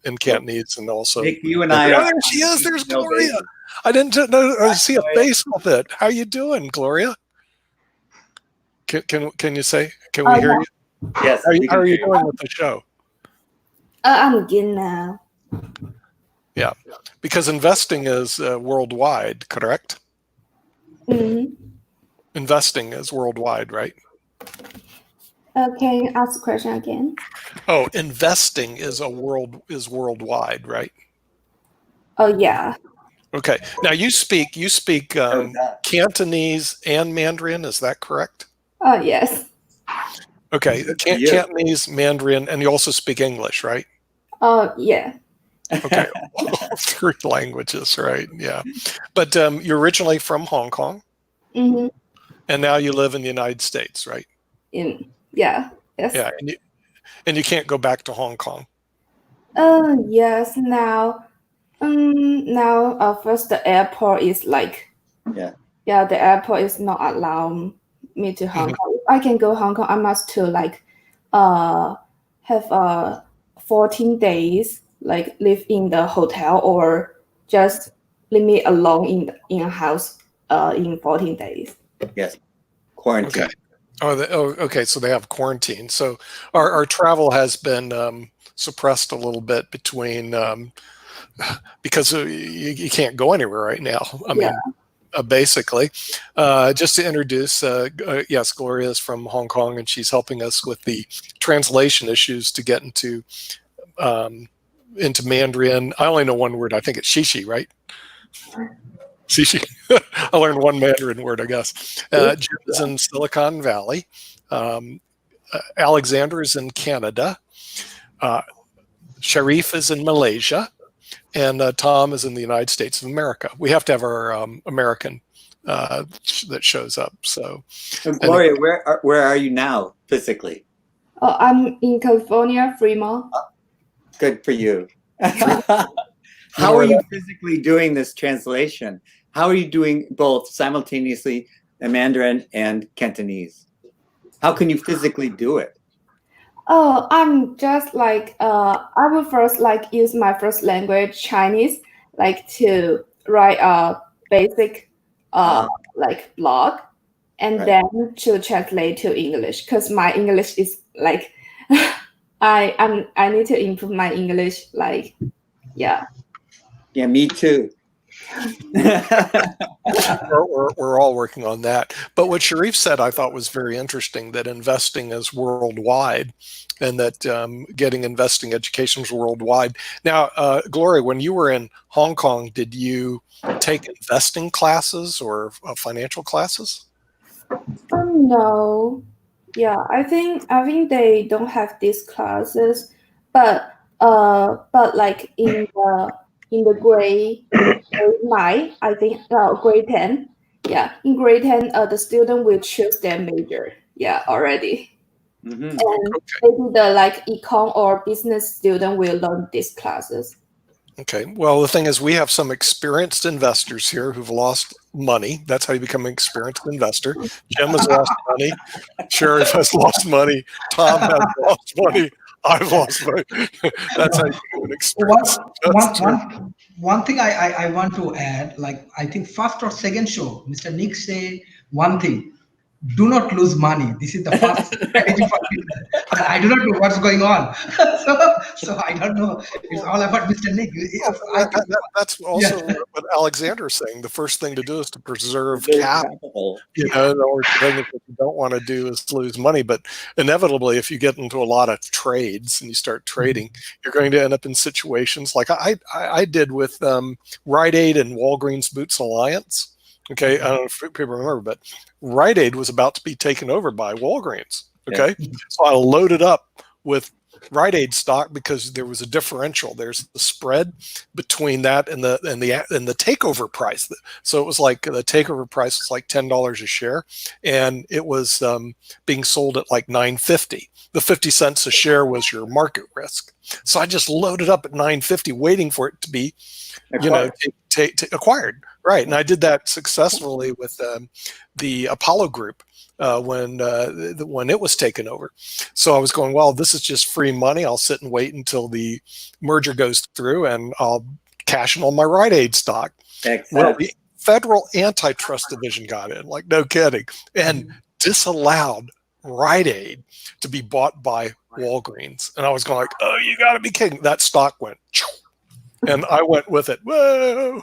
S3: in Cantonese, and also.
S6: Nick, you and I.
S3: Oh, there she is. There's Gloria. I didn't see a face with it. How you doing, Gloria? Can you say? Can we hear you?
S6: Yes.
S3: How are you doing with the show?
S9: I'm good now.
S3: Yeah, because investing is worldwide, correct?
S9: Mm-hmm.
S3: Investing is worldwide, right?
S9: Can you ask the question again?
S3: Oh, investing is worldwide, right?
S9: Oh yeah.
S3: Okay. Now you speak Cantonese and Mandarin. Is that correct?
S9: Oh yes.
S3: Okay. Cantonese, Mandarin, and you also speak English, right?
S9: Oh yeah.
S3: Okay. 3 languages, right? Yeah. But you're originally from Hong Kong,
S9: Mm-hmm.
S3: and now you live in the United States, right?
S9: Yeah. Yes.
S3: Yeah. And you can't go back to Hong Kong.
S9: Yes. Now, first the airport is like. Yeah. The airport is not allowing me to Hong Kong. If I can go Hong Kong, I must to like, have 14 days like live in the hotel or just leave me alone in a house in 14 days.
S6: Yes. Quarantine.
S3: Okay. Okay. So they have quarantine. So our travel has been suppressed a little bit between because you can't go anywhere right now. I mean, basically, just to introduce, yes, Gloria is from Hong Kong, and she's helping us with the translation issues to get into Mandarin. I only know one word. I think it's shishi, right? Shishi. I learned one Mandarin word, I guess. Jim is in Silicon Valley. Alexander is in Canada. Sharif is in Malaysia. And Tom is in the United States of America. We have to have our American that shows up. So,
S6: Gloria, where are you now physically?
S9: Oh, I'm in California, Fremont.
S6: Good for you. How are you physically doing this translation? How are you doing both simultaneously, Mandarin and Cantonese? How can you physically do it?
S9: Oh, I'm just like I will first like use my first language, Chinese, like to write a basic like blog, and then to translate to English, because my English is like I need to improve my English, like yeah,
S6: me too.
S3: we're all working on that. But what Sharif said I thought was very interesting, that investing is worldwide, and that getting investing education is worldwide. Now, Gloria, when you were in Hong Kong, did you take investing classes or financial classes?
S9: No. Yeah, I think they don't have these classes, but like in the grade 9, I think grade 10. Yeah, in grade 10, the student will choose their major. Yeah, already.
S6: Mm-hmm.
S9: And maybe the like econ or business student will learn these classes.
S3: Okay. Well, the thing is, we have some experienced investors here who've lost money. That's how you become an experienced investor. Jim has lost money. Sharif has lost money. Tom has lost money. I've lost my. That's how you do an experience. That's true.
S7: One thing I want to add, like I think first or second show, Mr. Nick say one thing: do not lose money. This is the first strategy for business. And I do not know what's going on, so I don't know. It's all about Mr. Nick.
S3: That's also what Alexander's saying. The first thing to do is to preserve capital. You know, the thing that you don't want to do is lose money. But inevitably, if you get into a lot of trades and you start trading, you're going to end up in situations like I did with Rite Aid and Walgreens Boots Alliance. Okay, I don't know if people remember, but Rite Aid was about to be taken over by Walgreens. Okay, so I loaded up with Rite Aid stock because there was a differential. There's the spread between that and the takeover price. So it was like the takeover price was like $10 a share, and it was being sold at like $9.50. The 50 cents a share was your market risk. So I just loaded up at $9.50, waiting for it to be, acquired. Acquired. Right, and I did that successfully with the Apollo Group when it was taken over. So I was going, well, this is just free money. I'll sit and wait until the merger goes through, and I'll cash in all my Rite Aid stock. Well, the Federal Antitrust Division got in, like no kidding, and disallowed Rite Aid to be bought by Walgreens. And I was going like, oh, you got to be kidding! That stock went, and I went with it. Whoa!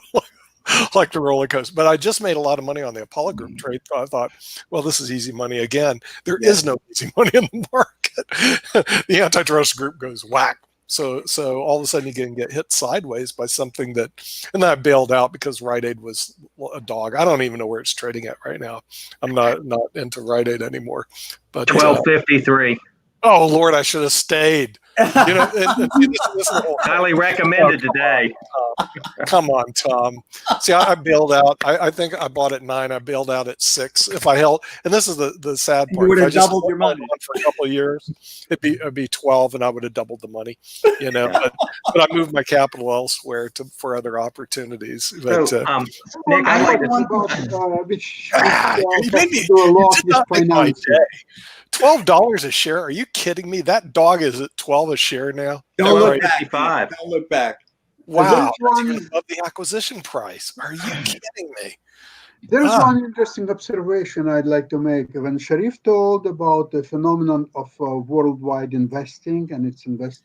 S3: Like the roller coaster. But I just made a lot of money on the Apollo Group trade. So I thought, well, this is easy money again. There is no easy money in the market. The antitrust group goes whack. So all of a sudden you can get hit sideways by something that, and then I bailed out because Rite Aid was a dog. I don't even know where it's trading at right now. I'm not into Rite Aid anymore. But
S8: 1253.
S3: Oh Lord, I should have stayed. You know, this
S8: highly recommended today.
S3: Come on, Tom. See, I bailed out. I think I bought at 9. I bailed out at 6. If I held, and this is the sad part.
S6: You would have
S3: if I just
S6: doubled your money
S3: for a couple of years. It'd be 12, and I would have doubled the money. You know, but I moved my capital elsewhere for other opportunities. But
S8: Nick, I like
S3: you did not make my day. $12 a share? Are you kidding me? That dog is at 12 a share now.
S6: Don't look back. Don't look back.
S3: Wow, that's even above the acquisition price. Are you kidding me?
S4: There's one interesting observation I'd like to make. When Sharif told about the phenomenon of worldwide investing and it's invest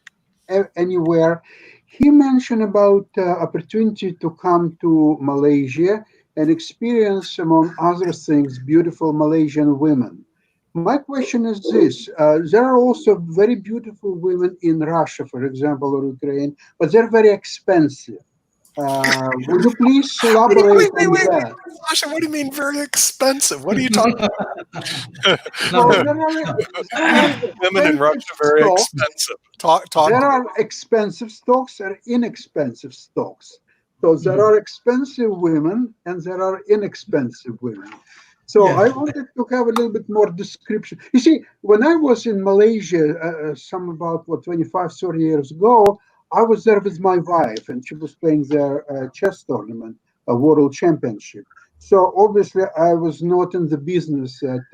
S4: anywhere, he mentioned about opportunity to come to Malaysia and experience, among other things, beautiful Malaysian women. My question is this. There are also very beautiful women in Russia, for example, or Ukraine, but they're very expensive. Would you please elaborate on that?
S3: Sasha, what do you mean very expensive? What are you talking about? Women in Russia are very expensive.
S4: There are expensive stocks and inexpensive stocks. So there are expensive women and there are inexpensive women. So I wanted to have a little bit more description. You see, when I was in Malaysia, about 25, 30 years ago, I was there with my wife, and she was playing their chess tournament, a world championship. So obviously, I was not in the business at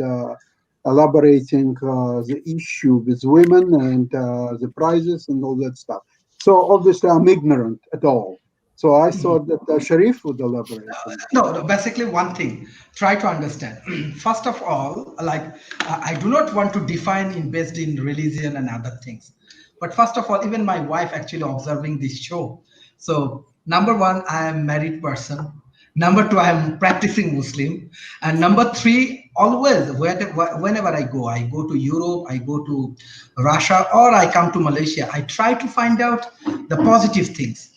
S4: elaborating the issue with women and the prizes and all that stuff. So obviously, I'm ignorant at all. So I thought that Sharif would elaborate.
S7: No, basically one thing, try to understand. First of all, I do not want to define invest in religion and other things. But first of all, even my wife actually observing this show. So number one, I am a married person. Number two, I am practicing Muslim. And number three, always, whenever I go to Europe, I go to Russia, or I come to Malaysia, I try to find out the positive things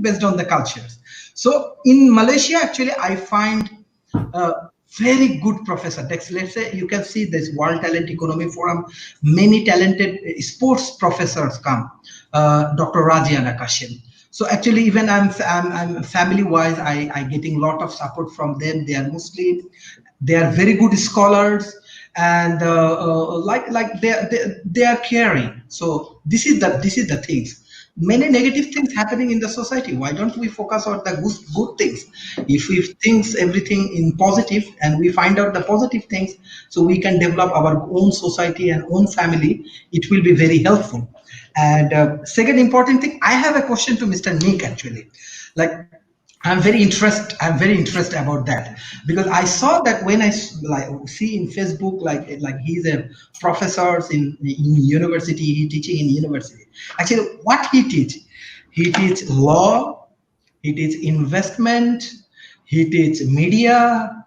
S7: based on the cultures. So in Malaysia, actually, I find a very good professor. Let's say you can see this World Talent Economy Forum, many talented sports professors come, Dr. Rajiana Kashim. So actually, even I'm family-wise, I getting a lot of support from them. They are Muslim, they are very good scholars, and they are caring. So this is the things. many negative things happening in the society. Why don't we focus on the good things? If we think everything in positive and we find out the positive things, so we can develop our own society and own family, it will be very helpful. And second important thing, I have a question to Mr. Nick actually. Like, I'm very interested about that, because I saw that when I see in Facebook, like he's a professor in university, he teaching in university. Actually, what he teach law, he teach investment, he teach media.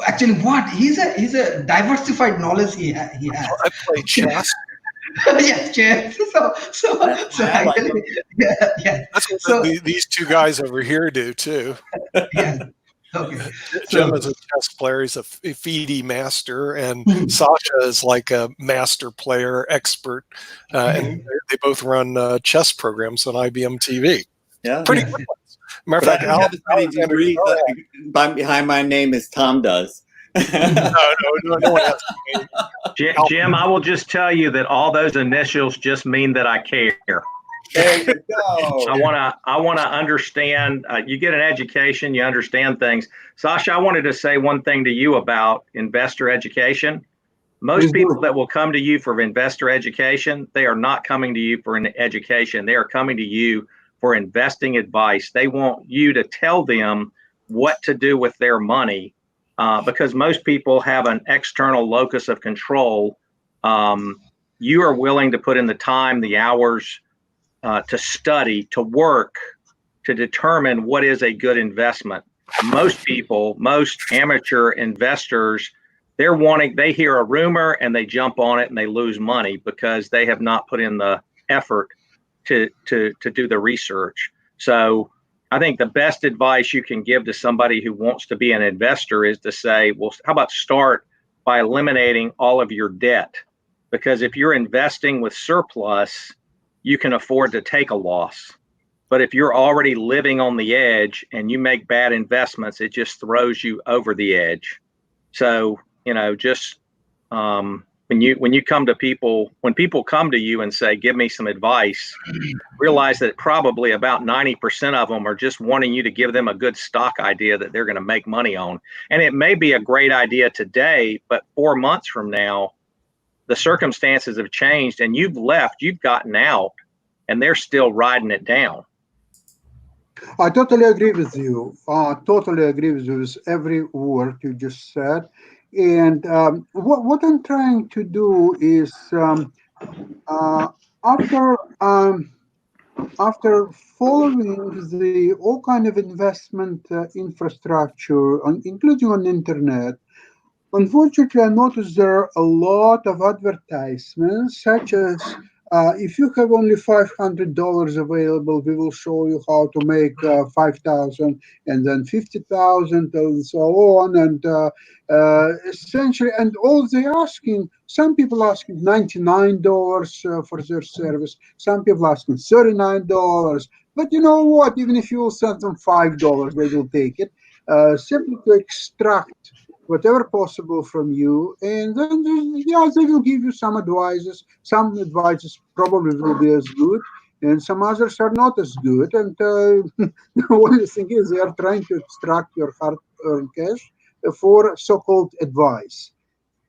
S7: Actually, what he's a diversified knowledge he has.
S3: I play chess.
S7: Yes, chess. So actually, yeah.
S3: That's what
S7: So
S3: these two guys over here do too.
S7: yeah. Okay.
S3: Jim
S7: So
S3: is a chess player. He's a FIDE master, and Sasha is like a master player expert. And they both run chess programs on IBM TV.
S6: Yeah.
S3: Pretty
S7: yeah.
S3: good ones. Matter
S6: But
S3: of fact,
S6: I don't have as many
S3: Alexander
S6: degrees
S3: Graham-
S6: behind my name as Tom does.
S3: no one has
S8: Jim, I will just tell you that all those initials just mean that I care.
S6: There you go.
S8: I want to understand. You get an education, you understand things. Sasha, I wanted to say one thing to you about investor education. Most people that will come to you for investor education, they are not coming to you for an education. They are coming to you for investing advice. They want you to tell them what to do with their money, because most people have an external locus of control. You are willing to put in the time, the hours, to study, to work, to determine what is a good investment. Most people, most amateur investors, they hear a rumor and they jump on it and they lose money because they have not put in the effort to do the research. So I think the best advice you can give to somebody who wants to be an investor is to say, well, how about start by eliminating all of your debt? Because if you're investing with surplus, you can afford to take a loss. But if you're already living on the edge and you make bad investments, it just throws you over the edge. So, just when you come to people, when people come to you and say, give me some advice, realize that probably about 90% of them are just wanting you to give them a good stock idea that they're going to make money on. And it may be a great idea today, but 4 months from now, the circumstances have changed and you've gotten out, and they're still riding it down.
S4: I totally agree with you. Totally agree with you with every word you just said. And what I'm trying to do is after following the all kind of investment infrastructure, including on the internet, unfortunately, I noticed there are a lot of advertisements, such as if you have only $500 available, we will show you how to make 5,000 and then 50,000 and so on. And essentially, and all they asking, some people asking $99 for their service, some people asking $39. But you know what? Even if you will send them $5, they will take it, simply to extract whatever possible from you, and then they will give you some advices. Some advices probably will be as good, and some others are not as good. And the only thing is they are trying to extract your hard-earned cash for so-called advice.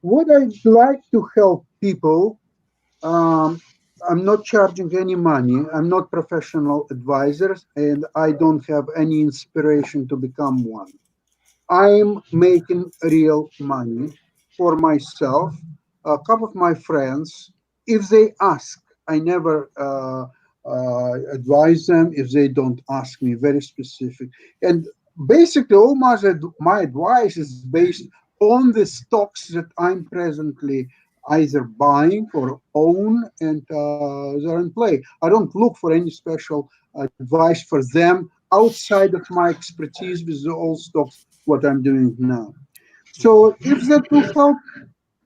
S4: What I'd like to help people, I'm not charging any money. I'm not professional advisors, and I don't have any inspiration to become one. I'm making real money for myself, a couple of my friends. If they ask, I never advise them if they don't ask me, very specific. And basically, all my advice is based on the stocks that I'm presently either buying or own, and they're in play. I don't look for any special advice for them outside of my expertise with the old stocks, what I'm doing now. So if that will help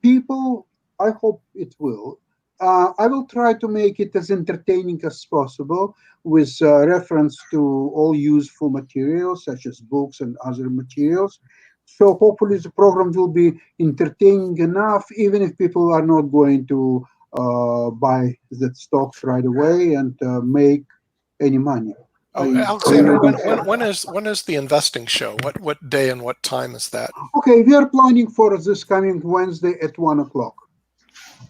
S4: people, I hope it will. I will try to make it as entertaining as possible with reference to all useful materials such as books and other materials. So hopefully the program will be entertaining enough, even if people are not going to buy that stocks right away and make any money.
S3: Alexander, when is the investing show? What day and what time is that?
S4: Okay, we are planning for this coming Wednesday at 1 o'clock.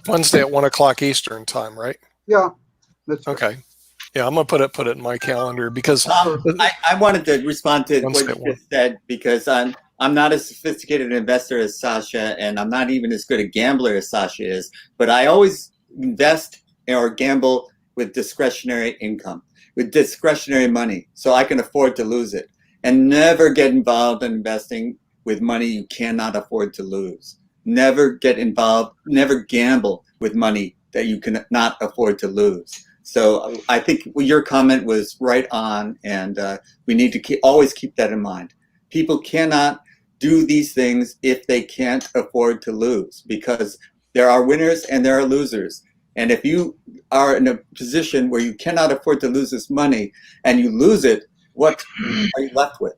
S3: Wednesday at 1 o'clock Eastern time, right?
S4: Yeah, that's right.
S3: Okay. Yeah, I'm gonna put it in my calendar because
S6: I wanted to respond to what
S3: Wednesday
S6: you just said because I'm not as sophisticated an investor as Sasha, and I'm not even as good a gambler as Sasha is. But I always invest or gamble with discretionary income, with discretionary money, so I can afford to lose it, and never get involved in investing with money you cannot afford to lose. Never get involved, never gamble with money that you cannot afford to lose. So I think your comment was right on, and we need to always keep that in mind. People cannot do these things if they can't afford to lose, because there are winners and there are losers. And if you are in a position where you cannot afford to lose this money and you lose it, what are you left with?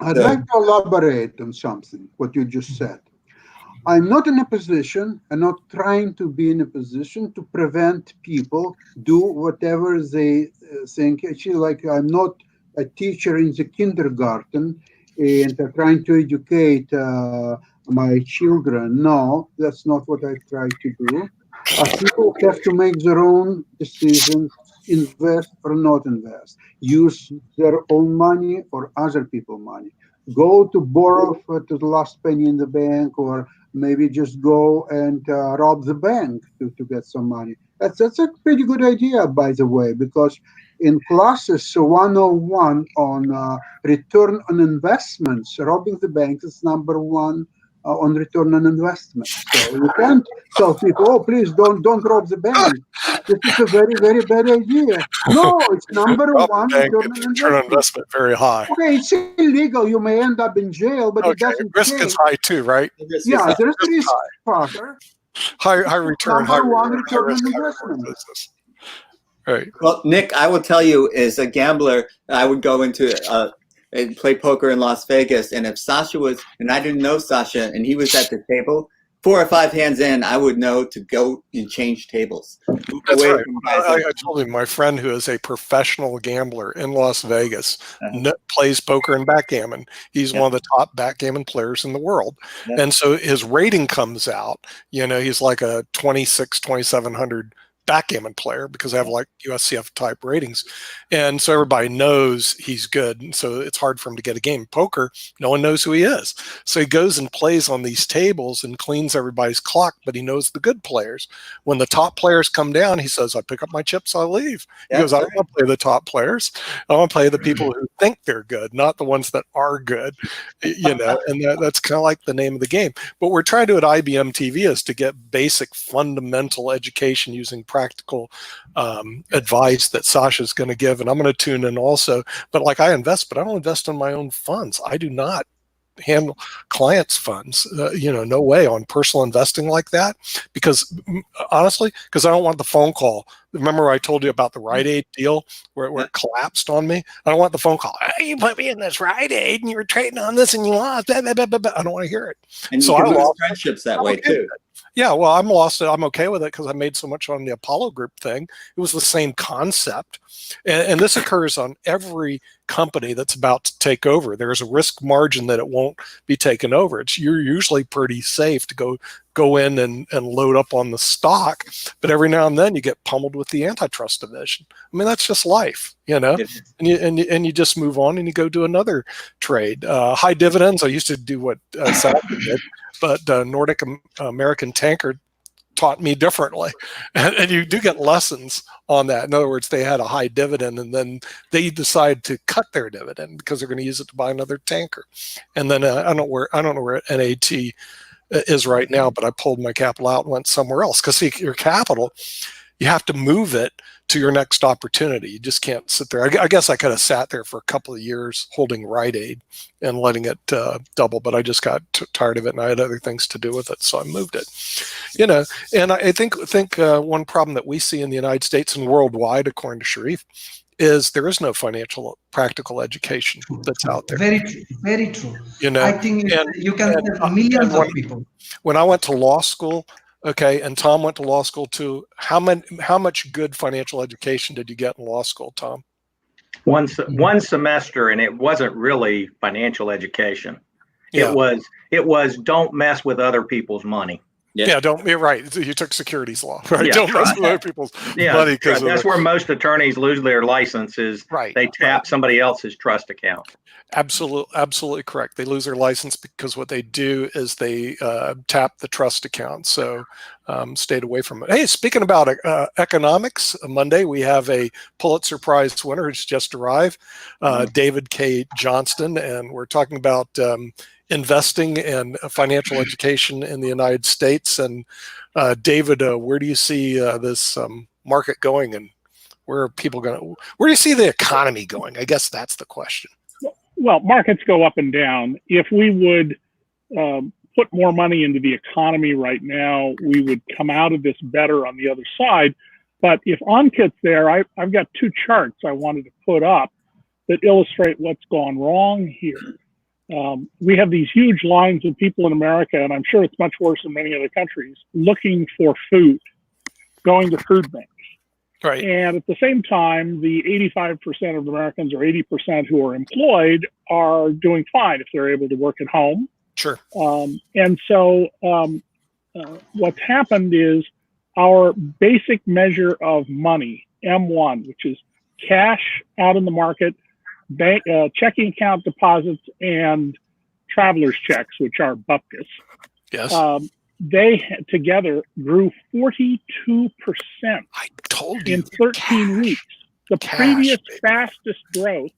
S4: I'd like to elaborate on something, what you just said. I'm not in a position, and not trying to be in a position to prevent people do whatever they think. Actually, like I'm not a teacher in the kindergarten and trying to educate my children. No, that's not what I try to do. People have to make their own decisions, invest or not invest, use their own money or other people's money, go to borrow to the last penny in the bank, or maybe just go and rob the bank to get some money. That's a pretty good idea, by the way, because in classes 101 on return on investments, robbing the bank is number one on return on investment. So you can't tell people, oh, please don't rob the bank. This is a very, very bad idea. No, it's number one
S3: return on investment very high.
S4: Okay, it's illegal. You may end up in jail, but it doesn't
S3: risk
S4: change.
S3: is high too, right?
S4: Yeah, there's risk factor.
S3: High return, high
S4: return
S3: risk,
S4: on
S3: high
S4: investment.
S3: business. Right.
S6: Well, Nick, I will tell you, as a gambler, I would go into and play poker in Las Vegas, and if Sasha was, and I didn't know Sasha, and he was at the table, 4 or 5 hands in, I would know to go and change tables.
S3: That's right. I told him my friend who is a professional gambler in Las Vegas plays poker and backgammon. He's one of the top backgammon players in the world. And so his rating comes out, he's like a 2,700 backgammon player because I have like USCF type ratings. And so everybody knows he's good. And so it's hard for him to get a game. Poker, no one knows who he is. So he goes and plays on these tables and cleans everybody's clock, but he knows the good players. When the top players come down, he says, I pick up my chips, I leave. He goes, I don't want to play the top players. I want to play the people who think they're good, not the ones that are good, and that's kind of like the name of the game. What we're trying to do at IBM TV is to get basic fundamental education using practical advice that Sasha's going to give, and I'm going to tune in also. But like I invest, but I don't invest in my own funds. I do not handle clients' funds. No way on personal investing like that. Because honestly, because I don't want the phone call. Remember I told you about the Rite Aid deal where it collapsed on me? I don't want the phone call. Hey, you put me in this Rite Aid and you were trading on this and you lost. Blah, blah, blah, blah, blah. I don't want to hear it.
S6: And so I lost friendships that way too.
S3: Yeah, well, I'm lost. I'm okay with it because I made so much on the Apollo Group thing. It was the same concept. And this occurs on every company that's about to take over. There's a risk margin that it won't be taken over. You're usually pretty safe to go in and load up on the stock. But every now and then you get pummeled with the antitrust division. I mean, that's just life, and you just move on and you go do another trade. High dividends, I used to do what Sasha did, but Nordic American Tanker taught me differently. And you do get lessons on that. In other words, they had a high dividend and then they decide to cut their dividend because they're going to use it to buy another tanker. And then I don't know where NAT is right now, but I pulled my capital out and went somewhere else. Because see, your capital, you have to move it to your next opportunity. You just can't sit there. I guess I could have sat there for a couple of years holding Rite Aid and letting it double, but I just got tired of it and I had other things to do with it, so I moved it. And I think one problem that we see in the United States and worldwide, according to Sharif, is there is no financial practical education that's out there.
S7: Very true. Very true.
S3: I
S7: think you can have millions of people.
S3: When I went to law school, Okay, and Tom went to law school too. How much good financial education did you get in law school, Tom?
S8: One semester, and it wasn't really financial education.
S3: Yeah.
S8: It was don't mess with other people's money.
S3: Yeah, don't. You're right. You took securities law, right?
S8: Yeah,
S3: Don't mess with other people's money, because
S8: that's where most attorneys lose their licenses.
S3: Right.
S8: They tap somebody else's trust account.
S3: Absolutely correct. They lose their license because what they do is they tap the trust account. So stayed away from it. Hey, speaking about economics, Monday we have a Pulitzer Prize winner who's just arrived, David K. Johnston, and we're talking about investing and financial education in the United States. And David, where do you see this market going, and where are people going? Where do you see the economy going? I guess that's the question.
S10: Well, markets go up and down. If we would put more money into the economy right now, we would come out of this better on the other side. But if Ankit's there, I've got two charts I wanted to put up that illustrate what's gone wrong here. We have these huge lines of people in America, and I'm sure it's much worse in many other countries, looking for food, going to food banks.
S3: Right.
S10: And at the same time, the 85% of Americans, or 80% who are employed, are doing fine if they're able to work at home.
S3: Sure.
S10: And so what's happened is our basic measure of money, M1, which is cash out in the market, bank, checking account deposits, and traveler's checks, which are bupkis.
S3: Yes.
S10: They together grew 42%.
S3: I told you.
S10: In 13 weeks. The previous fastest growth,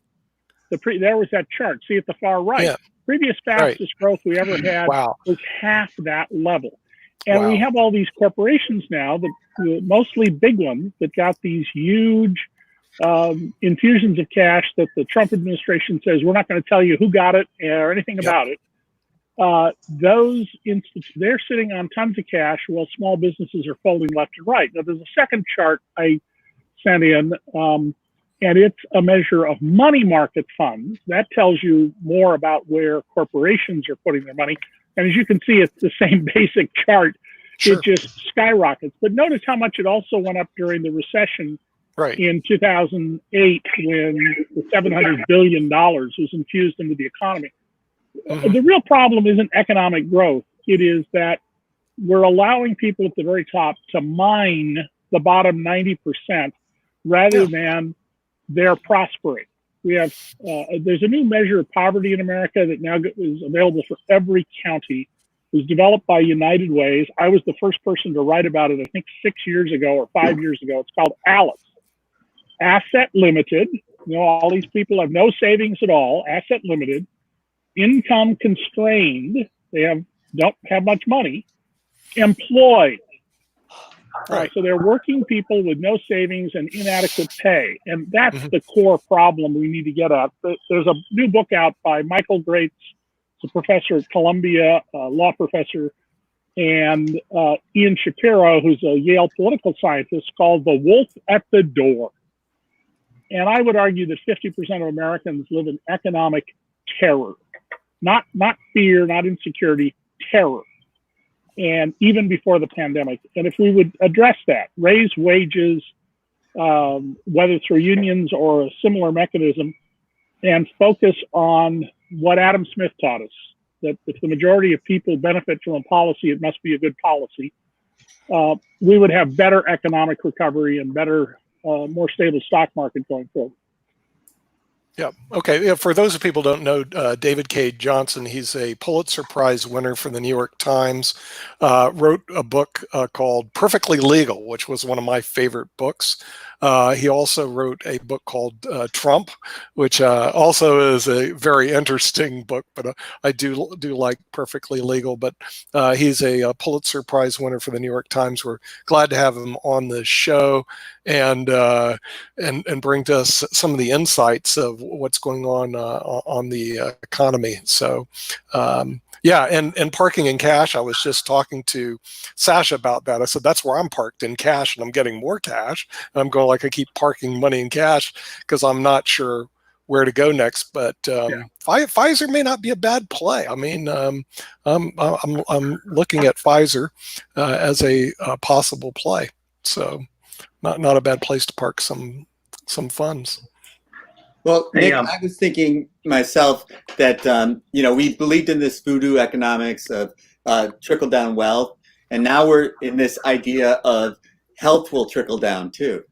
S10: there was that chart, see at the far right.
S3: Yeah.
S10: Previous fastest growth we ever had was half that level. And we have all these corporations now, mostly big ones, that got these huge infusions of cash that the Trump administration says, we're not going to tell you who got it or anything about it. Those instances, they're sitting on tons of cash while small businesses are folding left and right. Now, there's a second chart I sent in, and it's a measure of money market funds. That tells you more about where corporations are putting their money. And as you can see, it's the same basic chart. Sure. It just skyrockets. But notice how much it also went up during the recession in 2008, when the $700 billion was infused into the economy. The real problem isn't economic growth. It is that we're allowing people at the very top to mine the bottom 90% rather than they're prospering. We have there's a new measure of poverty in America that now is available for every county. It was developed by United Ways. I was the first person to write about it, I think 6 years ago or 5 years ago. It's called ALICE. Asset limited. You know, all these people have no savings at all. Asset limited. Income constrained, they don't have much money. Employed, so they're working people with no savings and inadequate pay, and that's the core problem we need to get at. There's a new book out by Michael Greats, a professor at Columbia, law professor, and Ian Shapiro, who's a Yale political scientist, called "The Wolf at the Door." And I would argue that 50% of Americans live in economic terror. Not fear, not insecurity, terror. And even before the pandemic. And if we would address that, raise wages, whether through unions or a similar mechanism, and focus on what Adam Smith taught us, that if the majority of people benefit from a policy, it must be a good policy, we would have better economic recovery and better, more stable stock market going forward.
S3: Yeah. Okay. Yeah, for those of people who don't know, David K. Johnston, he's a Pulitzer Prize winner from the New York Times, wrote a book called Perfectly Legal, which was one of my favorite books. He also wrote a book called Trump, which also is a very interesting book, but I do like Perfectly Legal. But he's a Pulitzer Prize winner for the New York Times. We're glad to have him on the show and bring to us some of the insights of what's going on the economy. So yeah, and parking in cash. I was just talking to Sasha about that. I said, that's where I'm parked, in cash, and I'm getting more cash. And I'm going, like, I keep parking money in cash because I'm not sure where to go next. But Pfizer may not be a bad play. I mean, I'm looking at Pfizer as a possible play. So not a bad place to park some funds.
S6: Well,
S8: Hey,
S6: Nick, I was thinking myself that we believed in this voodoo economics of trickle down wealth, and now we're in this idea of health will trickle down too,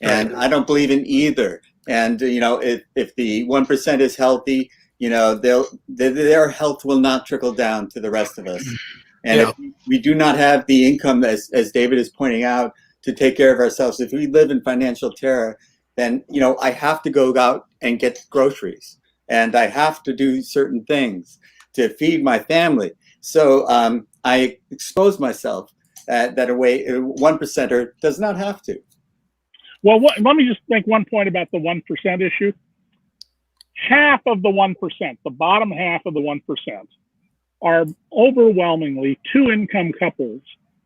S6: and I don't believe in either. And if the 1% is healthy, their health will not trickle down to the rest of us. And if we do not have the income, as David is pointing out, to take care of ourselves, if we live in financial terror, then I have to go out and get groceries, and I have to do certain things to feed my family. So I expose myself that a way 1%er does not have to.
S10: Well, let me just make one point about the 1% issue. Half of the 1%, the bottom half of the 1%, are overwhelmingly two-income couples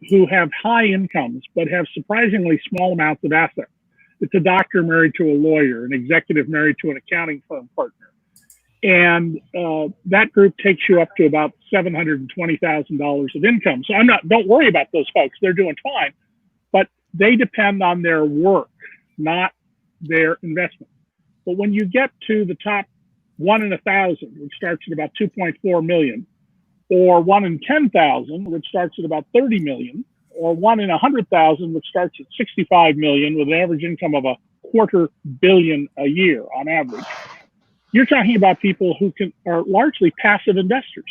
S10: who have high incomes but have surprisingly small amounts of assets. It's a doctor married to a lawyer, an executive married to an accounting firm partner. And that group takes you up to about $720,000 of income. So don't worry about those folks. They're doing fine, but they depend on their work, not their investment. But when you get to the top 1 in 1,000, which starts at about 2.4 million, or 1 in 10,000, which starts at about 30 million, or 1 in 100,000, which starts at 65 million with an average income of $250 million a year on average. You're talking about people who are largely passive investors.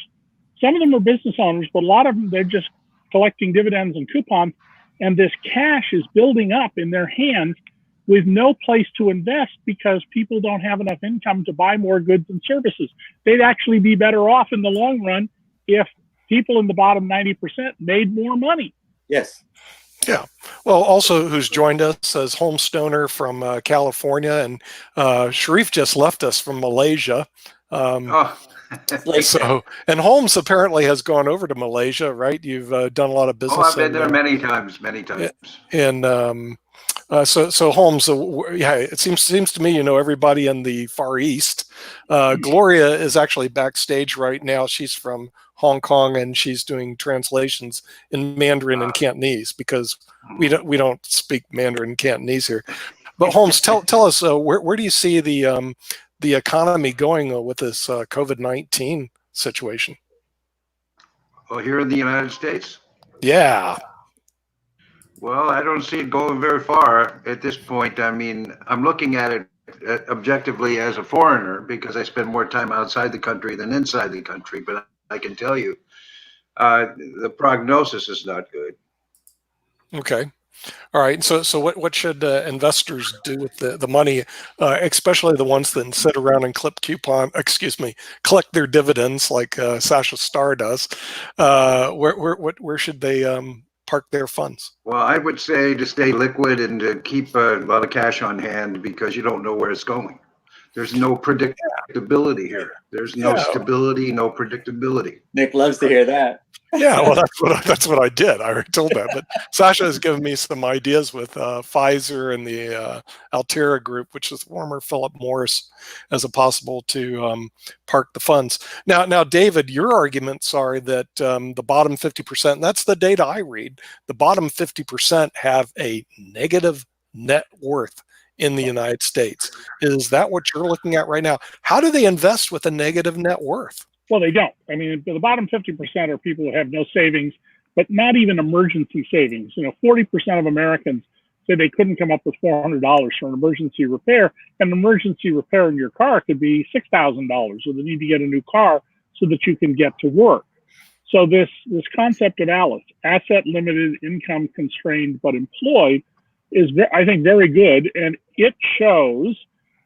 S10: Some of them are business owners, but a lot of them, they're just collecting dividends and coupons, and this cash is building up in their hands with no place to invest because people don't have enough income to buy more goods and services. They'd actually be better off in the long run if people in the bottom 90% made more money.
S6: Yes.
S3: Yeah. Well, also who's joined us is Holmes Stoner from California, and Sharif just left us from Malaysia. So, and Holmes apparently has gone over to Malaysia, right? You've done a lot of business.
S11: Oh, I've been there many times.
S3: And so Holmes, it seems to me you know everybody in the Far East. Gloria is actually backstage right now. She's from Hong Kong, and she's doing translations in Mandarin and Cantonese because we don't speak Mandarin and Cantonese here. But Holmes, tell us where do you see the economy going with this COVID-19 situation?
S11: Well, here in the United States?
S3: Yeah.
S11: Well, I don't see it going very far at this point. I mean, I'm looking at it objectively as a foreigner because I spend more time outside the country than inside the country. But I can tell you, the prognosis is not good.
S3: Okay. All right. So what should investors do with the money, especially the ones that sit around and collect their dividends like Sasha Starr does? Where should they park their funds?
S11: Well, I would say to stay liquid and to keep a lot of cash on hand because you don't know where it's going. There's no predictability here. There's no stability, no predictability.
S6: Nick loves to hear that.
S3: Yeah, well, that's what I did. I already told that. But Sasha has given me some ideas with Pfizer and the Altera Group, which is former Philip Morris, as a possible to park the funds. Now, David, your arguments are that the bottom 50%, and that's the data I read, the bottom 50% have a negative net worth in the United States. Is that what you're looking at right now? How do they invest with a negative net worth?
S10: Well, they don't. I mean, the bottom 50% are people who have no savings, but not even emergency savings. 40% of Americans say they couldn't come up with $400 for an emergency repair. An emergency repair in your car could be $6,000, or they need to get a new car so that you can get to work. So this concept of ALICE, asset limited, income constrained, but employed, is, I think, very good. And it shows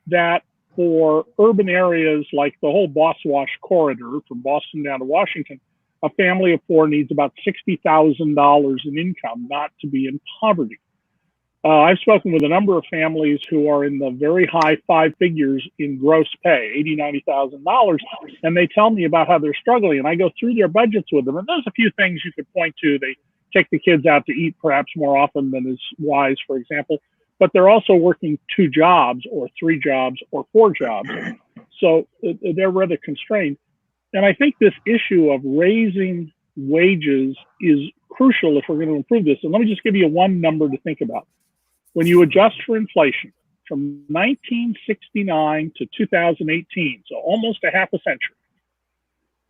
S10: that for urban areas like the whole Boswash corridor from Boston down to Washington, a family of 4 needs about $60,000 in income not to be in poverty. I've spoken with a number of families who are in the very high 5 figures in gross pay, $80,000, $90,000, and they tell me about how they're struggling. And I go through their budgets with them, and there's a few things you could point to. They take the kids out to eat perhaps more often than is wise, for example. but they're also working 2 jobs or 3 jobs or 4 jobs. So they're rather constrained. And I think this issue of raising wages is crucial if we're going to improve this. And let me just give you one number to think about. When you adjust for inflation from 1969 to 2018, so almost a half a century,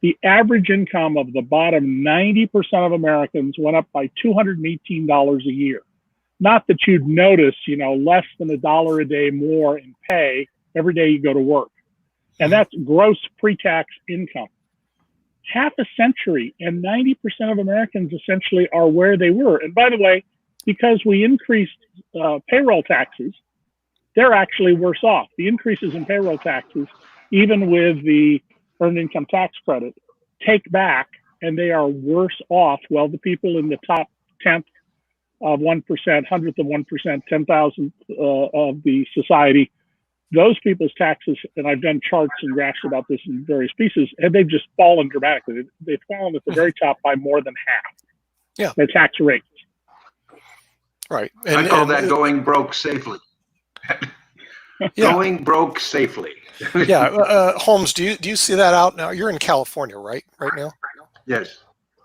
S10: the average income of the bottom 90% of Americans went up by $218 a year. Not that you'd notice, less than $1 a day more in pay every day you go to work. And that's gross pre-tax income. Half a century, and 90% of Americans essentially are where they were. And by the way, because we increased payroll taxes, they're actually worse off. The increases in payroll taxes, even with the earned income tax credit, take back, and they are worse off. Well, the people in the top 10th of 1%, 100th of 1%, 10,000th of the society, those people's taxes, and I've done charts and graphs about this in various pieces, and they've just fallen dramatically. They've fallen at the very top by more than half.
S3: Yeah.
S10: Their tax rates.
S3: Right.
S11: I call that going broke safely.
S3: Yeah.
S11: Going broke safely.
S3: Yeah. Holmes, do you see that out now? You're in California, right now?
S11: Yes.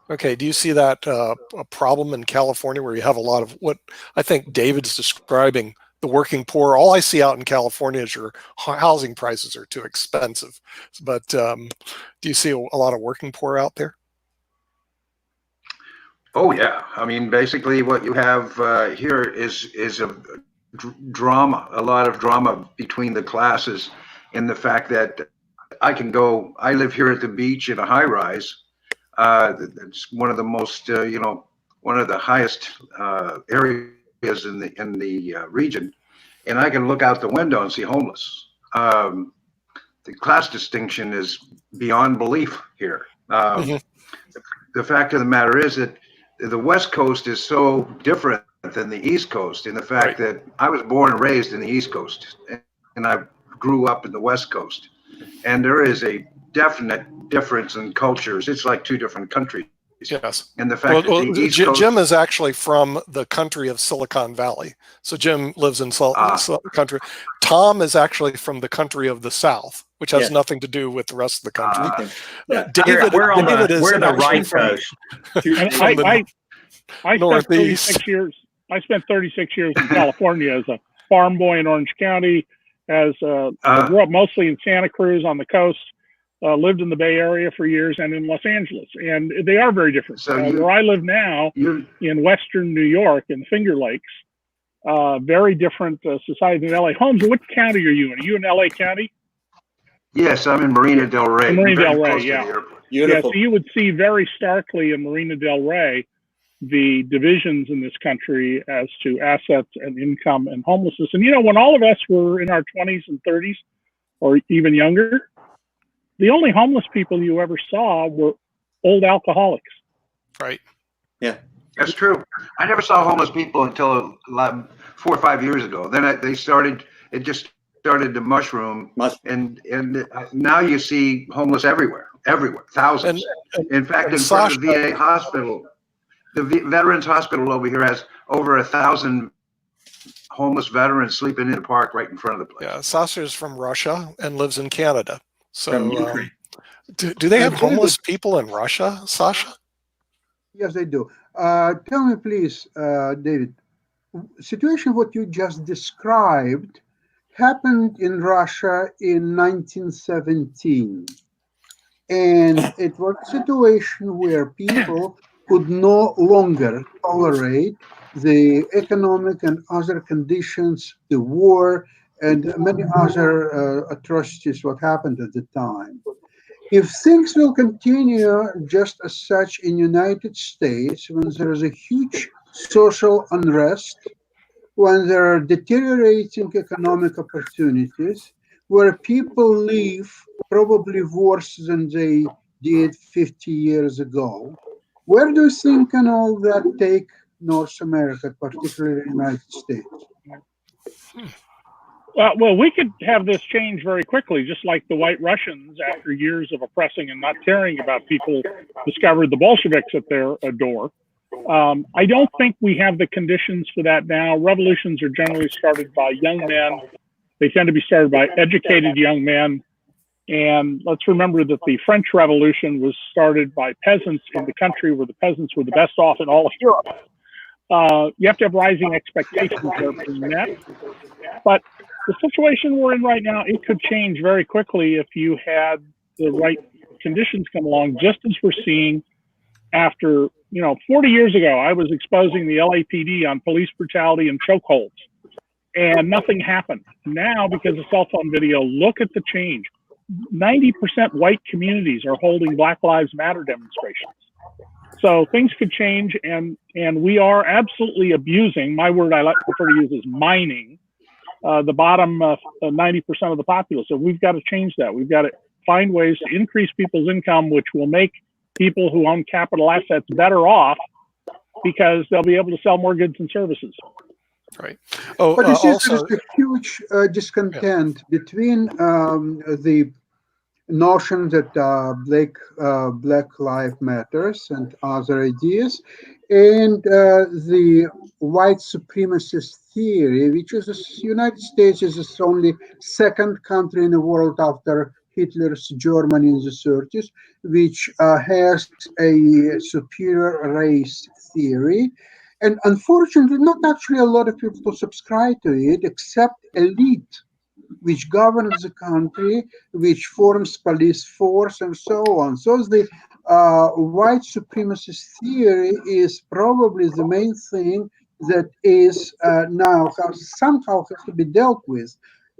S3: Okay. Do you see that a problem in California where you have a lot of what I think David's describing, the working poor? All I see out in California is your housing prices are too expensive. But do you see a lot of working poor out there?
S11: Oh yeah. I mean, basically, what you have here is a drama, a lot of drama between the classes, in the fact that I live here at the beach in a high rise. It's one of the most, one of the highest areas in the region, and I can look out the window and see homeless. The class distinction is beyond belief here. The fact of the matter is that the West Coast is so different than the East Coast in the fact that I was born and raised in the East Coast, and I grew up in the West Coast, and there is a definite difference in cultures. It's like 2 different countries.
S3: Yes.
S11: And the fact that the East Coast,
S3: Jim is actually from the country of Silicon Valley. So Jim lives in country. Tom is actually from the country of the South, which has nothing to do with the rest of the country.
S12: David, we're the right coast.
S10: I spent 36 years. I spent 36 years in California as a farm boy in Orange County. I grew up mostly in Santa Cruz on the coast. Lived in the Bay Area for years and in Los Angeles, and they are very different. So where I live now in Western New York in the Finger Lakes, very different society than LA. Holmes, what county are you in? Are you in LA County?
S11: Yes, I'm in Marina Del Rey.
S10: Marina Del Rey, yeah.
S6: Beautiful.
S10: Yeah, so you would see very starkly in Marina Del Rey the divisions in this country as to assets and income and homelessness. And when all of us were in our 20s and 30s or even younger, the only homeless people you ever saw were old alcoholics.
S3: Right.
S6: Yeah.
S11: That's true. I never saw homeless people until 4 or 5 years ago. Then it just started to mushroom. And now you see homeless everywhere, thousands. In fact, in front of the VA hospital, the Veterans Hospital over here has over 1,000 homeless veterans sleeping in the park right in front of the place.
S3: Yeah, Sasha is from Russia and lives in Canada. So do they have homeless people in Russia, Sasha?
S4: Yes, they do. Tell me, please, David, situation what you just described happened in Russia in 1917. And it was a situation where people could no longer tolerate the economic and other conditions, the war, and many other atrocities what happened at the time. If things will continue just as such in United States, when there is a huge social unrest, when there are deteriorating economic opportunities, where people live probably worse than they did 50 years ago, where do you think can all that take North America, particularly the United States?
S10: Well, we could have this change very quickly, just like the White Russians, after years of oppressing and not caring about people, discovered the Bolsheviks at their door. I don't think we have the conditions for that now. Revolutions are generally started by young men. They tend to be started by educated young men. And let's remember that the French Revolution was started by peasants in the country where the peasants were the best off in all of Europe. You have to have rising expectations there being met. But the situation we're in right now, it could change very quickly if you had the right conditions come along, just as we're seeing after, 40 years ago, I was exposing the LAPD on police brutality and chokeholds, and nothing happened. Now, because of cell phone video, look at the change. 90% white communities are holding Black Lives Matter demonstrations. So things could change, and we are absolutely abusing, my word I prefer to use is mining, the bottom 90% of the populace. So we've got to change that. We've got to find ways to increase people's income, which will make people who own capital assets better off because they'll be able to sell more goods and services.
S3: Right.
S4: But you see, there's a huge discontent between the notion that Black Lives Matters and other ideas, and the white supremacist theory, which is the United States is the only second country in the world after Hitler's Germany in the 30s, which has a superior race theory. And unfortunately, not actually a lot of people subscribe to it, except elite, which governs the country, which forms police force, and so on. So the white supremacist theory is probably the main thing that is now somehow has to be dealt with.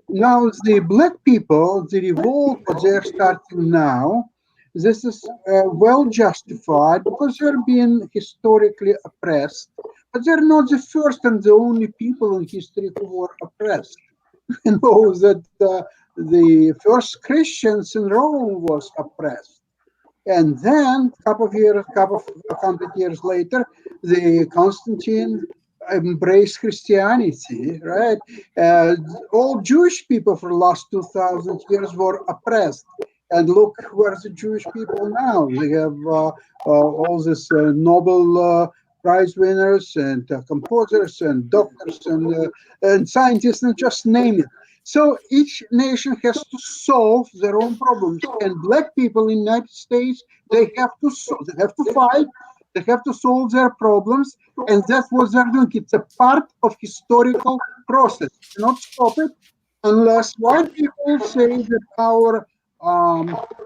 S4: Now, the black people, the revolt that they're starting now, this is well justified because they're being historically oppressed, but they're not the first and the only people in history who were oppressed. You know that the first Christians in Rome was oppressed, and then a couple of hundred years later, the Constantine embraced Christianity, right? All Jewish people for the last 2,000 years were oppressed. And look where the Jewish people now. They have all these Nobel Prize winners and composers and doctors and scientists, and just name it. So each nation has to solve their own problems. And black people in the United States, they have to fight. They have to solve their problems, and that's what they're doing. It's a part of historical process. You cannot stop it unless white people say that our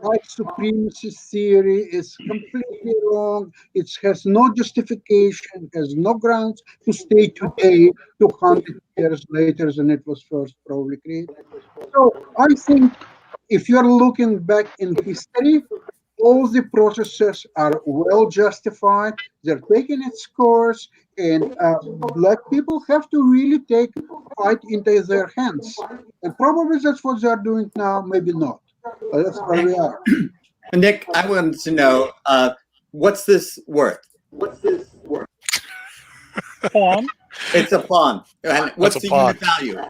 S4: white supremacy theory is completely wrong. It has no justification, has no grounds to stay today, 200 years later than it was first probably created. So I think if you're looking back in history, all the processes are well justified. They're taking its course, and black people have to really take fight into their hands. And probably that's what they're doing now, maybe not. But that's where we are.
S6: Nick, I wanted to know, what's this worth?
S10: Pawn.
S6: It's a pawn. And what's the unit value?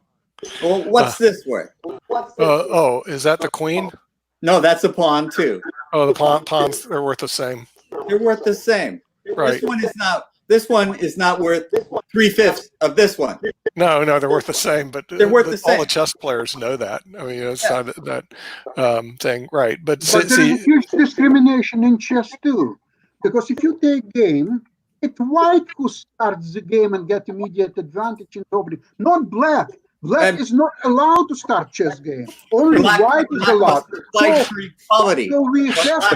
S6: Well, what's this worth?
S3: Oh, is that the queen?
S6: No, that's a pawn too.
S3: Oh, the pawns are worth the same.
S6: They're worth the same.
S3: Right.
S6: This one is not worth 3/5 of this one.
S3: No, they're worth the same. But
S6: they're worth the same.
S3: All the chess players know that. I mean, it's not that thing, right? But
S4: there's a huge discrimination in chess too, because if you take game, it's white who starts the game and get immediate advantage in nobody, not black. Black is not allowed to start chess game. Only white is allowed.
S6: Fight for equality.
S4: So we have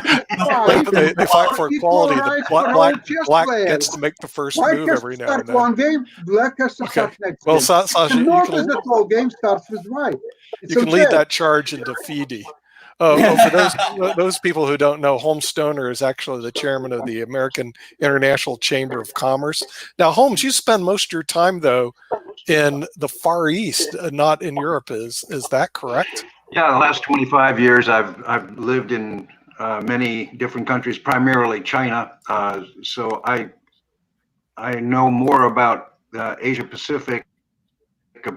S4: to
S3: they fight for equality. The black gets to make the first move every now and then.
S4: One game, black has to start next
S3: well,
S4: game.
S3: Sasha,
S4: notice that whole game starts with white.
S3: You can lead that charge into FIDE. For those people who don't know, Holmes Stoner is actually the chairman of the American International Chamber of Commerce. Now, Holmes, you spend most of your time, though, in the Far East, not in Europe. Is that correct?
S11: Yeah, the last 25 years, I've lived in many different countries, primarily China. So I know more about Asia Pacific,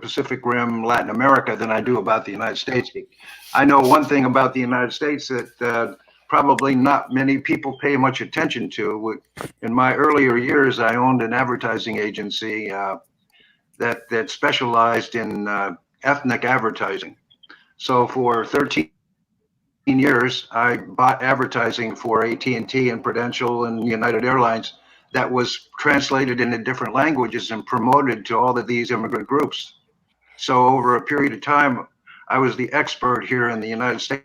S11: Pacific Rim, Latin America than I do about the United States. I know one thing about the United States, that probably not many people pay much attention to. In my earlier years, I owned an advertising agency that specialized in ethnic advertising. So for 13 years, I bought advertising for AT&T and Prudential and United Airlines that was translated into different languages and promoted to all of these immigrant groups. So over a period of time, I was the expert here in the United States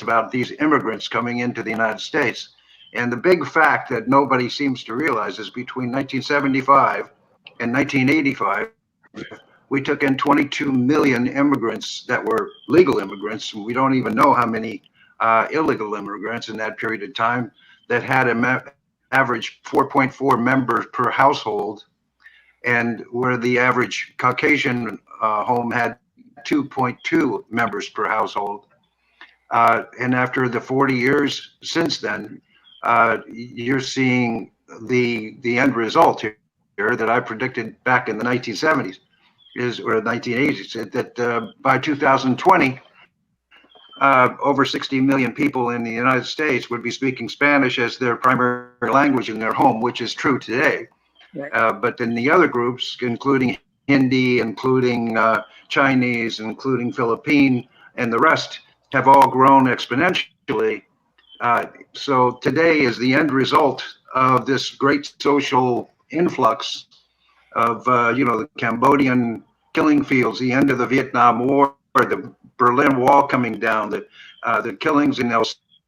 S11: about these immigrants coming into the United States. And the big fact that nobody seems to realize is between 1975 and 1985, we took in 22 million immigrants that were legal immigrants. And we don't even know how many illegal immigrants in that period of time that had an average 4.4 members per household, and where the average Caucasian home had 2.2 members per household. And after the 40 years since then, you're seeing the end result here that I predicted back in the 1970s or 1980s, that by 2020, over 60 million people in the United States would be speaking Spanish as their primary language in their home, which is true today. Right. But in the other groups, including Hindi, including Chinese, including Philippine, and the rest, have all grown exponentially. So today is the end result of this great social influx of, the Cambodian killing fields, the end of the Vietnam War, the Berlin Wall coming down, the killings in El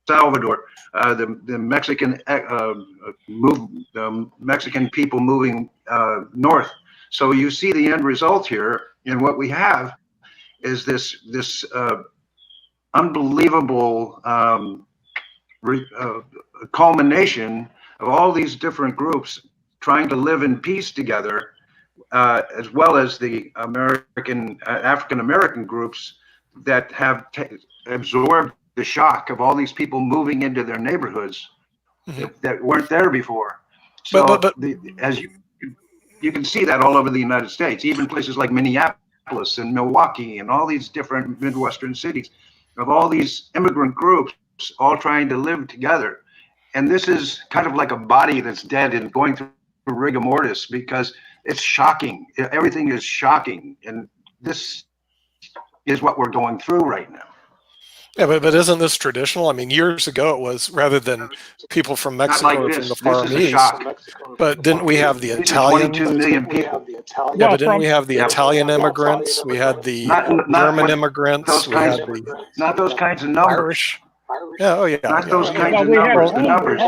S11: Salvador, the Mexican Mexican people moving north. So you see the end result here, and what we have is this unbelievable culmination of all these different groups trying to live in peace together, as well as the African American groups that have absorbed the shock of all these people moving into their neighborhoods that weren't there before. So, as you can see that all over the United States, even places like Minneapolis and Milwaukee and all these different Midwestern cities, of all these immigrant groups all trying to live together. And this is kind of like a body that's dead and going through rigor mortis, because it's shocking. Everything is shocking. And this is what we're going through right now.
S3: Yeah, but isn't this traditional? I mean, years ago it was, rather than people from Mexico or from the Far East. But didn't we have the Italian?
S11: 22 million people.
S3: Yeah, but didn't we have the Italian immigrants? We had the German immigrants. We had the
S11: not those kinds of numbers.
S3: Irish. Yeah, oh yeah.
S11: Not those kinds of numbers. The numbers.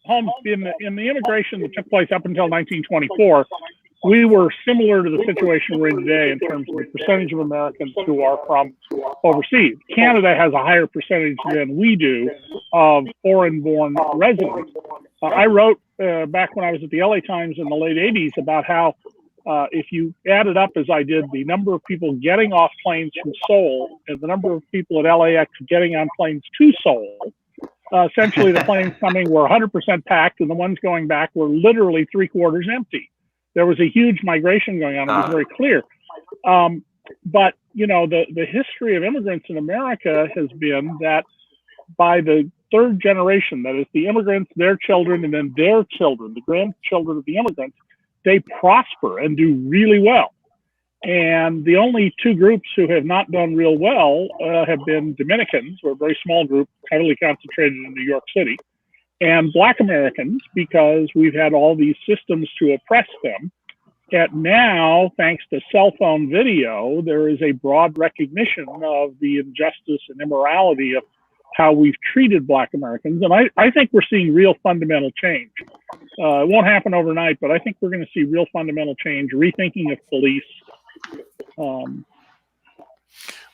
S10: Holmes, in the immigration that took place up until 1924, we were similar to the situation we're in today in terms of the percentage of Americans who are from overseas. Canada has a higher percentage than we do of foreign-born residents. I wrote back when I was at the LA Times in the late 80s about how if you added up, as I did, the number of people getting off planes from Seoul and the number of people at LAX getting on planes to Seoul, essentially the planes coming were 100% packed and the ones going back were literally 3/4 empty. There was a huge migration going on. It was very clear. But, the history of immigrants in America has been that by the third generation, that is the immigrants, their children, and then their children, the grandchildren of the immigrants, they prosper and do really well. And the only two groups who have not done real well have been Dominicans, who are a very small group, heavily concentrated in New York City, and Black Americans, because we've had all these systems to oppress them. And now, thanks to cell phone video, there is a broad recognition of the injustice and immorality of how we've treated Black Americans. And I think we're seeing real fundamental change. It won't happen overnight, but I think we're going to see real fundamental change, rethinking of police.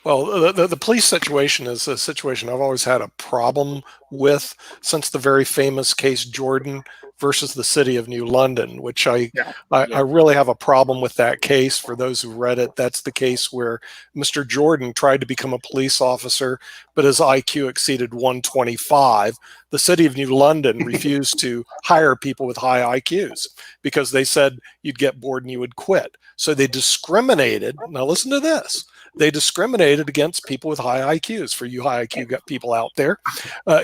S3: Well, the police situation is a situation I've always had a problem with since the very famous case Jordan versus the city of New London, which I really have a problem with that case. For those who read it, that's the case where Mr. Jordan tried to become a police officer, but his IQ exceeded 125. The city of New London refused to hire people with high IQs because they said you'd get bored and you would quit. So they discriminated. Now listen to this. they discriminated against people with high IQs. For you high IQ people out there,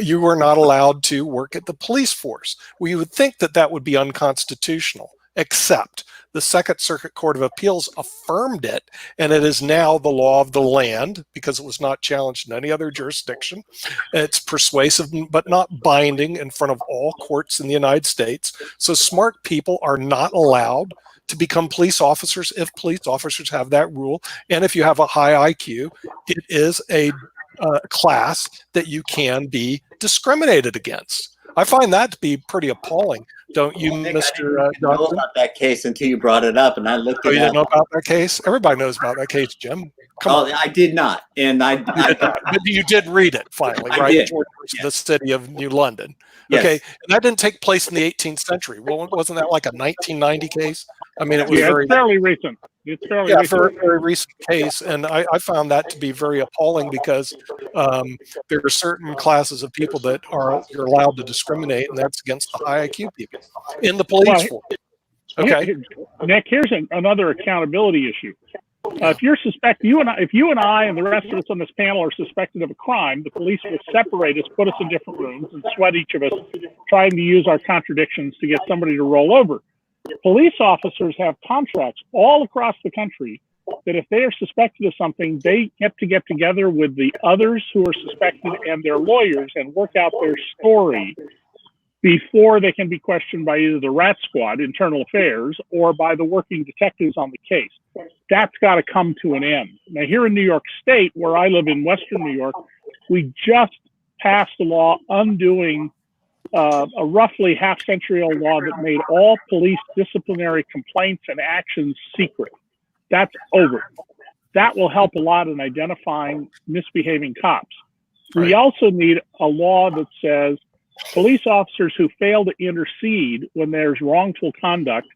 S3: you were not allowed to work at the police force. Well, you would think that that would be unconstitutional, except the Second Circuit Court of Appeals affirmed it, and it is now the law of the land because it was not challenged in any other jurisdiction. It's persuasive but not binding in front of all courts in the United States. So smart people are not allowed to become police officers if police officers have that rule. And if you have a high IQ, it is a class that you can be discriminated against. I find that to be pretty appalling, don't you, Mr.
S6: I didn't know about that case until you brought it up, and I looked.
S3: Oh, you didn't know about that case? Everybody knows about that case, Jim. Come on.
S6: I did not, and
S3: but you did read it finally, right?
S6: I did.
S3: George versus the City of New London.
S6: Yes.
S3: Okay, and that didn't take place in the 18th century. Well, wasn't that like a 1990 case? I mean, it was
S10: it's fairly recent. It's fairly recent.
S3: Very recent case, and I found that to be very appalling because there are certain classes of people that you're allowed to discriminate, and that's against the high IQ people in the police force. Okay,
S10: Nick, here's another accountability issue. If you and I and the rest of us on this panel are suspected of a crime, the police will separate us, put us in different rooms, and sweat each of us, trying to use our contradictions to get somebody to roll over. Police officers have contracts all across the country that if they are suspected of something, they have to get together with the others who are suspected and their lawyers and work out their story before they can be questioned by either the rat squad, internal affairs, or by the working detectives on the case. That's got to come to an end. Now, here in New York State, where I live in Western New York, we just passed a law undoing a roughly half-century-old law that made all police disciplinary complaints and actions secret. That's over. That will help a lot in identifying misbehaving cops. Right. We also need a law that says police officers who fail to intercede when there's wrongful conduct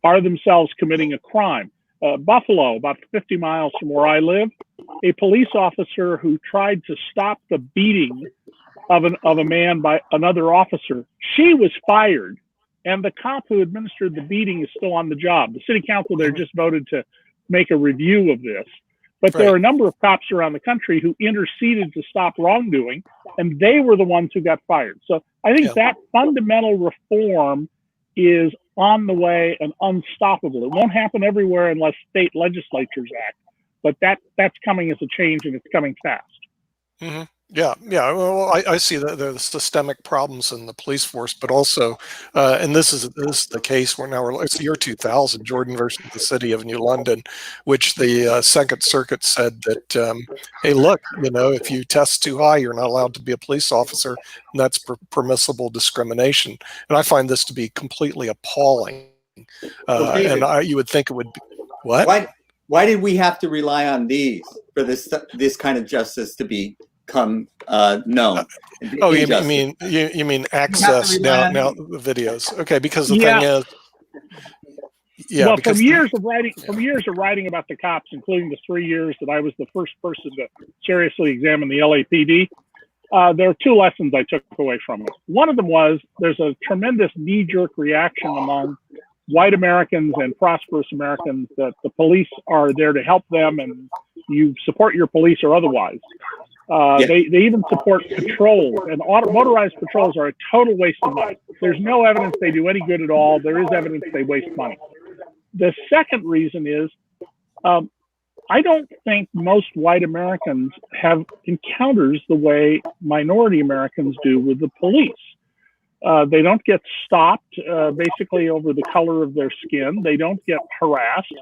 S10: are themselves committing a crime. Buffalo, about 50 miles from where I live, a police officer who tried to stop the beating of a man by another officer, she was fired, and the cop who administered the beating is still on the job. The city council there just voted to make a review of this. But there are a number of cops around the country who interceded to stop wrongdoing, and they were the ones who got fired. So I think that fundamental reform is on the way and unstoppable. It won't happen everywhere unless state legislatures act, but that's coming as a change, and it's coming fast.
S3: Mm-hmm. Yeah. Well, I see that there's systemic problems in the police force, but also, and this is the case where now it's the year 2000, Jordan versus the City of New London, which the Second Circuit said that, hey, look, if you test too high, you're not allowed to be a police officer, and that's permissible discrimination. And I find this to be completely appalling. And you would think it would be what?
S6: Why did we have to rely on these for this kind of justice to become known?
S3: Oh, you mean access now the videos? Okay, because the thing is,
S10: well, from years of writing about the cops, including the 3 years that I was the first person to seriously examine the LAPD, there are two lessons I took away from it. One of them was there's a tremendous knee-jerk reaction among white Americans and prosperous Americans that the police are there to help them and you support your police or otherwise. They even support patrols, and motorized patrols are a total waste of money. There's no evidence they do any good at all. There is evidence they waste money. The second reason is I don't think most white Americans have encounters the way minority Americans do with the police. They don't get stopped basically over the color of their skin. They don't get harassed.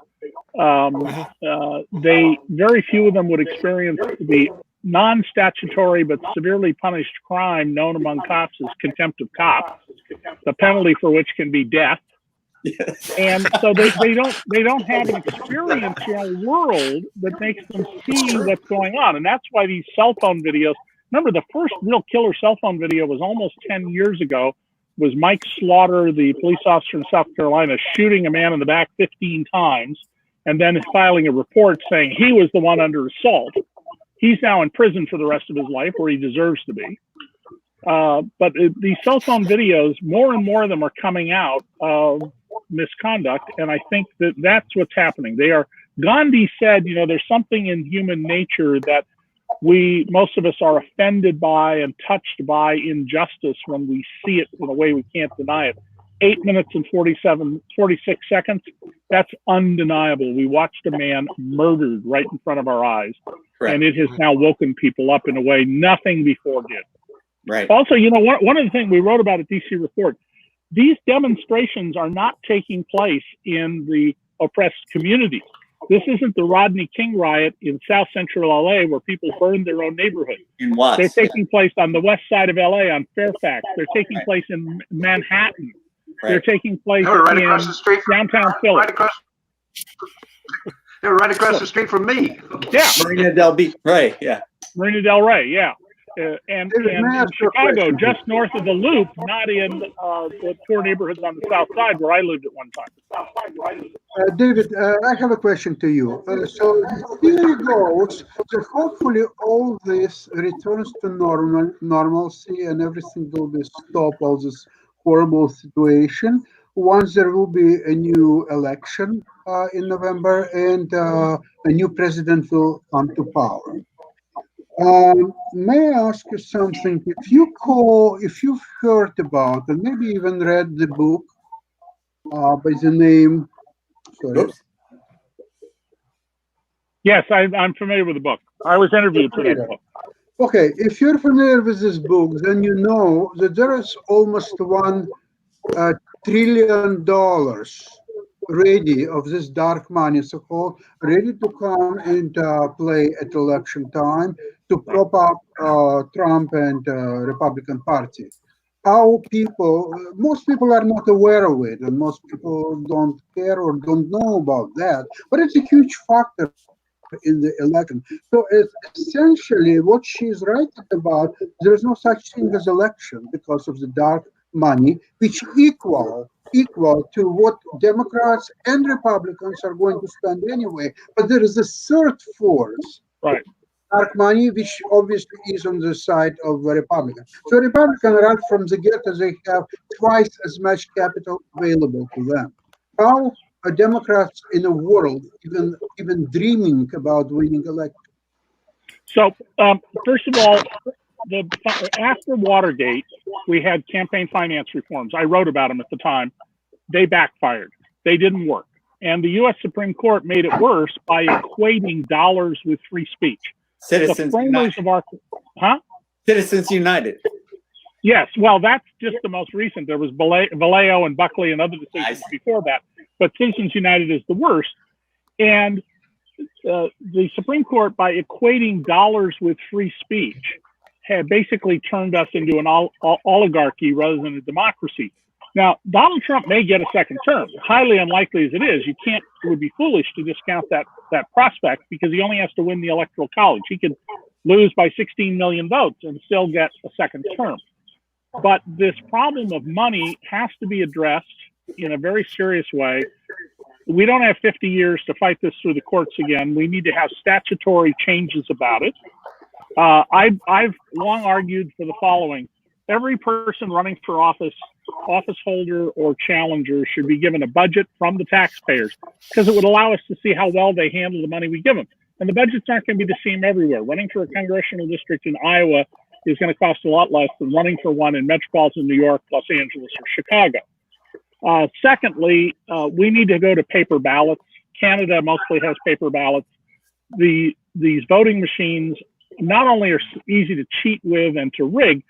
S10: Very few of them would experience the non-statutory but severely punished crime known among cops as contempt of cops, the penalty for which can be death. Yes. And so they don't have an experiential world that makes them see what's going on. And that's why these cell phone videos, remember the first real killer cell phone video was almost 10 years ago, was Mike Slaughter, the police officer in South Carolina, shooting a man in the back 15 times and then filing a report saying he was the one under assault. He's now in prison for the rest of his life, where he deserves to be. But these cell phone videos, more and more of them are coming out of misconduct, and I think that's what's happening. They are Gandhi said, there's something in human nature that most of us are offended by and touched by injustice when we see it in a way we can't deny it. 8 minutes and 46 seconds, that's undeniable. We watched a man murdered right in front of our eyes.
S6: Correct.
S10: And it has now woken people up in a way nothing before did.
S6: Right.
S10: Also, one of the things we wrote about at DC Report, these demonstrations are not taking place in the oppressed communities. This isn't the Rodney King riot in South Central LA where people burned their own neighborhood.
S6: In Watts.
S10: They're taking place on the west side of LA on Fairfax. They're taking place in Manhattan.
S6: Right.
S10: They're taking place
S11: right
S10: in
S11: across the street from,
S10: downtown Philly.
S11: They were right across the street from me.
S10: Yeah.
S6: Marina Del Rey. Right. Yeah.
S10: Marina Del Rey. Yeah. And in Chicago, just north of the Loop, not in the poor neighborhoods on the south side where I lived at one time.
S4: David, I have a question to you. So the theory goes that hopefully all this returns to normalcy and everything will be stopped, all this horrible situation, once there will be a new election in November and a new president will come to power. May I ask you something? If you've heard about and maybe even read the book by the name, sorry.
S10: Yes, I'm familiar with the book. I was interviewed for that book.
S4: Okay, if you're familiar with this book, then you know that there is almost $1 trillion ready of this dark money, so-called, ready to come and play at election time to prop up Trump and Republican Party. How most people are not aware of it, and most people don't care or don't know about that, but it's a huge factor in the election. So it's essentially what she's writing about, there's no such thing as election because of the dark money, which equal to what Democrats and Republicans are going to spend anyway. But there is a third force,
S10: right?
S4: Dark money, which obviously is on the side of the Republicans. So Republicans, right from the get-go, they have twice as much capital available to them. How are Democrats in the world even dreaming about winning elections?
S10: So, first of all, after Watergate, we had campaign finance reforms. I wrote about them at the time. They backfired. They didn't work. And the U.S. Supreme Court made it worse by equating dollars with free speech.
S6: Citizens United. Citizens United.
S10: Yes, well, that's just the most recent. There was Valeo and Buckley and other decisions before that. But Citizens United is the worst. And the Supreme Court, by equating dollars with free speech, had basically turned us into an oligarchy rather than a democracy. Now, Donald Trump may get a second term. Highly unlikely as it is, it would be foolish to discount that prospect because he only has to win the Electoral College. He could lose by 16 million votes and still get a second term. But this problem of money has to be addressed in a very serious way. We don't have 50 years to fight this through the courts again. We need to have statutory changes about it. I've long argued for the following. Every person running for office holder or challenger should be given a budget from the taxpayers because it would allow us to see how well they handle the money we give them. And the budgets aren't going to be the same everywhere. Running for a congressional district in Iowa is going to cost a lot less than running for one in metropolitan New York, Los Angeles, or Chicago. Secondly, we need to go to paper ballots. Canada mostly has paper ballots. These voting machines not only are easy to cheat with and to rig,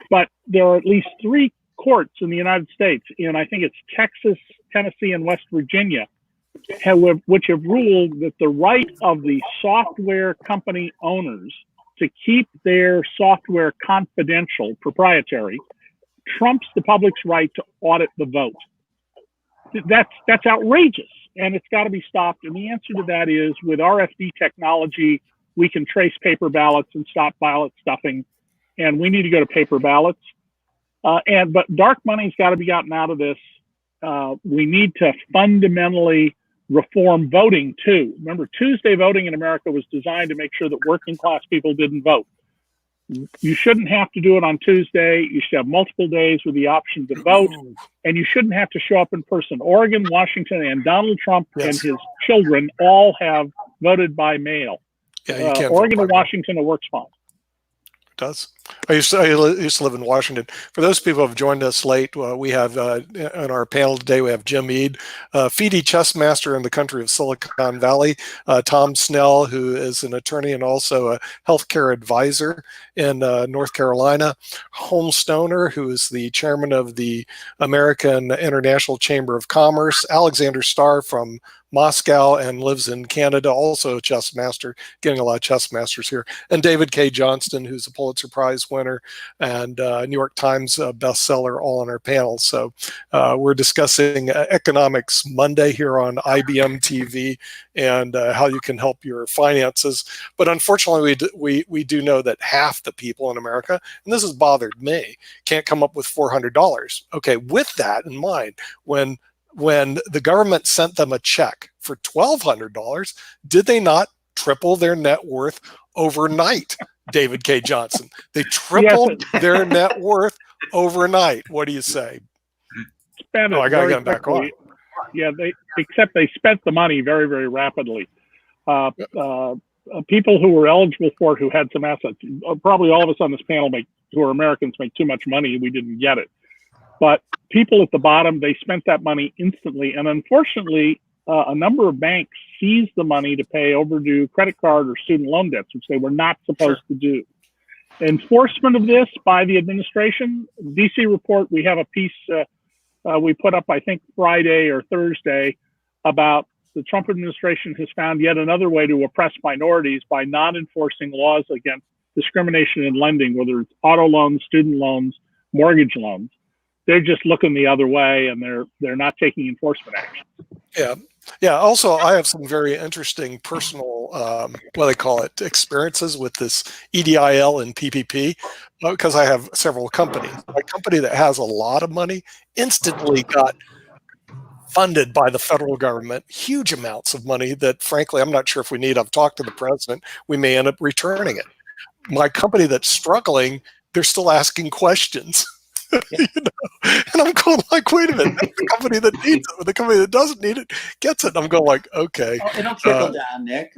S10: but there are at least 3 courts in the United States, and I think it's Texas, Tennessee, and West Virginia, which have ruled that the right of the software company owners to keep their software confidential, proprietary, trumps the public's right to audit the vote. That's outrageous, and it's got to be stopped. And the answer to that is, with RFD technology, we can trace paper ballots and stop ballot stuffing, and we need to go to paper ballots. But dark money's got to be gotten out of this. We need to fundamentally reform voting too. Remember, Tuesday voting in America was designed to make sure that working class people didn't vote. You shouldn't have to do it on Tuesday. You should have multiple days with the option to vote, and you shouldn't have to show up in person. Oregon, Washington, and Donald Trump and his children all have voted by mail.
S3: Yeah, you can't
S10: Oregon and Washington, it works fine.
S3: Does. I used to live in Washington. For those people who have joined us late, we have on our panel today, we have Jim Eade, FIDE chess master in the country of Silicon Valley, Tom Snell, who is an attorney and also a healthcare advisor in North Carolina, Holm Stoner, who is the chairman of the American International Chamber of Commerce, Alexander Starr from Moscow and lives in Canada, also a chess master, getting a lot of chess masters here, and David K. Johnston, who's a Pulitzer Prize winner and New York Times bestseller, all on our panel. So we're discussing Economics Monday here on IBM TV and how you can help your finances. But unfortunately, we do know that half the people in America, and this has bothered me, can't come up with $400. Okay, with that in mind, when the government sent them a check for $1,200, did they not triple their net worth overnight, David K. Johnson? They tripled their net worth overnight. What do you say?
S10: Spent
S3: I got to get them back on.
S10: Yeah, except they spent the money very, very rapidly. People who were eligible for it, who had some assets, probably all of us on this panel who are Americans make too much money. We didn't get it. But people at the bottom, they spent that money instantly. And unfortunately, a number of banks seized the money to pay overdue credit card or student loan debts, which they were not supposed to do. Enforcement of this by the administration, DC report, we have a piece we put up, I think, Friday or Thursday about the Trump administration has found yet another way to oppress minorities by not enforcing laws against discrimination in lending, whether it's auto loans, student loans, mortgage loans. They're just looking the other way, and they're not taking enforcement action.
S3: Yeah. Also, I have some very interesting personal, what they call it, experiences with this EDIL and PPP, because I have several companies. My company that has a lot of money instantly got funded by the federal government, huge amounts of money that, frankly, I'm not sure if we need. I've talked to the president. We may end up returning it. My company that's struggling, they're still asking questions. You know? And I'm going like, wait a minute, the company that needs it, or the company that doesn't need it gets it. And I'm going like, okay.
S6: Oh, it'll trickle down, Nick.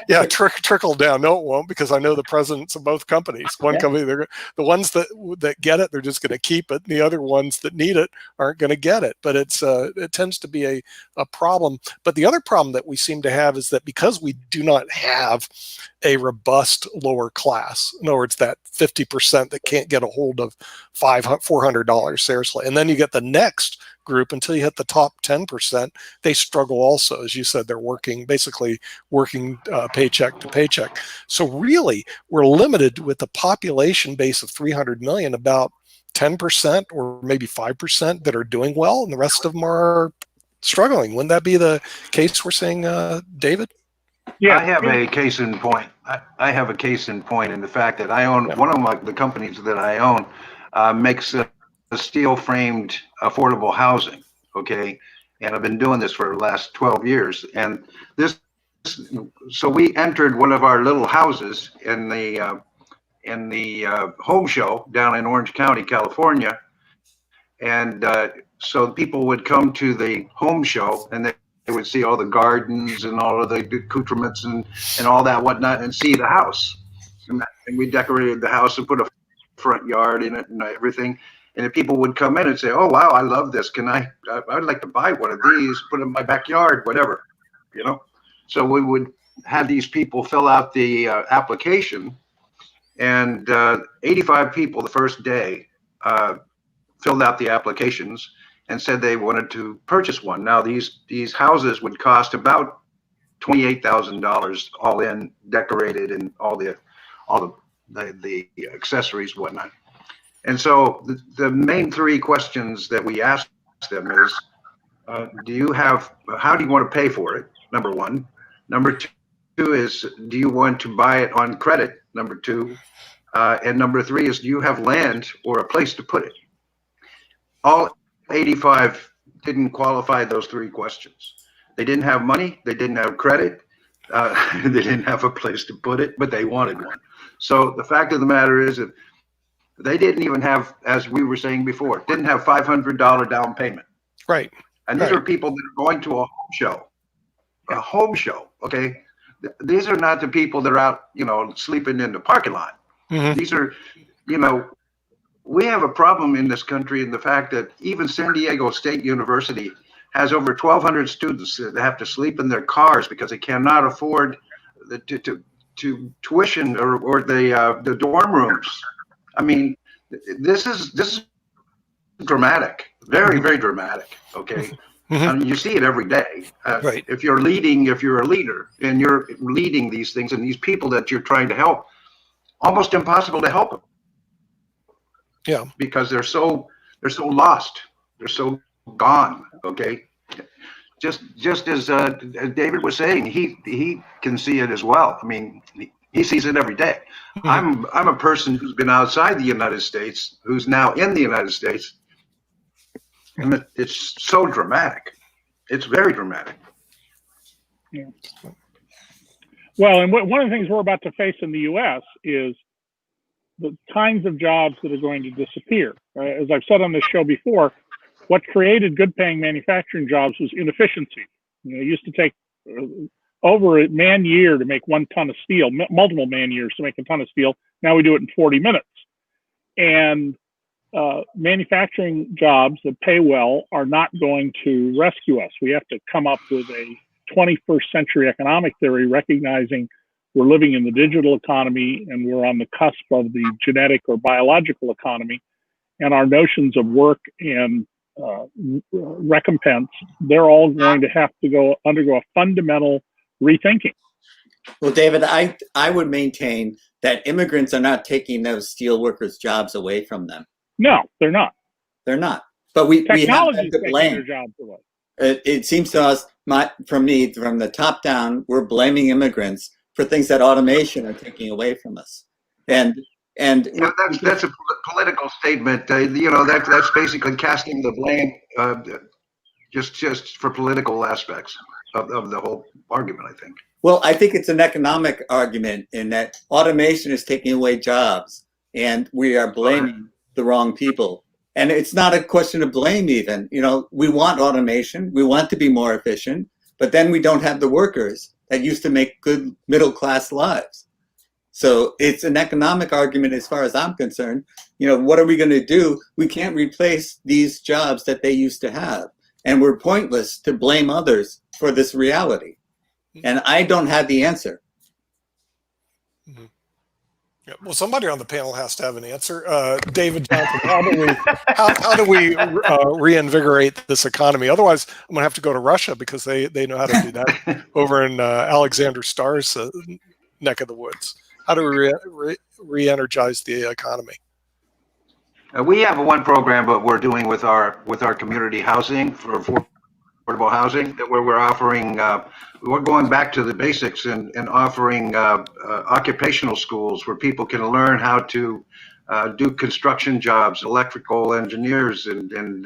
S3: Yeah, trickle down. No, it won't, because I know the presidents of both companies. One company, the ones that get it, they're just going to keep it. And the other ones that need it aren't going to get it. But it tends to be a problem. But the other problem that we seem to have is that because we do not have a robust lower class, in other words, that 50% that can't get a hold of $400 seriously, and then you get the next group until you hit the top 10%, they struggle also. As you said, they're basically working paycheck to paycheck. So really, we're limited with the population base of 300 million, about 10% or maybe 5% that are doing well, and the rest of them are struggling. Wouldn't that be the case we're seeing, David?
S11: Yeah, I have a case in point. I have a case in point in the fact that I own one of the companies that I own makes a steel-framed affordable housing. Okay, and I've been doing this for the last 12 years. And so we entered one of our little houses in the home show down in Orange County, California, and so people would come to the home show and they would see all the gardens and all of the accoutrements and all that whatnot, and see the house. And we decorated the house and put a front yard in it and everything. And if people would come in and say, "Oh wow, I love this. I'd like to buy one of these, put it in my backyard, whatever," you know. So we would have these people fill out the application, and 85 people the first day filled out the applications and said they wanted to purchase one. Now these houses would cost about $28,000 all in, decorated, and all the accessories, whatnot. And so the main three questions that we asked them is, how do you want to pay for it? Number one. Number two is, do you want to buy it on credit? Number two. And number three is, do you have land or a place to put it? All 85 didn't qualify those three questions. They didn't have money. They didn't have credit. They didn't have a place to put it, but they wanted one. So the fact of the matter is that they didn't even have, as we were saying before, didn't have $500 down payment.
S3: Right.
S11: And these are people that are going to a home show. Okay. These are not the people that are out, sleeping in the parking lot.
S3: Mm-hmm.
S11: These are, we have a problem in this country in the fact that even San Diego State University has over 1,200 students that have to sleep in their cars because they cannot afford the tuition or the dorm rooms. I mean, this is dramatic, very, very dramatic. Okay.
S3: Mm-hmm.
S11: I mean, you see it every day.
S3: Right.
S11: If you're a leader and you're leading these things and these people that you're trying to help, almost impossible to help them.
S3: Yeah.
S11: Because they're so lost. They're so gone. Okay. Just as David was saying, he can see it as well. I mean, he sees it every day.
S3: Mm-hmm.
S11: I'm a person who's been outside the United States, who's now in the United States. And it's so dramatic. It's very dramatic.
S10: Yeah. Well, and one of the things we're about to face in the U.S. is the kinds of jobs that are going to disappear. As I've said on this show before, what created good-paying manufacturing jobs was inefficiency. It used to take over a man-year to make 1 ton of steel, multiple man-years to make a ton of steel. Now we do it in 40 minutes. And manufacturing jobs that pay well are not going to rescue us. We have to come up with a 21st century economic theory, recognizing we're living in the digital economy and we're on the cusp of the genetic or biological economy, and our notions of work and recompense, they're all going to have to undergo a fundamental rethinking.
S6: Well, David, I would maintain that immigrants are not taking those steel workers' jobs away from them.
S10: No, they're not.
S6: They're not. But we have
S10: Technology
S6: to
S10: is taking
S6: blame.
S10: their jobs away.
S6: It seems to us, from the top down, we're blaming immigrants for things that automation are taking away from us. And
S11: that's a political statement. That's basically casting the blame just for political aspects of the whole argument, I think.
S6: Well, I think it's an economic argument in that automation is taking away jobs, and we are blaming the wrong people. And it's not a question of blame even. We want automation, we want to be more efficient, but then we don't have the workers that used to make good middle-class lives. So it's an economic argument as far as I'm concerned. What are we going to do? We can't replace these jobs that they used to have. And we're pointless to blame others for this reality. And I don't have the answer.
S3: Mm-hmm. Yeah, well, somebody on the panel has to have an answer. David Johnson, how do we reinvigorate this economy? Otherwise, I'm going to have to go to Russia because they know how to do that over in Alexander Starr's neck of the woods. How do we re-energize the economy?
S11: We have one program, but we're doing with our community housing for affordable housing, where we're offering. We're going back to the basics and offering occupational schools where people can learn how to do construction jobs, electrical engineers, and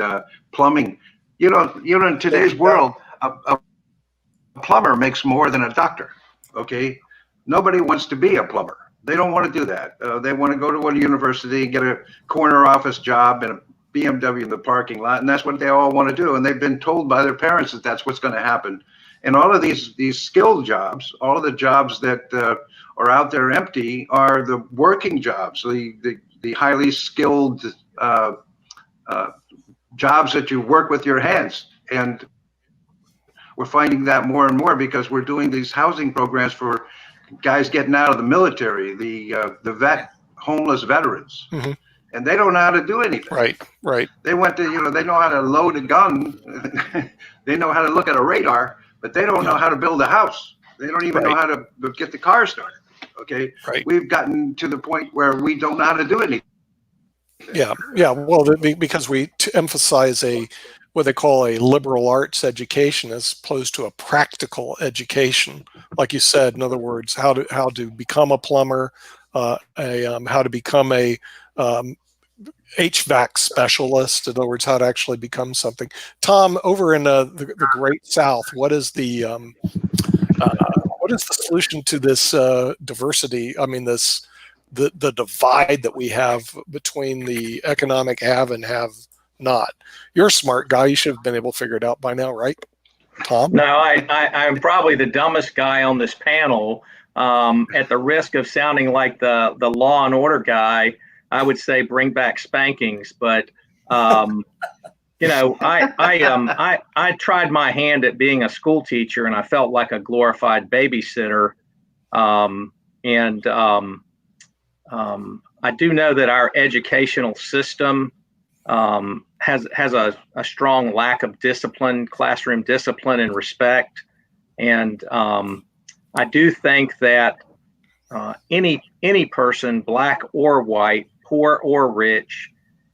S11: plumbing. In today's world, a plumber makes more than a doctor. Okay. Nobody wants to be a plumber. They don't want to do that. They want to go to a university, get a corner office job and a BMW in the parking lot, and that's what they all want to do. And they've been told by their parents that that's what's going to happen. And all of these skilled jobs, all of the jobs that are out there empty, are the working jobs, the highly skilled jobs that you work with your hands. And we're finding that more and more because we're doing these housing programs for guys getting out of the military, the homeless veterans,
S3: mm-hmm.
S11: and they don't know how to do anything.
S3: Right.
S11: They went to, they know how to load a gun, they know how to look at a radar, but they don't know how to build a house. They don't even know how to get the car started. Okay.
S3: Right.
S11: We've gotten to the point where we don't know how to do anything.
S3: Yeah. Well, because we emphasize what they call a liberal arts education as opposed to a practical education, like you said. In other words, how to become a plumber, how to become a HVAC specialist. In other words, how to actually become something. Tom, over in the Great South, what is the what is the solution to this diversity? I mean, the divide that we have between the economic have and have not. You're a smart guy. You should have been able to figure it out by now, right, Tom?
S12: No, I'm probably the dumbest guy on this panel. At the risk of sounding like the Law and Order guy, I would say bring back spankings. But you know, I tried my hand at being a school teacher, and I felt like a glorified babysitter. I do know that our educational system has a strong lack of discipline, classroom discipline and respect. And I do think that any person, black or white, poor or rich,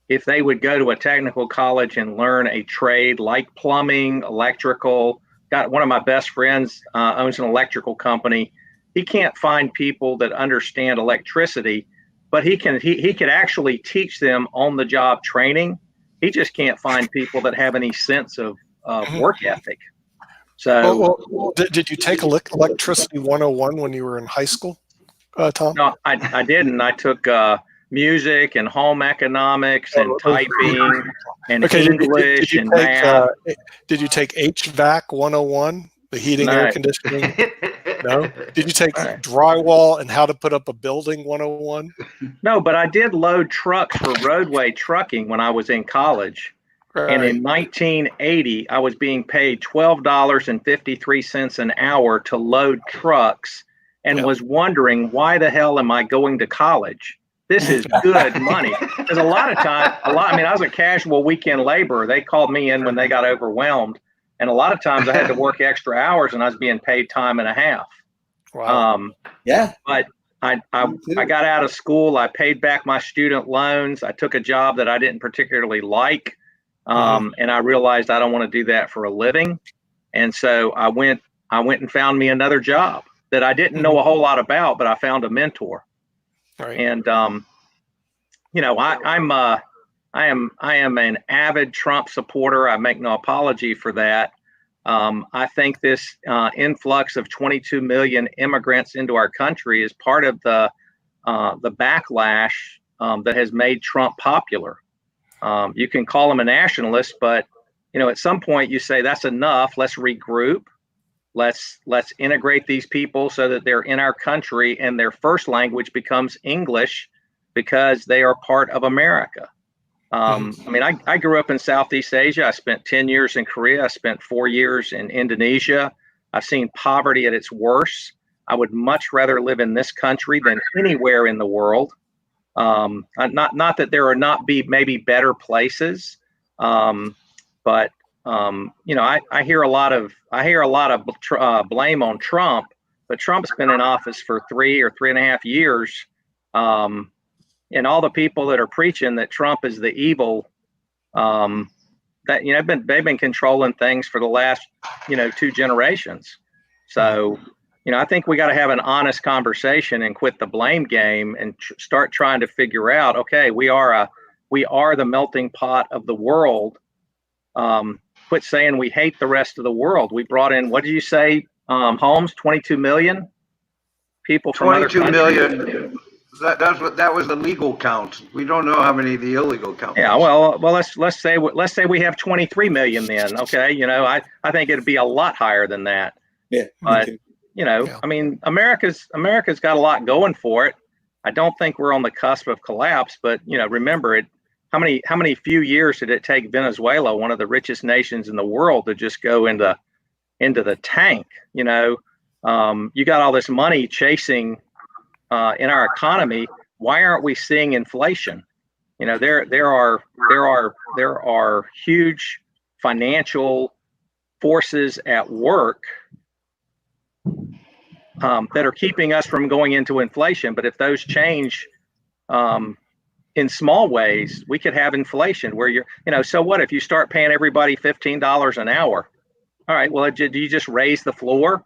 S12: if they would go to a technical college and learn a trade like plumbing, electrical. Got one of my best friends owns an electrical company. He can't find people that understand electricity, but he could actually teach them on the job training. He just can't find people that have any sense of work ethic. So,
S3: did you take Electricity 101 when you were in high school, Tom?
S12: No, I didn't. I took music and home economics and typing and English and math.
S3: Did you take HVAC 101, the heating, air conditioning? No. Did you take drywall and how to put up a building 101?
S12: No, but I did load trucks for roadway trucking when I was in college. Right. And in 1980, I was being paid $12.53 an hour to load trucks and was wondering, why the hell am I going to college? This is good money. Because a lot of time, I mean, I was a casual weekend laborer. They called me in when they got overwhelmed. And a lot of times I had to work extra hours and I was being paid time and a half.
S3: Wow.
S12: But I got out of school. I paid back my student loans. I took a job that I didn't particularly like. And I realized I don't want to do that for a living. And so I went and found me another job that I didn't know a whole lot about, but I found a mentor.
S3: Right.
S12: And, you know, I am an avid Trump supporter. I make no apology for that. I think this influx of 22 million immigrants into our country is part of the backlash that has made Trump popular. You can call him a nationalist, but you know, at some point you say that's enough. Let's regroup. Let's integrate these people so that they're in our country and their first language becomes English because they are part of America. I mean, I grew up in Southeast Asia. I spent 10 years in Korea. I spent 4 years in Indonesia. I've seen poverty at its worst. I would much rather live in this country than anywhere in the world. Not that there are not be maybe better places, but you know, I hear a lot of blame on Trump, but Trump's been in office for 3 or 3.5 years. And all the people that are preaching that Trump is the evil, that, you know, they've been controlling things for the last, you know, 2 generations. So, you know, I think we got to have an honest conversation and quit the blame game and start trying to figure out, okay, we are the melting pot of the world. Quit saying we hate the rest of the world. We brought in, what did you say, Holmes? 22 million people from
S11: 22 million. That was the legal count. We don't know how many the illegal count.
S12: Yeah, well, let's say we have 23 million then. Okay, you know, I think it'd be a lot higher than that.
S6: Yeah,
S12: but you know, I mean, America's got a lot going for it. I don't think we're on the cusp of collapse, but you know, remember it. How many few years did it take Venezuela, one of the richest nations in the world, to just go into the tank? You know, you got all this money chasing in our economy. Why aren't we seeing inflation? You know, there are huge financial forces at work that are keeping us from going into inflation. But if those change in small ways, we could have inflation where you know, so what if you start paying everybody $15 an hour? All right, well, do you just raise the floor?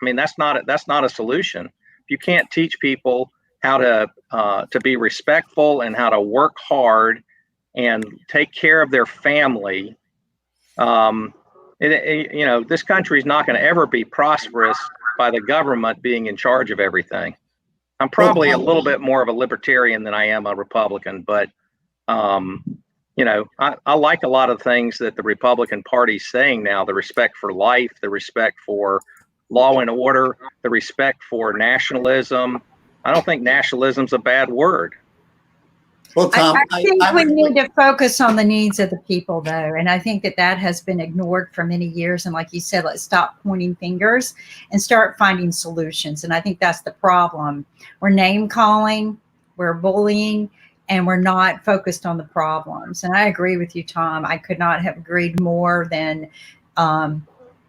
S12: I mean, that's not a solution. If you can't teach people how to be respectful and how to work hard and take care of their family, you know, this country is not going to ever be prosperous by the government being in charge of everything. I'm probably a little bit more of a libertarian than I am a Republican, but you know, I like a lot of things that the Republican Party's saying now, the respect for life, the respect for law and order, the respect for nationalism. I don't think nationalism's a bad word.
S6: Well, Tom,
S2: I think we need to focus on the needs of the people, though. And I think that that has been ignored for many years. And like you said, let's stop pointing fingers and start finding solutions. And I think that's the problem. We're name calling, we're bullying, and we're not focused on the problems. And I agree with you, Tom. I could not have agreed more than,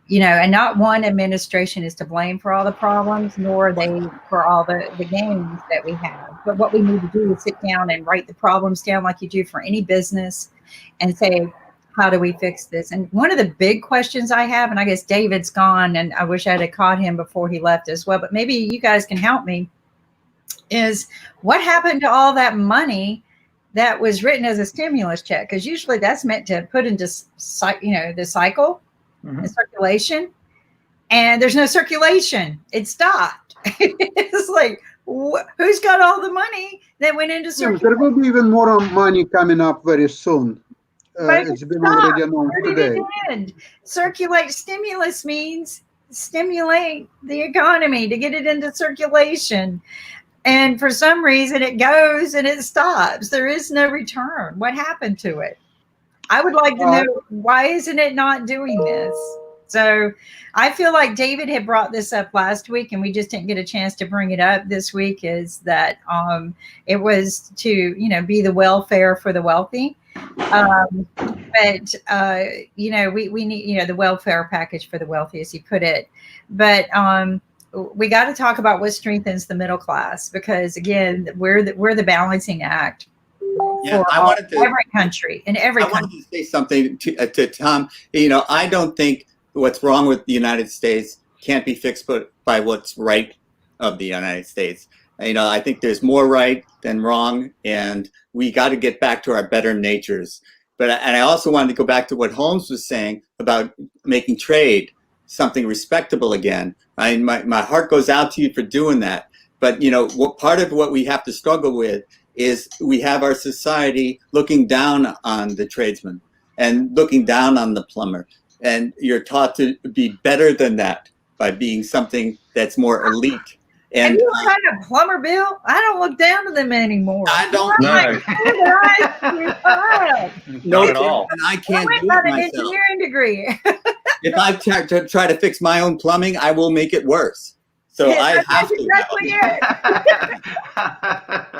S2: you know, and not one administration is to blame for all the problems, nor are they for all the gains that we have. But what we need to do is sit down and write the problems down like you do for any business and say, how do we fix this? And one of the big questions I have, and I guess David's gone, and I wish I had caught him before he left as well, but maybe you guys can help me, is what happened to all that money that was written as a stimulus check? Because usually that's meant to put into, you know, the cycle, the circulation, and there's no circulation. It stopped. It's like, who's got all the money that went into circulation?
S4: There will be even more money coming up very soon. It's been already announced today.
S2: Circulate. Stimulus means stimulate the economy to get it into circulation. And for some reason it goes and it stops. There is no return. What happened to it? I would like to know, why isn't it not doing this? So I feel like David had brought this up last week and we just didn't get a chance to bring it up this week, is that it was to, you know, be the welfare for the wealthy. But you know, we need, you know, the welfare package for the wealthy, as you put it. But we got to talk about what strengthens the middle class, because again, we're the balancing act.
S6: Yeah, I wanted to
S2: every country in every
S6: I wanted to say something to Tom. You know, I don't think what's wrong with the United States can't be fixed by what's right of the United States. You know, I think there's more right than wrong, and we got to get back to our better natures. And I also wanted to go back to what Holmes was saying about making trade something respectable again. My heart goes out to you for doing that. But, you know, part of what we have to struggle with is we have our society looking down on the tradesman and looking down on the plumber. And you're taught to be better than that by being something that's more elite.
S2: And you had a plumber, Bill? I don't look down to them anymore.
S6: I don't
S12: know.
S6: Not
S12: at all.
S6: And I can't do it
S2: an
S6: myself.
S2: engineering degree.
S6: If I try to fix my own plumbing, I will make it worse. So I have to.
S2: Exactly it.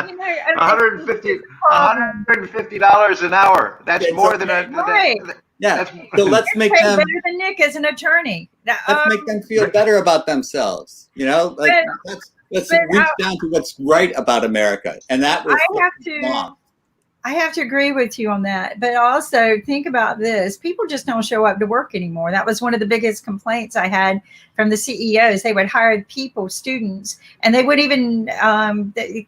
S2: You know,
S11: $150 an hour. That's more than a.
S2: Right.
S6: Yeah. So let's make them
S2: better than Nick as an attorney.
S6: let's make them feel better about themselves. You know, like let's reach down to what's right about America, and that will.
S2: I have to agree with you on that. But also think about this. People just don't show up to work anymore. That was one of the biggest complaints I had from the CEOs. They would hire people, students, and they would even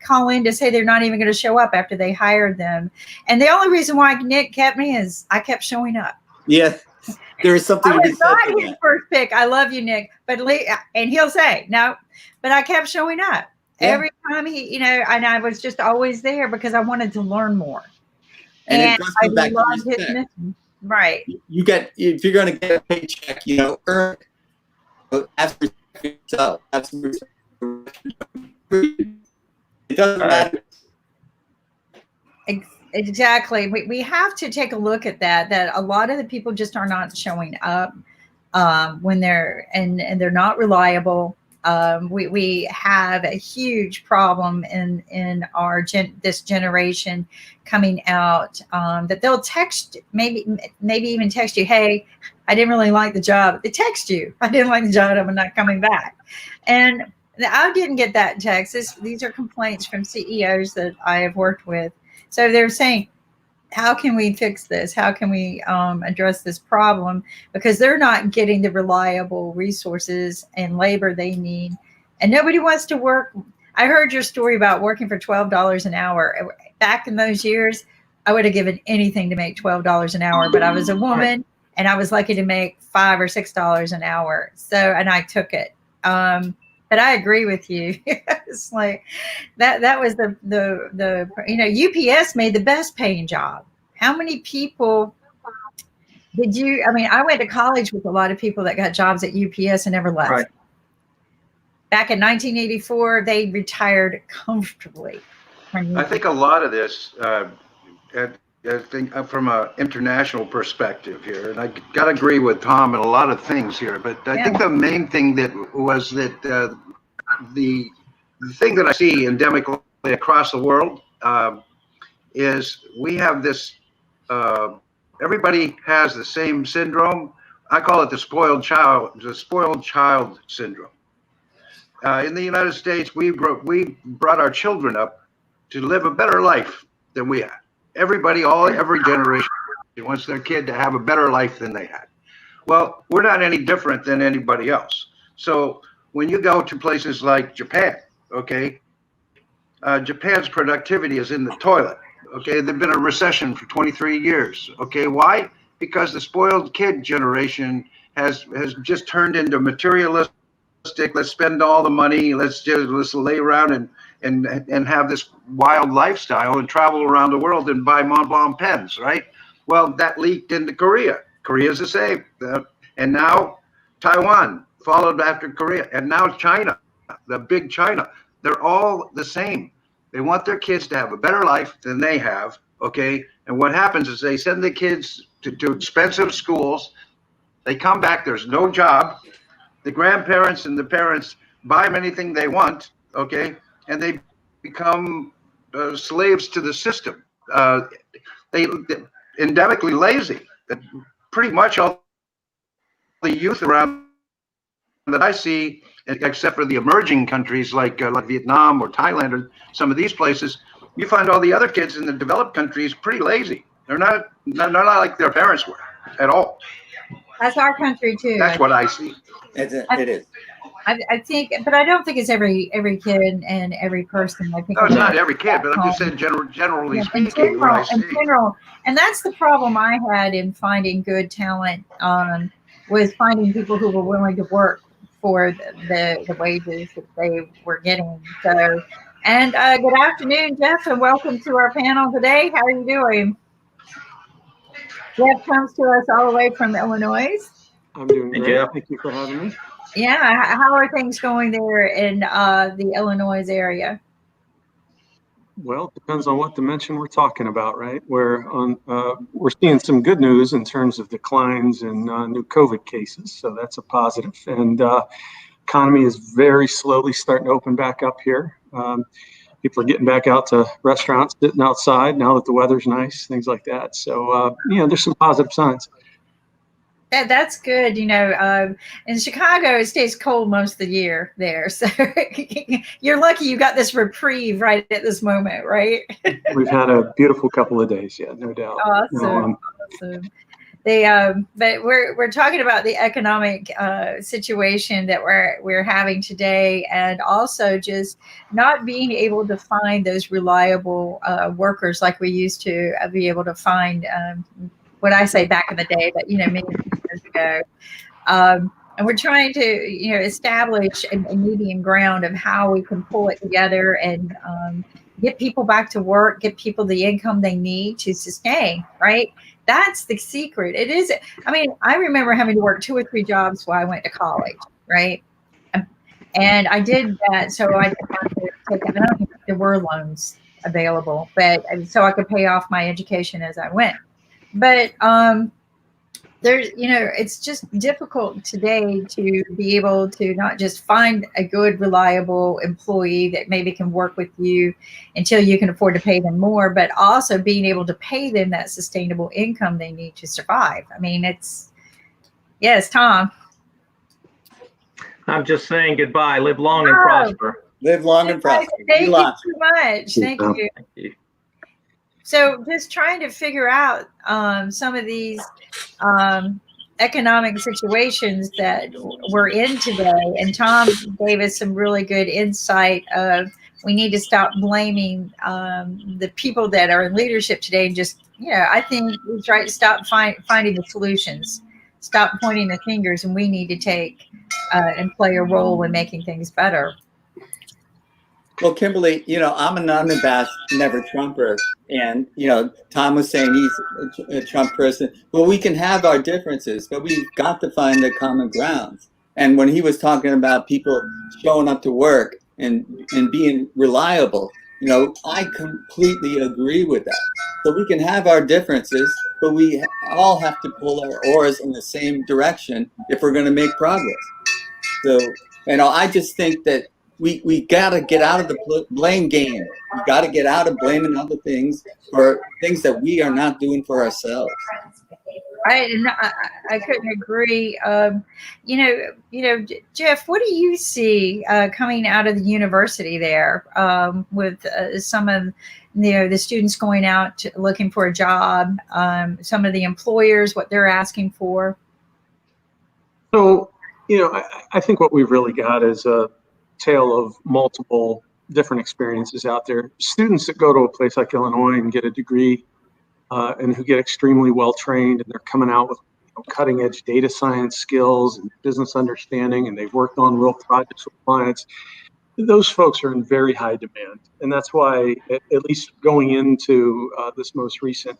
S2: call in to say they're not even going to show up after they hired them. And the only reason why Nick kept me is I kept showing up.
S6: Yeah, there is something to be said
S2: not
S6: for
S2: his
S6: that.
S2: first pick. I love you, Nick. But and he'll say, no, but I kept showing up.
S6: Yeah.
S2: Every time he, you know, and I was just always there because I wanted to learn more.
S6: And it does
S2: I
S6: come back to
S2: loved his
S6: respect.
S2: mission. Right.
S6: You get, if you're going to get a paycheck, you know, earn it. Have respect for yourself. Have some respect for it doesn't matter.
S2: Exactly. We have to take a look at that a lot of the people just are not showing up when they're and they're not reliable. We have a huge problem in our this generation coming out that they'll text, maybe even text you, hey, I didn't really like the job. They text you, I didn't like the job, I'm not coming back. And I didn't get that text. These are complaints from CEOs that I have worked with. So they're saying, how can we fix this? How can we address this problem? Because they're not getting the reliable resources and labor they need. And nobody wants to work. I heard your story about working for $12 an hour. Back in those years, I would have given anything to make $12 an hour, but I was a woman and I was lucky to make $5 or $6 an hour. So, and I took it. But I agree with you. It's like that was the UPS made the best paying job. How many people did you? I mean, I went to college with a lot of people that got jobs at UPS and never left.
S8: Right.
S2: Back in 1984, they retired comfortably.
S11: I think a lot of this, I think from an international perspective here, and I got to agree with Tom in a lot of things here, but I think the main thing that was that the thing that I see endemically across the world is we have this, everybody has the same syndrome. I call it the spoiled child syndrome. In the United States, we brought our children up to live a better life than we had. Every generation wants their kid to have a better life than they had. Well, we're not any different than anybody else. So when you go to places like Japan, okay, Japan's productivity is in the toilet. Okay, there's been a recession for 23 years. Okay, why? Because the spoiled kid generation has just turned into materialistic. Let's spend all the money. Let's lay around and have this wild lifestyle and travel around the world and buy Mont Blanc pens, right? Well, that leaked into Korea. Korea's the same. And now Taiwan followed after Korea. And now China, the big China. They're all the same. They want their kids to have a better life than they have, okay? And what happens is they send the kids to expensive schools. They come back, there's no job. The grandparents and the parents buy them anything they want, okay? And they become slaves to the system. They endemically lazy. Pretty much all the youth around that I see, except for the emerging countries like Vietnam or Thailand or some of these places, you find all the other kids in the developed countries pretty lazy. They're not like their parents were at all.
S2: That's our country too.
S11: That's what I see.
S6: It is.
S2: I think, but I don't think it's every kid and every person. I think
S11: no, it's not every kid, but I'm just saying generally speaking.
S2: In general, and that's the problem I had in finding good talent. Was finding people who were willing to work for the wages that they were getting. So, and good afternoon, Jeff, and welcome to our panel today. How are you doing? Jeff comes to us all the way from Illinois.
S13: I'm doing great.
S8: Jeff.
S13: Thank you for having me.
S2: Yeah, how are things going there in the Illinois area?
S13: Well, it depends on what dimension we're talking about, right? We're seeing some good news in terms of declines in new COVID cases, so that's a positive. And economy is very slowly starting to open back up here. People are getting back out to restaurants, sitting outside now that the weather's nice, things like that. So, there's some positive signs.
S2: That's good. In Chicago, it stays cold most of the year there. So you're lucky you got this reprieve right at this moment, right?
S13: We've had a beautiful couple of days, yeah, no doubt.
S2: Awesome. But we're talking about the economic situation that we're having today, and also just not being able to find those reliable workers like we used to be able to find. What I say back in the day, but many years ago, and we're trying to establish a median ground of how we can pull it together and get people back to work, get people the income they need to sustain. Right, that's the secret. It is. I mean, I remember having to work 2 or 3 jobs while I went to college. Right, and I did that so I could take. I don't think there were loans available, but so I could pay off my education as I went. But there's, it's just difficult today to be able to not just find a good, reliable employee that maybe can work with you until you can afford to pay them more, but also being able to pay them that sustainable income they need to survive. I mean, yes, Tom.
S12: I'm just saying goodbye. Live long and prosper.
S6: Live long and prosper.
S2: Thank you so much. Thank you.
S12: Thank you.
S2: So just trying to figure out some of these economic situations that we're in today. And Tom gave us some really good insight of we need to stop blaming the people that are in leadership today. And just, I think it's right to stop finding the solutions. stop pointing the fingers, and we need to take and play a role in making things better.
S6: Well, Kimberly, I'm an unabashed never Trumper. And, Tom was saying he's a Trump person. Well, we can have our differences, but we've got to find the common grounds. And when he was talking about people showing up to work and being reliable, I completely agree with that. So we can have our differences, but we all have to pull our oars in the same direction if we're going to make progress. So, I just think that we got to get out of the blame game. We got to get out of blaming other things for things that we are not doing for ourselves.
S2: I couldn't agree. Jeff, what do you see coming out of the university there with some of the students going out looking for a job, some of the employers, what they're asking for?
S13: So, I think what we've really got is a tale of multiple different experiences out there. Students that go to a place like Illinois and get a degree and who get extremely well trained, and they're coming out with cutting edge data science skills and business understanding, and they've worked on real projects with clients. Those folks are in very high demand. And that's why, at least going into this most recent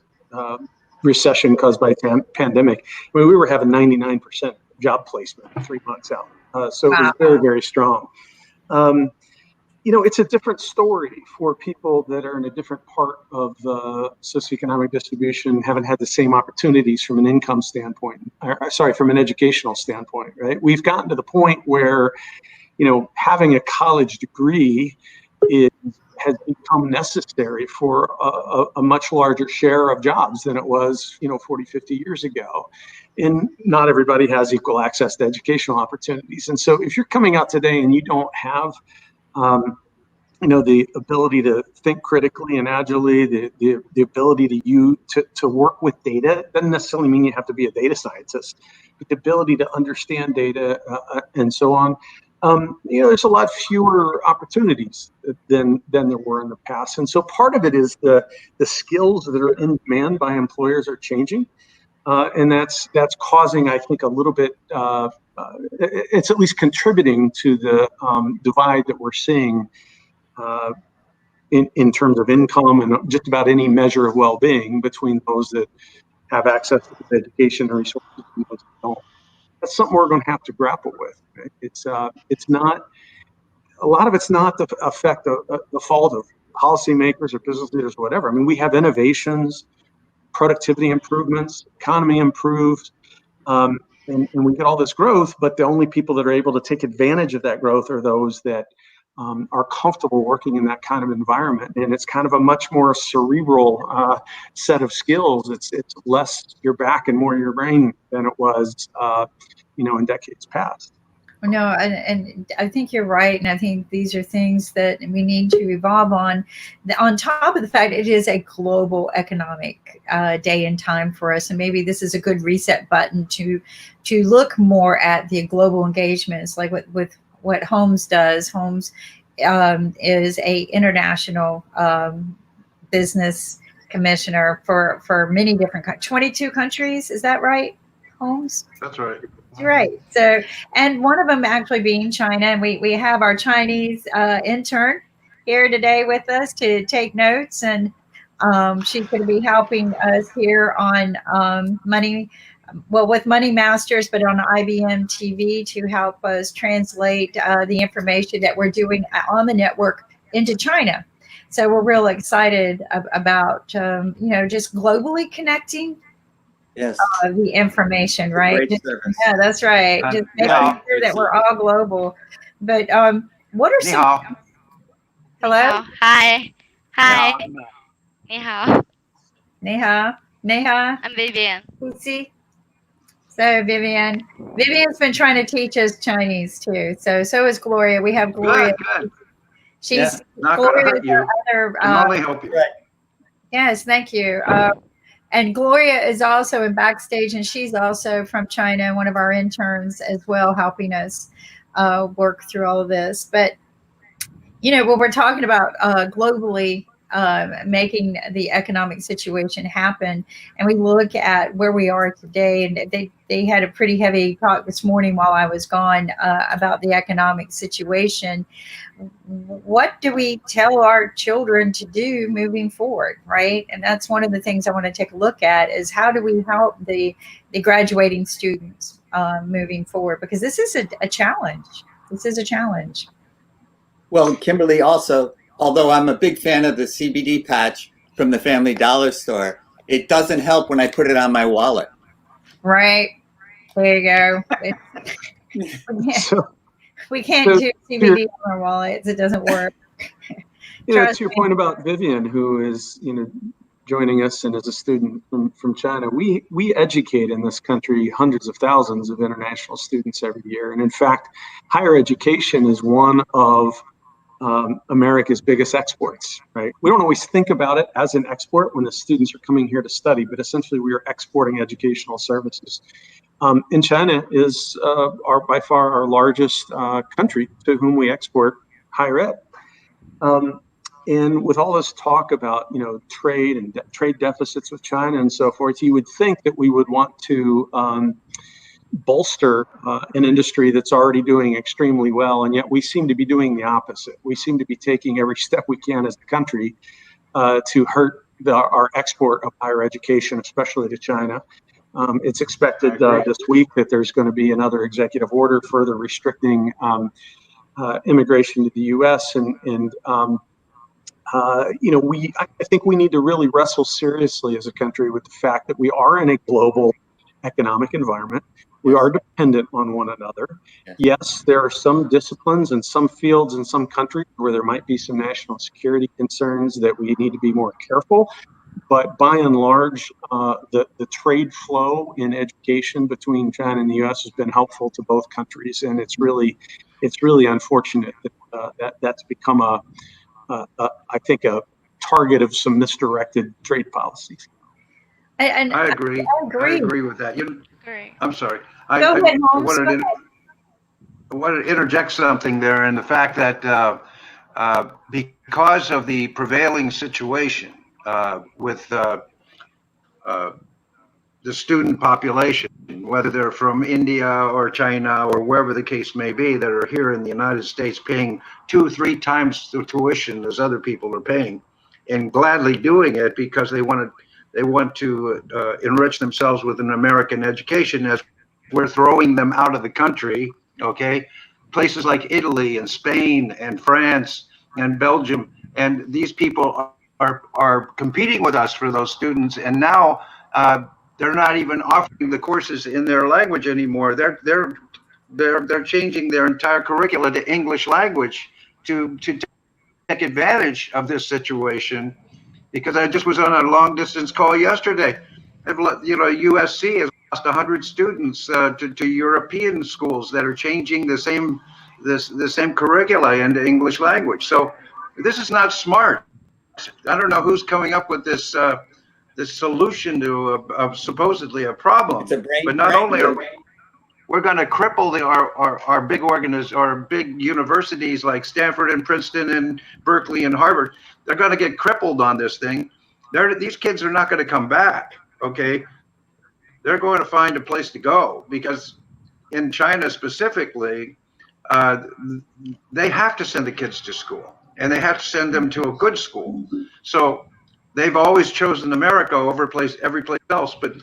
S13: recession caused by pandemic, we were having 99% job placement 3 months out. So it was very, very strong. It's a different story for people that are in a different part of the socioeconomic distribution, haven't had the same opportunities from an income standpoint, from an educational standpoint, right? We've gotten to the point where, having a college degree has become necessary for a much larger share of jobs than it was, 40, 50 years ago. And not everybody has equal access to educational opportunities. And so if you're coming out today and you don't have the ability to think critically and agilely, the ability to work with data, doesn't necessarily mean you have to be a data scientist, but the ability to understand data and so on. There's a lot fewer opportunities than there were in the past. And so part of it is the skills that are in demand by employers are changing. And that's causing, I think, a little bit, it's at least contributing to the divide that we're seeing in terms of income and just about any measure of well-being between those that have access to education and resources and those that don't. That's something we're going to have to grapple with. Right? It's not, a lot of it's not the fault of policymakers or business leaders or whatever. I mean, we have innovations, productivity improvements, economy improves, and we get all this growth, but the only people that are able to take advantage of that growth are those that are comfortable working in that kind of environment. And it's kind of a much more cerebral set of skills. It's less your back and more your brain than it was, in decades past.
S2: No, and I think you're right. And I think these are things that we need to evolve on top of the fact it is a global economic day and time for us. And maybe this is a good reset button to look more at the global engagements, like with what Holmes does. Holmes is a international business commissioner for many different 22 countries. Is that right, Holmes?
S11: That's right.
S2: Right. So, and one of them actually being China, and we have our Chinese intern here today with us to take notes, and she's going to be helping us here on with Money Masters, but on IBM TV to help us translate the information that we're doing on the network into China. So we're real excited about just globally connecting.
S6: Yes.
S2: The information, right? Yeah, that's right. Just making sure that we're all global. But what are some? Hello.
S14: Hi. Ni hao.
S2: Neha.
S14: I'm Vivian.
S2: Lucy. So Vivian's been trying to teach us Chinese too. So is Gloria. We have Gloria.
S11: Good.
S2: She's
S11: not going to hurt you. Can only help you.
S2: Yes, thank you. And Gloria is also in backstage, and she's also from China, one of our interns as well, helping us work through all of this. But, when we're talking about globally making the economic situation happen. And we look at where we are today, and they had a pretty heavy talk this morning while I was gone about the economic situation. What do we tell our children to do moving forward, right? And that's one of the things I want to take a look at, is how do we help the graduating students moving forward? Because this is a challenge. This is a challenge.
S6: Well, Kimberly, also, although I'm a big fan of the CBD patch from the Family Dollar store, it doesn't help when I put it on my wallet.
S2: Right. There you go. We can't do CBD on our wallets. It doesn't work.
S13: To your point about Vivian, who is, joining us and is a student from China, we educate in this country hundreds of thousands of international students every year. And in fact, higher education is one of America's biggest exports, right? We don't always think about it as an export when the students are coming here to study, but essentially we are exporting educational services. And China is by far our largest country to whom we export higher ed. And with all this talk about, trade and trade deficits with China and so forth, you would think that we would want to bolster an industry that's already doing extremely well. And yet we seem to be doing the opposite. We seem to be taking every step we can as a country to hurt our export of higher education, especially to China. It's expected this week that there's going to be another executive order further restricting immigration to the U.S. I think we need to really wrestle seriously as a country with the fact that we are in a global economic environment. We are dependent on one another. Yes, there are some disciplines and some fields in some countries where there might be some national security concerns that we need to be more careful. But by and large, the trade flow in education between China and the U.S. has been helpful to both countries, and it's really unfortunate that that's become I think a target of some misdirected trade policies.
S11: I agree. I agree with that. I'm sorry. I wanted to interject something there, in the fact that because of the prevailing situation with the student population, whether they're from India or China or wherever the case may be, that are here in the United States paying 2-3 times the tuition as other people are paying, and gladly doing it because they want to enrich themselves with an American education, as we're throwing them out of the country. Okay, places like Italy and Spain and France and Belgium, and these people are competing with us for those students, and now they're not even offering the courses in their language anymore. They're changing their entire curricula to English language to take advantage of this situation. Because I just was on a long distance call yesterday. USC has lost 100 students to European schools that are changing the same curricula into English language. So this is not smart. I don't know who's coming up with this solution to supposedly a problem. But not only are we're going to cripple our big universities like Stanford and Princeton and Berkeley and Harvard. They're going to get crippled on this thing. These kids are not going to come back. Okay, they're going to find a place to go, because in China specifically, they have to send the kids to school, and they have to send them to a good school. So they've always chosen America over every place else, but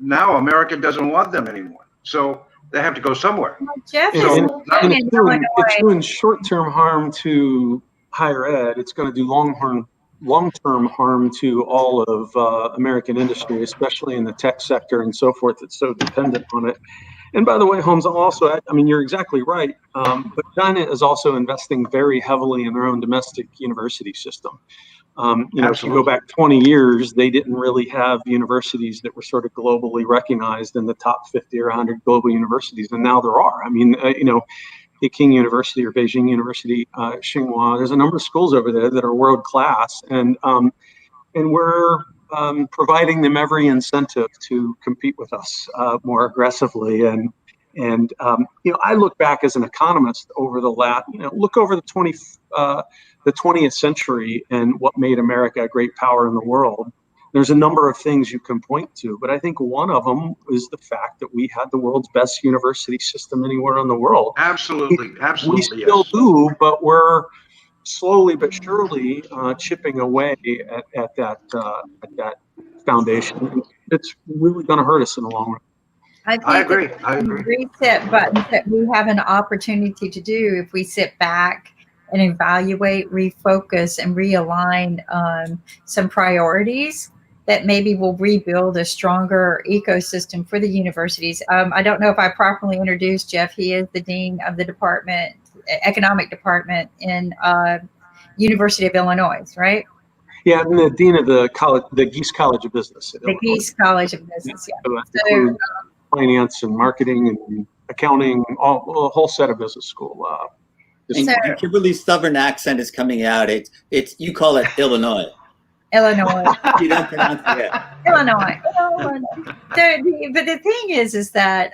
S11: now America doesn't want them anymore. So they have to go somewhere.
S13: It's doing short-term harm to higher ed. It's going to do long-term harm to all of American industry, especially in the tech sector and so forth, that's so dependent on it. And by the way, Holmes, you're exactly right. But China is also investing very heavily in their own domestic university system. If you go back 20 years, they didn't really have universities that were sort of globally recognized in the top 50 or 100 global universities, and now there are. Peking University or Beijing University, Tsinghua. There's a number of schools over there that are world class, and we're providing them every incentive to compete with us more aggressively. And I look back as an economist over the last, look over the the 20th century and what made America a great power in the world, there's a number of things you can point to, but I think one of them is the fact that we had the world's best university system anywhere in the world.
S11: Absolutely,
S13: We still do, but we're slowly but surely chipping away at that foundation. It's really going to hurt us in the long run.
S11: I agree. I agree.
S2: Reset buttons that we have an opportunity to do if we sit back and evaluate, refocus, and realign some priorities that maybe will rebuild a stronger ecosystem for the universities. I don't know if I properly introduced Jeff. He is the dean of the department, economic department in University of Illinois, right?
S13: Yeah, I'm the dean of the college, the Geese College of Business.
S2: The Geese College of Business, yeah.
S13: So that includes finance and marketing and accounting, a whole set of business school.
S6: And Kimberly's stubborn accent is coming out. It's you call it Illinois.
S2: Illinois.
S6: You don't pronounce it.
S2: Illinois. But the thing is that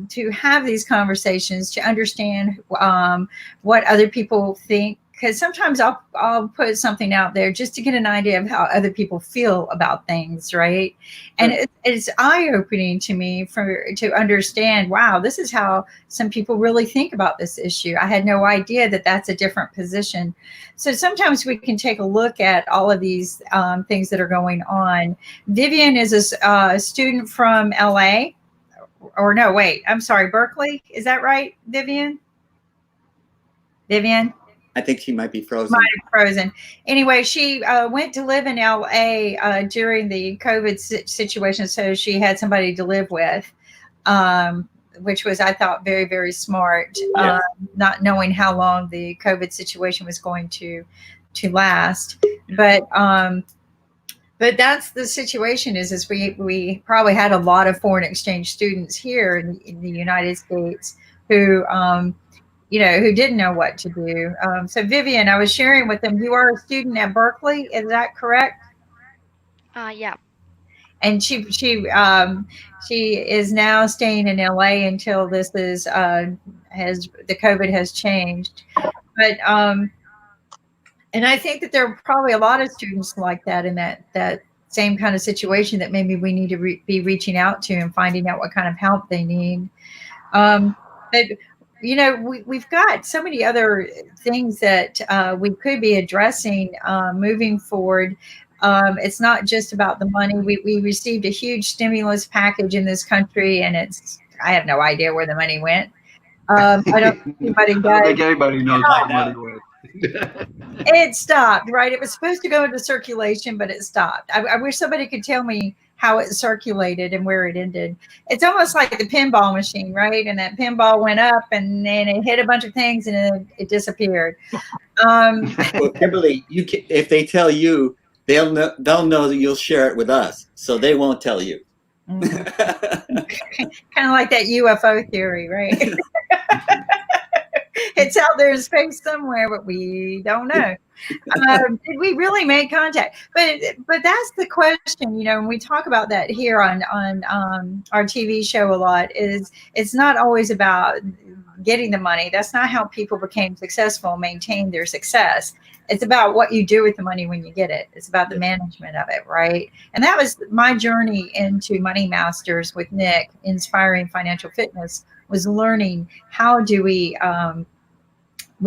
S2: to have these conversations, to understand what other people think, because sometimes I'll put something out there just to get an idea of how other people feel about things, right? And it's eye-opening to me to understand, wow, this is how some people really think about this issue. I had no idea that that's a different position. So sometimes we can take a look at all of these things that are going on. Vivian is a student from LA, or no, wait, I'm sorry, Berkeley. Is that right, Vivian? Vivian?
S6: I think she might be frozen.
S2: Might have frozen. Anyway, she went to live in LA during the COVID situation, so she had somebody to live with, which was, I thought, very, very smart.
S6: Yeah.
S2: Not knowing how long the COVID situation was going to last, but that's the situation. Is we probably had a lot of foreign exchange students here in the United States who. Who didn't know what to do. So Vivian, I was sharing with them, you are a student at Berkeley, is that correct?
S14: Yeah.
S2: And she is now staying in LA until this is the COVID has changed. But and I think that there are probably a lot of students like that in that same kind of situation that maybe we need to be reaching out to and finding out what kind of help they need. But we've got so many other things that we could be addressing moving forward. It's not just about the money. We received a huge stimulus package in this country, and I have no idea where the money went. I don't think
S11: anybody knows where the money went.
S2: It stopped, right? It was supposed to go into circulation, but it stopped. I wish somebody could tell me how it circulated and where it ended. It's almost like the pinball machine, right? And that pinball went up and then it hit a bunch of things and then it disappeared.
S6: Well, Kimberly, if they tell you, they'll know that you'll share it with us, so they won't tell you.
S2: Kind of like that UFO theory, right? It's out there in space somewhere, but we don't know. Did we really make contact? But that's the question, when we talk about that here on our TV show a lot, is it's not always about getting the money. That's not how people became successful, maintained their success. It's about what you do with the money when you get it. It's about the management of it, right? And that was my journey into Money Masters with Nick, Inspiring Financial Fitness, was learning how do we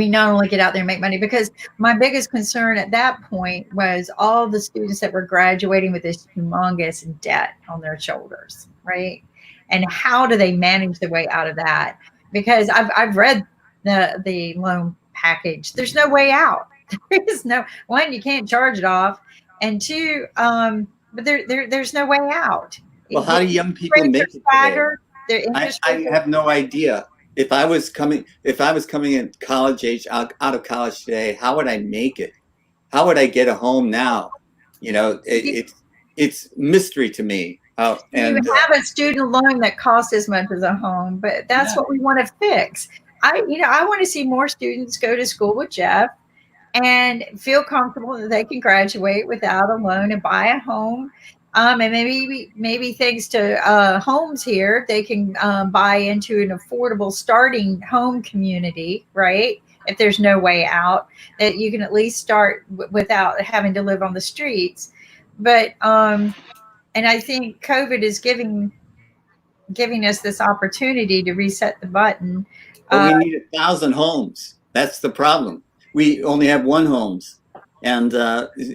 S2: not only get out there and make money, because my biggest concern at that point was all the students that were graduating with this humongous debt on their shoulders, right? And how do they manage their way out of that? Because I've read the loan package. There's no way out. There is no, one, you can't charge it off, and two, but there's no way out.
S6: Well, how do young people make it today? I have no idea. If I was coming in college age, out of college today, how would I make it? How would I get a home now? It's mystery to me.
S2: You have a student loan that costs as much as a home, but that's what we want to fix. I want to see more students go to school with Jeff and feel comfortable that they can graduate without a loan and buy a home. And maybe thanks to homes here, they can buy into an affordable starting home community, right? if there's no way out, that you can at least start without having to live on the streets. But and I think COVID is giving us this opportunity to reset the button.
S6: But we need 1,000 homes. That's the problem. We only have one homes, and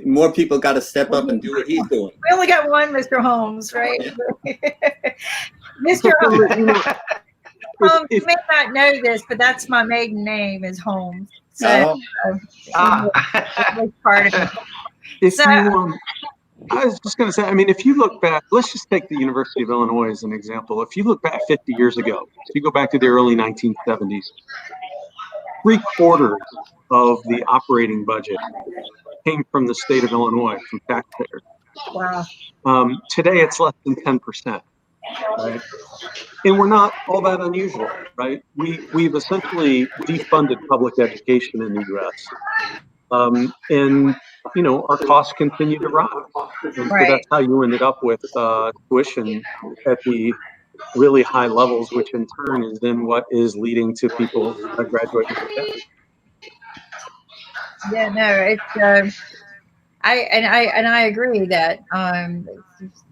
S6: more people got to step up and do what he's doing.
S2: We only got one Mr. Holmes, right? Mr. Holmes. You may not know this, but that's my maiden name is Holmes. So part of it.
S13: I was just going to say, I mean, if you look back, let's just take the University of Illinois as an example. If you look back 50 years ago, if you go back to the early 1970s, 3/4 of the operating budget came from the state of Illinois, from taxpayers.
S2: Wow.
S13: Today, it's less than 10%. Right? And we're not all that unusual, right? We've essentially defunded public education in the U.S. And you know, our costs continue to rise. And so that's how you ended up with tuition at the really high levels, which in turn is then what is leading to people graduating from debt.
S2: Yeah, no, it's I agree that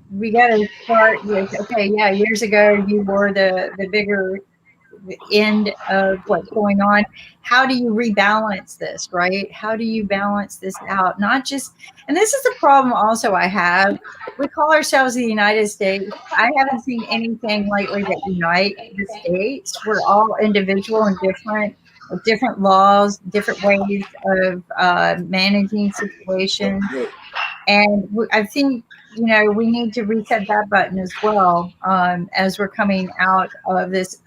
S2: we got to start with, okay, yeah, years ago you were the bigger end of what's going on. How do you rebalance this, right? How do you balance this out? Not just, and this is a problem also I have. We call ourselves the United States. I haven't seen anything lately that unite the states. We're all individual and different, with different laws, different ways of managing situations. And I think, you know, we need to reset that button as well, as we're coming out of this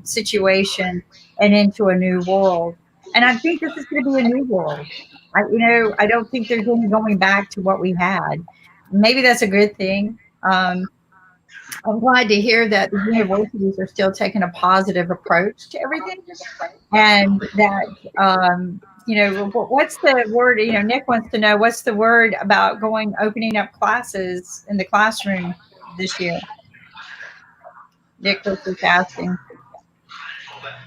S2: situation and into a new world. And I think this is going to be a new world. I don't think there's any going back to what we had. Maybe that's a good thing. I'm glad to hear that the universities are still taking a positive approach to everything, and that you know, what's the word? You know, Nick wants to know what's the word about opening up classes in the classroom this year. Nick was just asking.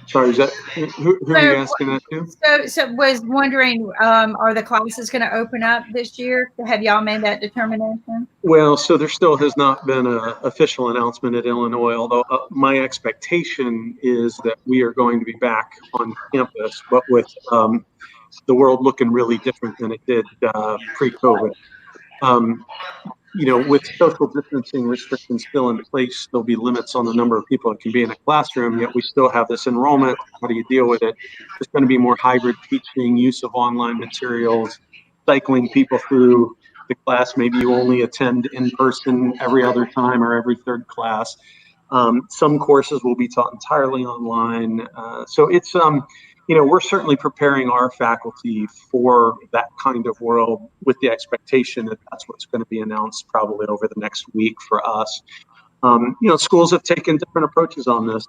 S13: Sorry, is that who are you asking that to?
S2: So was wondering, are the classes going to open up this year? Have y'all made that determination?
S13: Well, so there still has not been an official announcement at Illinois, although my expectation is that we are going to be back on campus, but with the world looking really different than it did pre-COVID. You know, with social distancing restrictions still in place, there'll be limits on the number of people that can be in a classroom, yet we still have this enrollment. How do you deal with it? There's going to be more hybrid teaching, use of online materials, cycling people through the class. Maybe you only attend in person every other time or every third class. Some courses will be taught entirely online. So it's, you know, we're certainly preparing our faculty for that kind of world with the expectation that that's what's going to be announced probably over the next week for us. You know, schools have taken different approaches on this.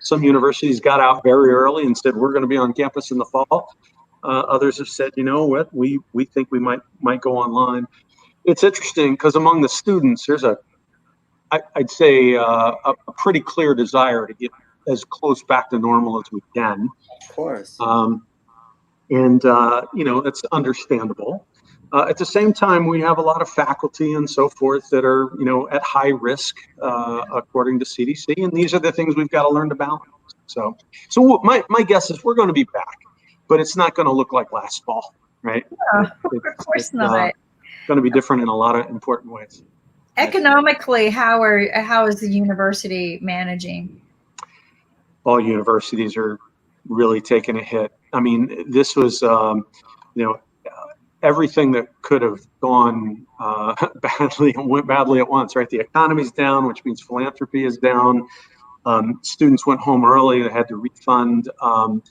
S13: Some universities got out very early and said, we're going to be on campus in the fall. Others have said, you know what, we think we might go online. It's interesting because among the students, there's I'd say a pretty clear desire to get as close back to normal as we can.
S6: Of course.
S13: And you know, it's understandable. At the same time, we have a lot of faculty and so forth that are, you know, at high risk, according to CDC. And these are the things we've got to learn to balance. So my guess is we're going to be back, but it's not going to look like last fall, right?
S2: Yeah, of course not.
S13: It's going to be different in a lot of important ways.
S2: Economically, how is the university managing?
S13: All universities are really taking a hit. I mean, this was, you know, everything that could have gone badly went badly at once, right? The economy's down, which means philanthropy is down. Students went home early. They had to refund, you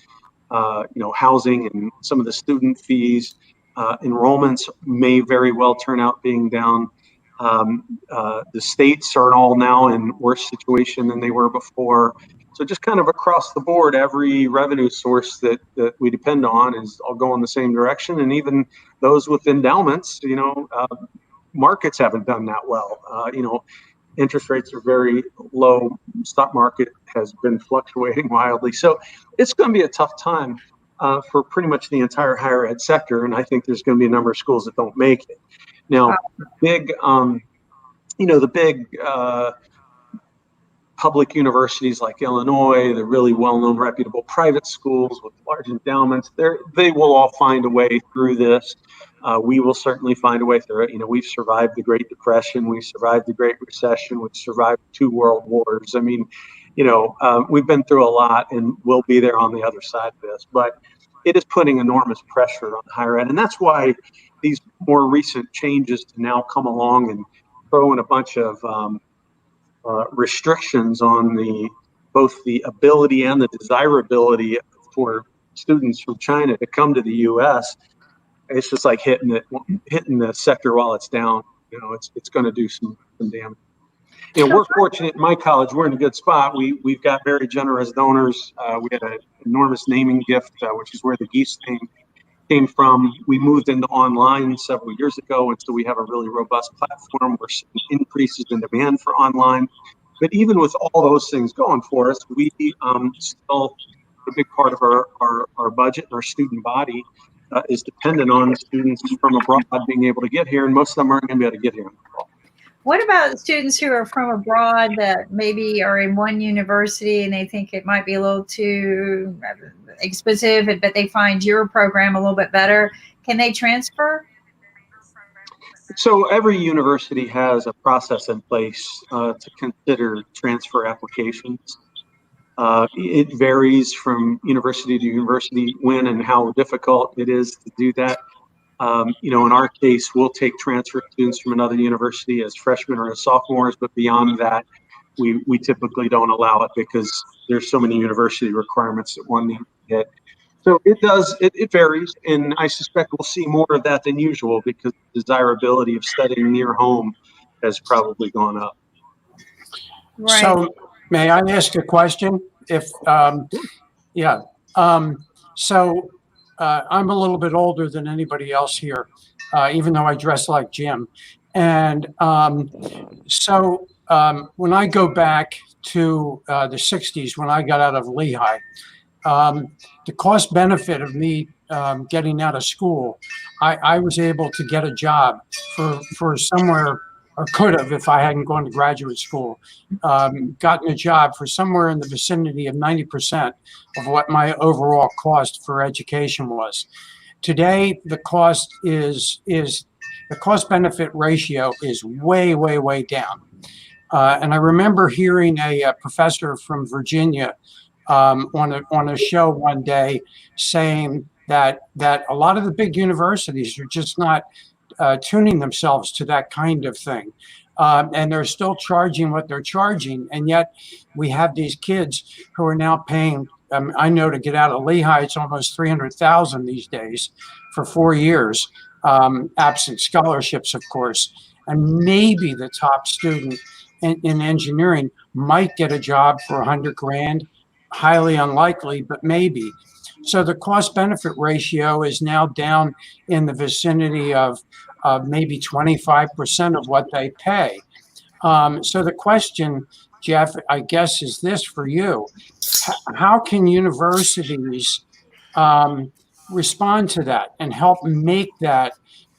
S13: know, housing and some of the student fees. Enrollments may very well turn out being down. The states are all now in worse situation than they were before. So just kind of across the board, every revenue source that we depend on is all going the same direction. And even those with endowments, you know, markets haven't done that well. You know, interest rates are very low. Stock market has been fluctuating wildly. So it's going to be a tough time. for pretty much the entire higher ed sector. And I think there's going to be a number of schools that don't make it. Now, big, the big public universities like Illinois, the really well-known reputable private schools with large endowments, they will all find a way through this. We will certainly find a way through it. We've survived the Great Depression, we survived the Great Recession, we've survived 2 world wars. I mean, we've been through a lot, and we'll be there on the other side of this. But it is putting enormous pressure on higher ed, and that's why these more recent changes to now come along and throw in a bunch of restrictions on both the ability and the desirability for students from China to come to the U.S. It's just like hitting the sector while it's down. It's going to do some damage. We're fortunate in my college. We're in a good spot. We've got very generous donors. We had an enormous naming gift, which is where the Geese name came from. We moved into online several years ago, and so we have a really robust platform. We're seeing increases in demand for online. But even with all those things going for us, we still, a big part of our budget and our student body is dependent on students from abroad being able to get here, and most of them aren't going to be able to get here.
S2: What about students who are from abroad that maybe are in one university and they think it might be a little too expensive, but they find your program a little bit better? Can they transfer?
S13: So every university has a process in place to consider transfer applications. It varies from university to university when and how difficult it is to do that. In our case, we'll take transfer students from another university as freshmen or as sophomores, but beyond that, we typically don't allow it because there's so many university requirements that one needs to hit. So it varies, and I suspect we'll see more of that than usual because the desirability of studying near home has probably gone up.
S2: Right.
S15: So may I ask a question? I'm a little bit older than anybody else here, even though I dress like Jim. And when I go back to the 60s, when I got out of Lehigh, the cost benefit of me getting out of school, I was able to get a job for somewhere, or could have if I hadn't gone to graduate school, gotten a job for somewhere in the vicinity of 90% of what my overall cost for education was. Today, the cost benefit ratio is way, way, way down. And I remember hearing a professor from Virginia on a show one day saying that a lot of the big universities are just not tuning themselves to that kind of thing. And they're still charging what they're charging. And yet we have these kids who are now paying, I know to get out of Lehigh, it's almost $300,000 these days for 4 years, absent scholarships, of course. And maybe the top student in engineering might get a job for $100,000, highly unlikely, but maybe. So the cost benefit ratio is now down in the vicinity of maybe 25% of what they pay. So the question, Jeff, I guess, is this for you. How can universities respond to that and help make that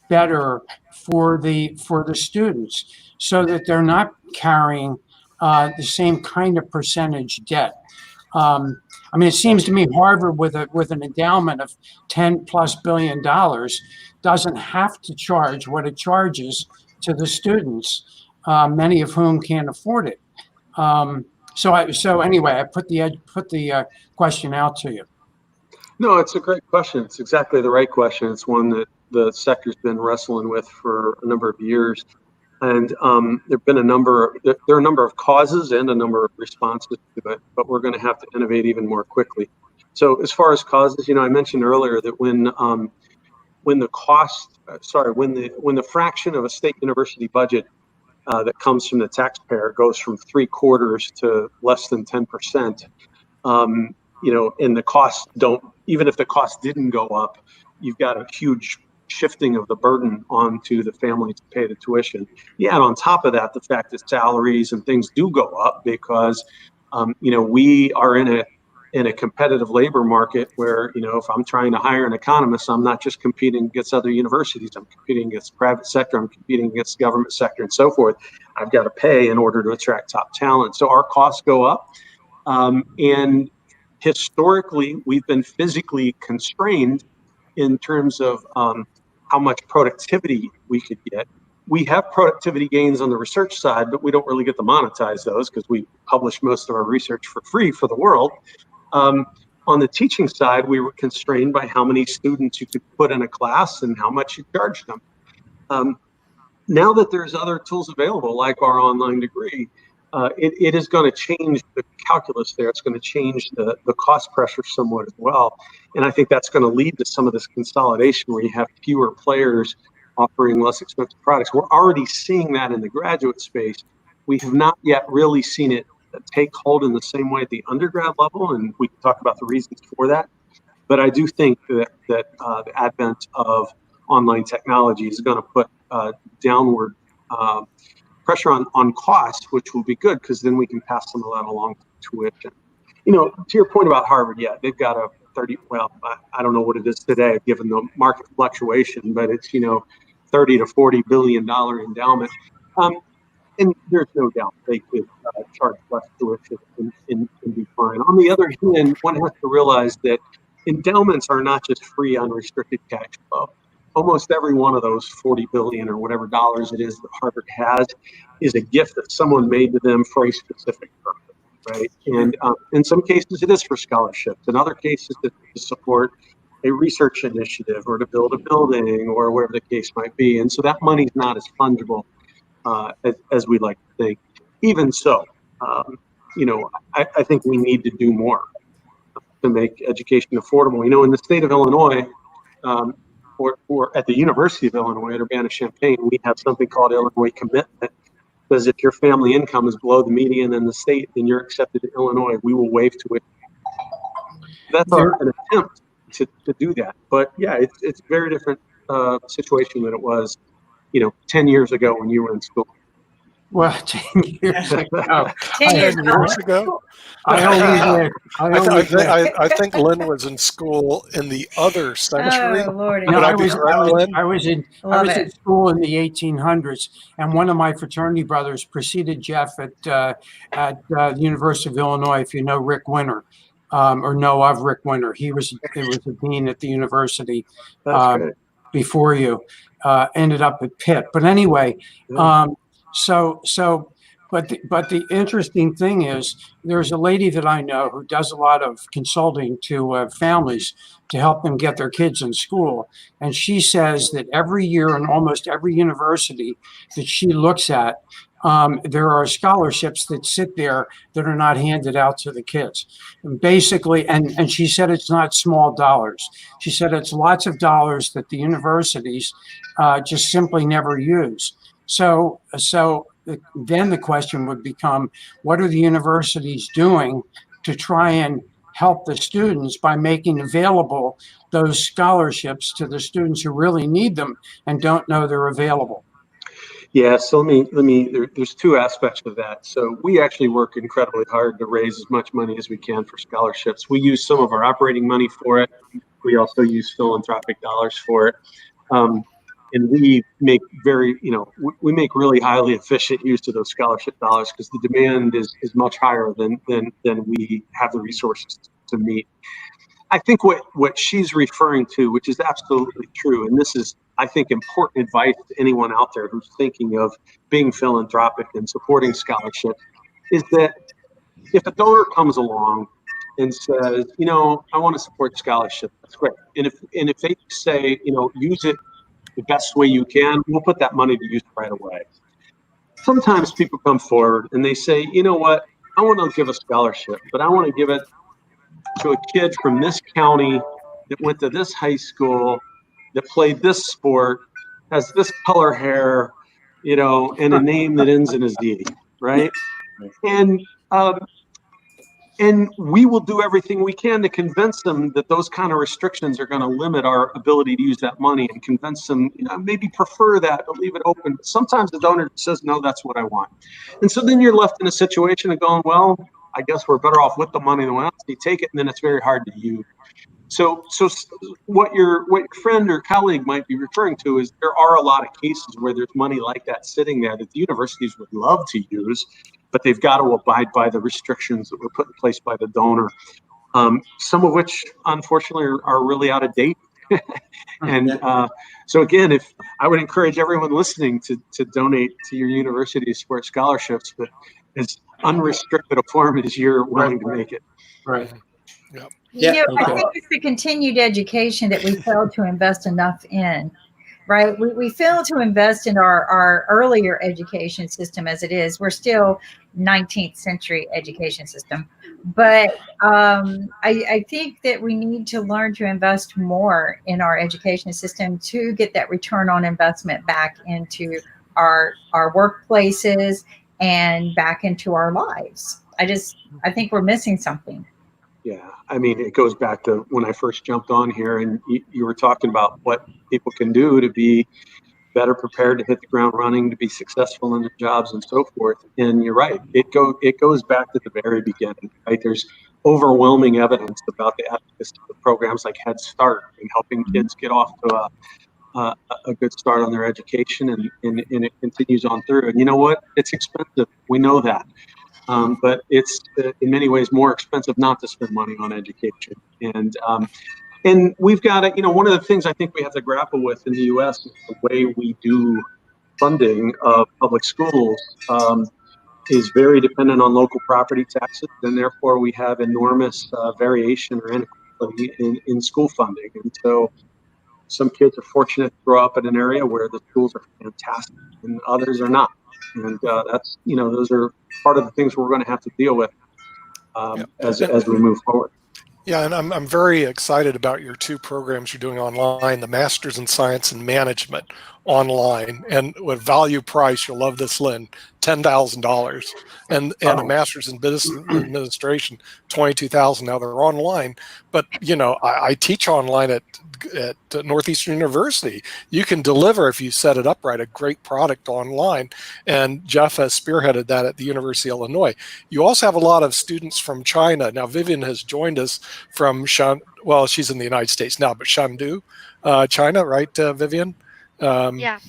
S15: better for the students so that they're not carrying the same kind of percentage debt? I mean, it seems to me Harvard with an endowment of $10+ billion doesn't have to charge what it charges to the students, many of whom can't afford it. So anyway, I put the question out to you.
S13: No, it's a great question. It's exactly the right question. It's one that the sector's been wrestling with for a number of years. And there are a number of causes and a number of responses to it, but we're going to have to innovate even more quickly. So as far as causes, I mentioned earlier that when the fraction of a state university budget that comes from the taxpayer goes from 3/4 to less than 10%, and the costs even if the costs didn't go up, you've got a huge shifting of the burden onto the family to pay the tuition. Yeah, and on top of that, the fact that salaries and things do go up because, we are in in a competitive labor market where, if I'm trying to hire an economist, I'm not just competing against other universities, I'm competing against the private sector, I'm competing against the government sector and so forth. I've got to pay in order to attract top talent. So our costs go up. And historically, we've been physically constrained in terms of how much productivity we could get. We have productivity gains on the research side, but we don't really get to monetize those because we publish most of our research for free for the world. On the teaching side, we were constrained by how many students you could put in a class and how much you charged them. Now that there's other tools available, like our online degree, it is going to change the calculus there. It's going to change the cost pressure somewhat as well. And I think that's going to lead to some of this consolidation where you have fewer players offering less expensive products. We're already seeing that in the graduate space. We have not yet really seen it take hold in the same way at the undergrad level, and we can talk about the reasons for that. But I do think that the advent of online technology is going to put downward pressure on costs, which will be good because then we can pass some of that along to tuition. To your point about Harvard, yeah, they've got a 30, well, I don't know what it is today given the market fluctuation, but it's, $30 to $40 billion endowment. And there's no doubt they could charge less tuition and be fine. On the other hand, one has to realize that endowments are not just free unrestricted cash flow. Almost every one of those 40 billion or whatever dollars it is that Harvard has is a gift that someone made to them for a specific purpose, right? And in some cases it is for scholarships. In other cases it's to support a research initiative or to build a building or whatever the case might be. And so that money's not as fungible as we like to think. Even so, I think we need to do more to make education affordable. In the state of Illinois, or at the University of Illinois at Urbana-Champaign, we have something called Illinois Commitment. Because if your family income is below the median in the state, then you're accepted to Illinois. We will waive tuition. That's an attempt to do that. But yeah, it's a very different situation than it was, 10 years ago when you were in school.
S15: Well, 10 years ago.
S2: 10 years
S3: ago.
S15: I
S3: think Lynn was in school in the other century.
S2: Oh, Lordy.
S15: No, I
S3: Lynn?
S15: was in school in the 1800s, and one of my fraternity brothers preceded Jeff at the University of Illinois. If you know Rick Winter, or know of Rick Winter, he was the dean at the university before you. Ended up at Pitt, but anyway. But the interesting thing is there's a lady that I know who does a lot of consulting to families to help them get their kids in school. And she says that every year in almost every university that she looks at, there are scholarships that sit there that are not handed out to the kids. And basically, and she said it's not small dollars. She said it's lots of dollars that the universities just simply never use. So then the question would become, what are the universities doing to try and help the students by making available those scholarships to the students who really need them and don't know they're available?
S13: Yeah, so there's two aspects of that. So we actually work incredibly hard to raise as much money as we can for scholarships. We use some of our operating money for it. We also use philanthropic dollars for it. And we make we make really highly efficient use of those scholarship dollars because the demand is much higher than we have the resources to meet. I think what she's referring to, which is absolutely true, and this is, I think, important advice to anyone out there who's thinking of being philanthropic and supporting scholarships, is that if a donor comes along and says, I want to support scholarship, that's great. And if they say, use it the best way you can, we'll put that money to use right away. Sometimes people come forward and they say, you know what, I want to give a scholarship, but I want to give it to a kid from this county that went to this high school, that played this sport, has this color hair, and a name that ends in a Z, right? And we will do everything we can to convince them that those kind of restrictions are going to limit our ability to use that money, and convince them, maybe prefer that, but leave it open. Sometimes the donor says, no, that's what I want. And so then you're left in a situation of going, well, I guess we're better off with the money than without. You take it, and then it's very hard to use. So what your friend or colleague might be referring to is there are a lot of cases where there's money like that sitting there that the universities would love to use, but they've got to abide by the restrictions that were put in place by the donor. Some of which, unfortunately, are really out of date. And so again, if I would encourage everyone listening to donate to your university's sports scholarships, but as unrestricted a form as you're willing to make it.
S15: Right.
S2: You know, I think it's the continued education that we fail to invest enough in, right? We fail to invest in our earlier education system as it is. We're still 19th century education system. But I think that we need to learn to invest more in our education system to get that return on investment back into our workplaces and back into our lives. I think we're missing something.
S13: Yeah, I mean, it goes back to when I first jumped on here, and you were talking about what people can do to be better prepared to hit the ground running, to be successful in their jobs and so forth. And you're right, it goes back to the very beginning, right? There's overwhelming evidence about the efficacy of programs like Head Start and helping kids get off to a good start on their education, and it continues on through. And you know what? It's expensive. We know that. But it's in many ways more expensive not to spend money on education. And we've got to, one of the things I think we have to grapple with in the U.S. is the way we do funding of public schools is very dependent on local property taxes, and therefore we have enormous variation or inequality in school funding. And so some kids are fortunate to grow up in an area where the schools are fantastic, and others are not. And that's, those are part of the things we're going to have to deal with as we move forward.
S3: Yeah, and I'm very excited about your two programs you're doing online, the Masters in Science and Management online, and with value price, you'll love this, Lynn, $10,000, and a Masters in Business Administration, $22,000. Now they're online, but I teach online at Northeastern University. You can deliver, if you set it up right, a great product online, and Jeff has spearheaded that at the University of Illinois. You also have a lot of students from China. Now Vivian has joined us from she's in the United States now, but Chengdu, China, right, Vivian?
S14: Yeah.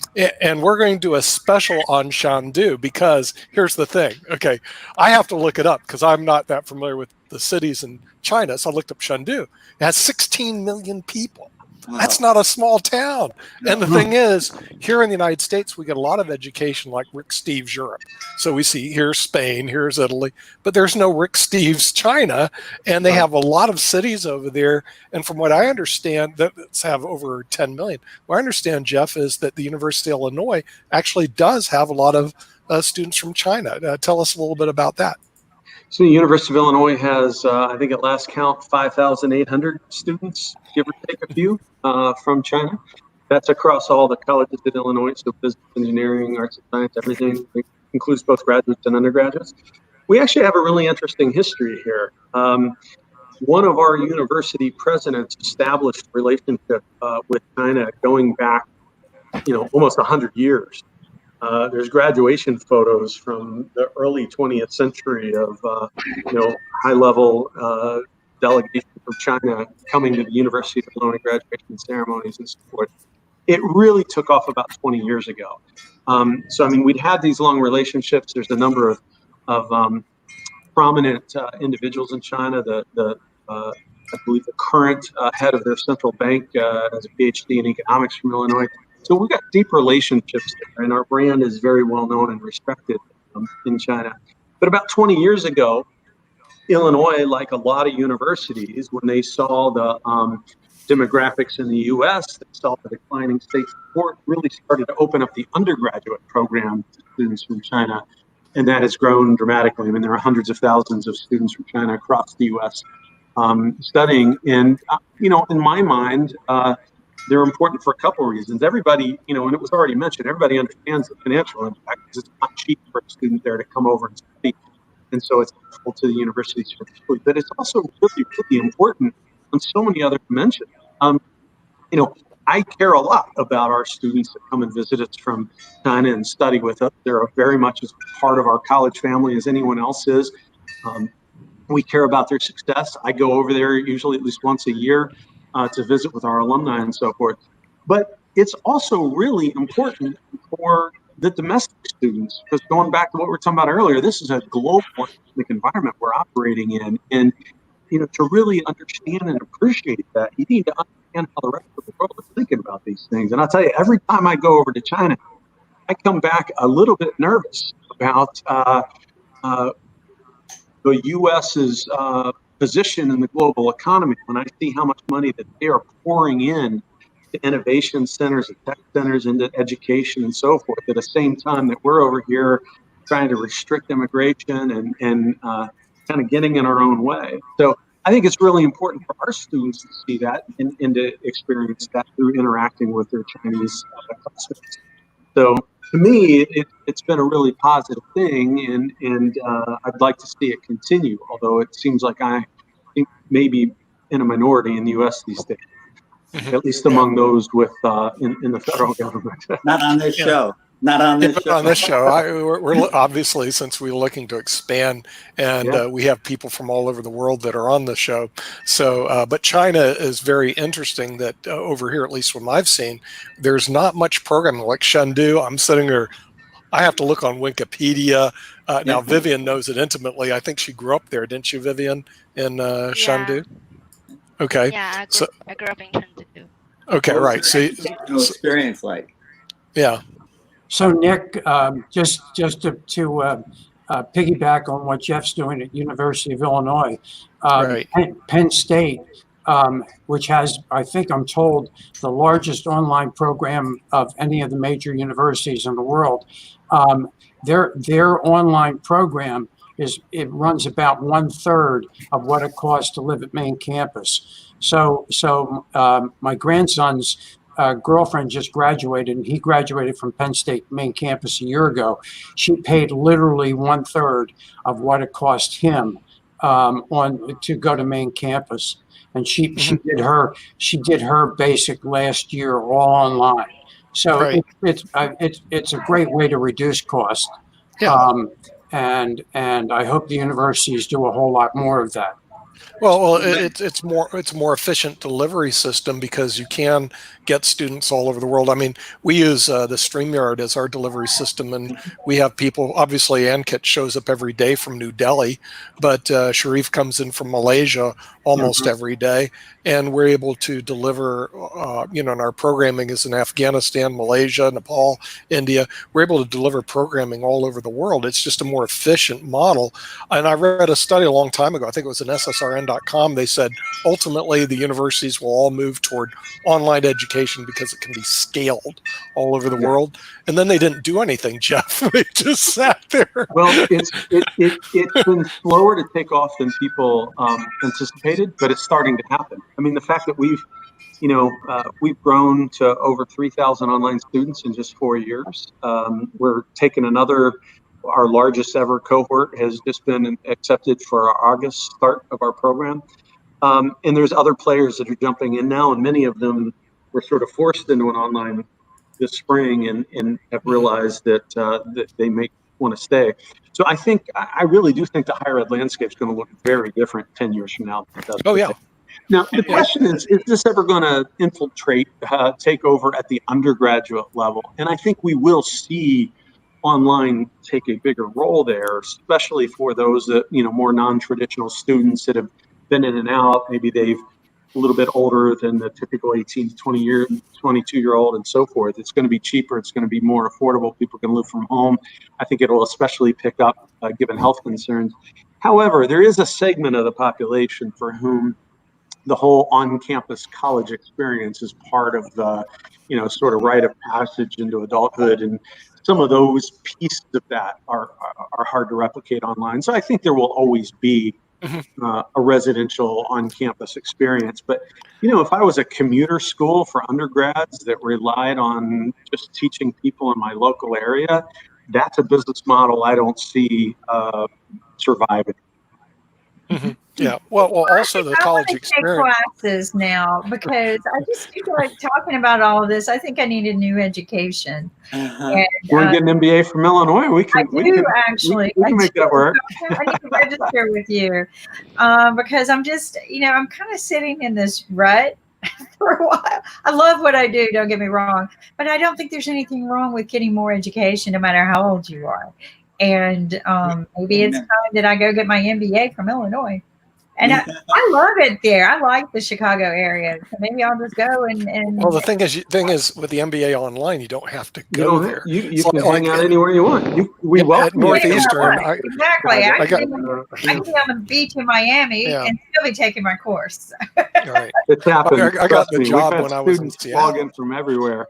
S3: And we're going to do a special on Chengdu because here's the thing. Okay, I have to look it up because I'm not that familiar with the cities in China. So I looked up Chengdu. It has 16 million people. Wow. That's not a small town. And the thing is, here in the United States, we get a lot of education like Rick Steves Europe. So we see here's Spain, here's Italy, but there's no Rick Steves China. And they have a lot of cities over there. And from what I understand, that have over 10 million. What I understand, Jeff, is that the University of Illinois actually does have a lot of students from China. Tell us a little bit about that.
S13: So the University of Illinois has, I think at last count, 5,800 students, give or take a few, from China. That's across all the colleges in Illinois, so business, engineering, arts and science, everything. It includes both graduates and undergraduates. We actually have a really interesting history here. One of our university presidents established a relationship with China going back, almost 100 years. There's graduation photos from the early 20th century of, high-level delegation from China coming to the University of Illinois graduation ceremonies and so forth. It really took off about 20 years ago. We'd had these long relationships. There's a number of prominent individuals in China. I believe the current head of their central bank has a PhD in economics from Illinois. So we've got deep relationships there, and our brand is very well known and respected in China. But about 20 years ago, Illinois, like a lot of universities, when they saw the demographics in the U.S., they saw the declining state support, really started to open up the undergraduate program to students from China, and that has grown dramatically. I mean, there are hundreds of thousands of students from China across the U.S. Studying, and in my mind, they're important for a couple of reasons. Everybody, and it was already mentioned, everybody understands the financial impact because it's not cheap for a student there to come over and study. And so it's helpful to the universities. But it's also really, really important on so many other dimensions. I care a lot about our students that come and visit us from China and study with us. They're very much as part of our college family as anyone else is. We care about their success. I go over there usually at least once a year to visit with our alumni and so forth. But it's also really important for the domestic students, because going back to what we were talking about earlier, this is a global environment we're operating in. And to really understand and appreciate that, you need to understand how the rest of the world is thinking about these things. And I'll tell you, every time I go over to China, I come back a little bit nervous about the U.S.'s position in the global economy when I see how much money that they are pouring in to innovation centers and tech centers, into education and so forth, at the same time that we're over here trying to restrict immigration and kind of getting in our own way. So I think it's really important for our students to see that and to experience that through interacting with their Chinese classmates. So to me, it's been a really positive thing, and I'd like to see it continue, although it seems like I think maybe in a minority in the U.S. these days, at least among those with in the federal government.
S6: Not on this show. Not on this show.
S3: On this show, we're obviously, since we're looking to expand, and we have people from all over the world that are on the show. So, but China is very interesting. That over here, at least what I've seen, there's not much programming like Chengdu. I'm sitting there. I have to look on Wikipedia. Now, Vivian knows it intimately. I think she grew up there, didn't you, Vivian, in Chengdu? Okay.
S14: Yeah, I grew up in Chengdu.
S3: Okay, right. So,
S6: experience like.
S3: Yeah.
S15: So Nick, just to piggyback on what Jeff's doing at University of Illinois, Penn State, which has, I think I'm told, the largest online program of any of the major universities in the world. Their online program it runs about 1/3 of what it costs to live at main campus. So my grandson's girlfriend just graduated, and he graduated from Penn State main campus a year ago. She paid literally 1/3 of what it cost him to go to main campus, and she did her basic last year all online. So it's a great way to reduce cost. And I hope the universities do a whole lot more of that.
S3: Well, it's a more efficient delivery system because you can get students all over the world. I mean, we use the StreamYard as our delivery system, and we have people. Obviously, Ankit shows up every day from New Delhi, but Sharif comes in from Malaysia almost every day, and we're able to deliver. And our programming is in Afghanistan, Malaysia, Nepal, India. We're able to deliver programming all over the world. It's just a more efficient model. And I read a study a long time ago. I think it was in SSRN.com. They said ultimately the universities will all move toward online education because it can be scaled all over the world. And then they didn't do anything, Jeff. They just sat there.
S13: Well, it's been slower to take off than people anticipated, but it's starting to happen. I mean, the fact that we've grown to over 3,000 online students in just 4 years. We're taking our largest ever cohort has just been accepted for our August start of our program. And there's other players that are jumping in now, and many of them were sort of forced into an online this spring and have realized that they may want to stay. So I really do think the higher ed landscape is going to look very different 10 years from now than it does today. Now, the question is this ever going to infiltrate, take over at the undergraduate level? And I think we will see online take a bigger role there, especially for those that, more non-traditional students that have been in and out. Maybe they've a little bit older than the typical 18 to 22-year-old and so forth. It's going to be cheaper. It's going to be more affordable. People can live from home. I think it'll especially pick up given health concerns. However, there is a segment of the population for whom the whole on-campus college experience is part of the, sort of rite of passage into adulthood. And some of those pieces of that are hard to replicate online. So I think there will always be a residential on-campus experience. But, if I was a commuter school for undergrads that relied on just teaching people in my local area, that's a business model I don't see surviving.
S3: Yeah. Well, also the college
S2: I
S3: experience.
S2: take classes now because I just feel like talking about all of this. I think I need a new education. And,
S13: You want to get an MBA from Illinois? We can.
S2: I do actually.
S13: We can make that work.
S2: I need to register with you because I'm just, I'm kind of sitting in this rut for a while. I love what I do. Don't get me wrong, but I don't think there's anything wrong with getting more education, no matter how old you are. And maybe it's time that I go get my MBA from Illinois. And I love it there. I like the Chicago area. So maybe I'll just go and
S3: Well, the thing is with the MBA online, you don't have to go there.
S13: You can hang out anywhere you want. We welcome
S3: at Northeastern.
S2: Exactly. I can be on the beach in Miami and still be taking my course.
S3: Right.
S13: It's happened.
S3: I got the job when I was in Seattle.
S13: Log in from everywhere.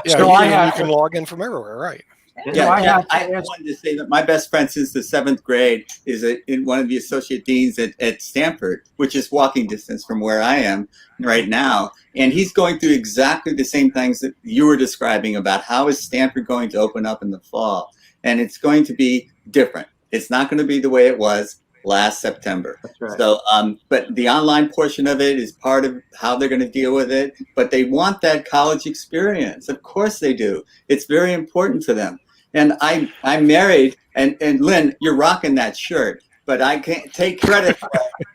S3: So you can log in from everywhere, right?
S6: Yeah, I wanted to say that my best friend since the 7th grade is in one of the associate deans at Stanford, which is walking distance from where I am right now. And he's going through exactly the same things that you were describing about how is Stanford going to open up in the fall. And it's going to be different. It's not going to be the way it was last September.
S13: That's right.
S6: So, but the online portion of it is part of how they're going to deal with it. But they want that college experience. Of course they do. It's very important to them. And I'm married, and Lynn, you're rocking that shirt, but I can't take credit for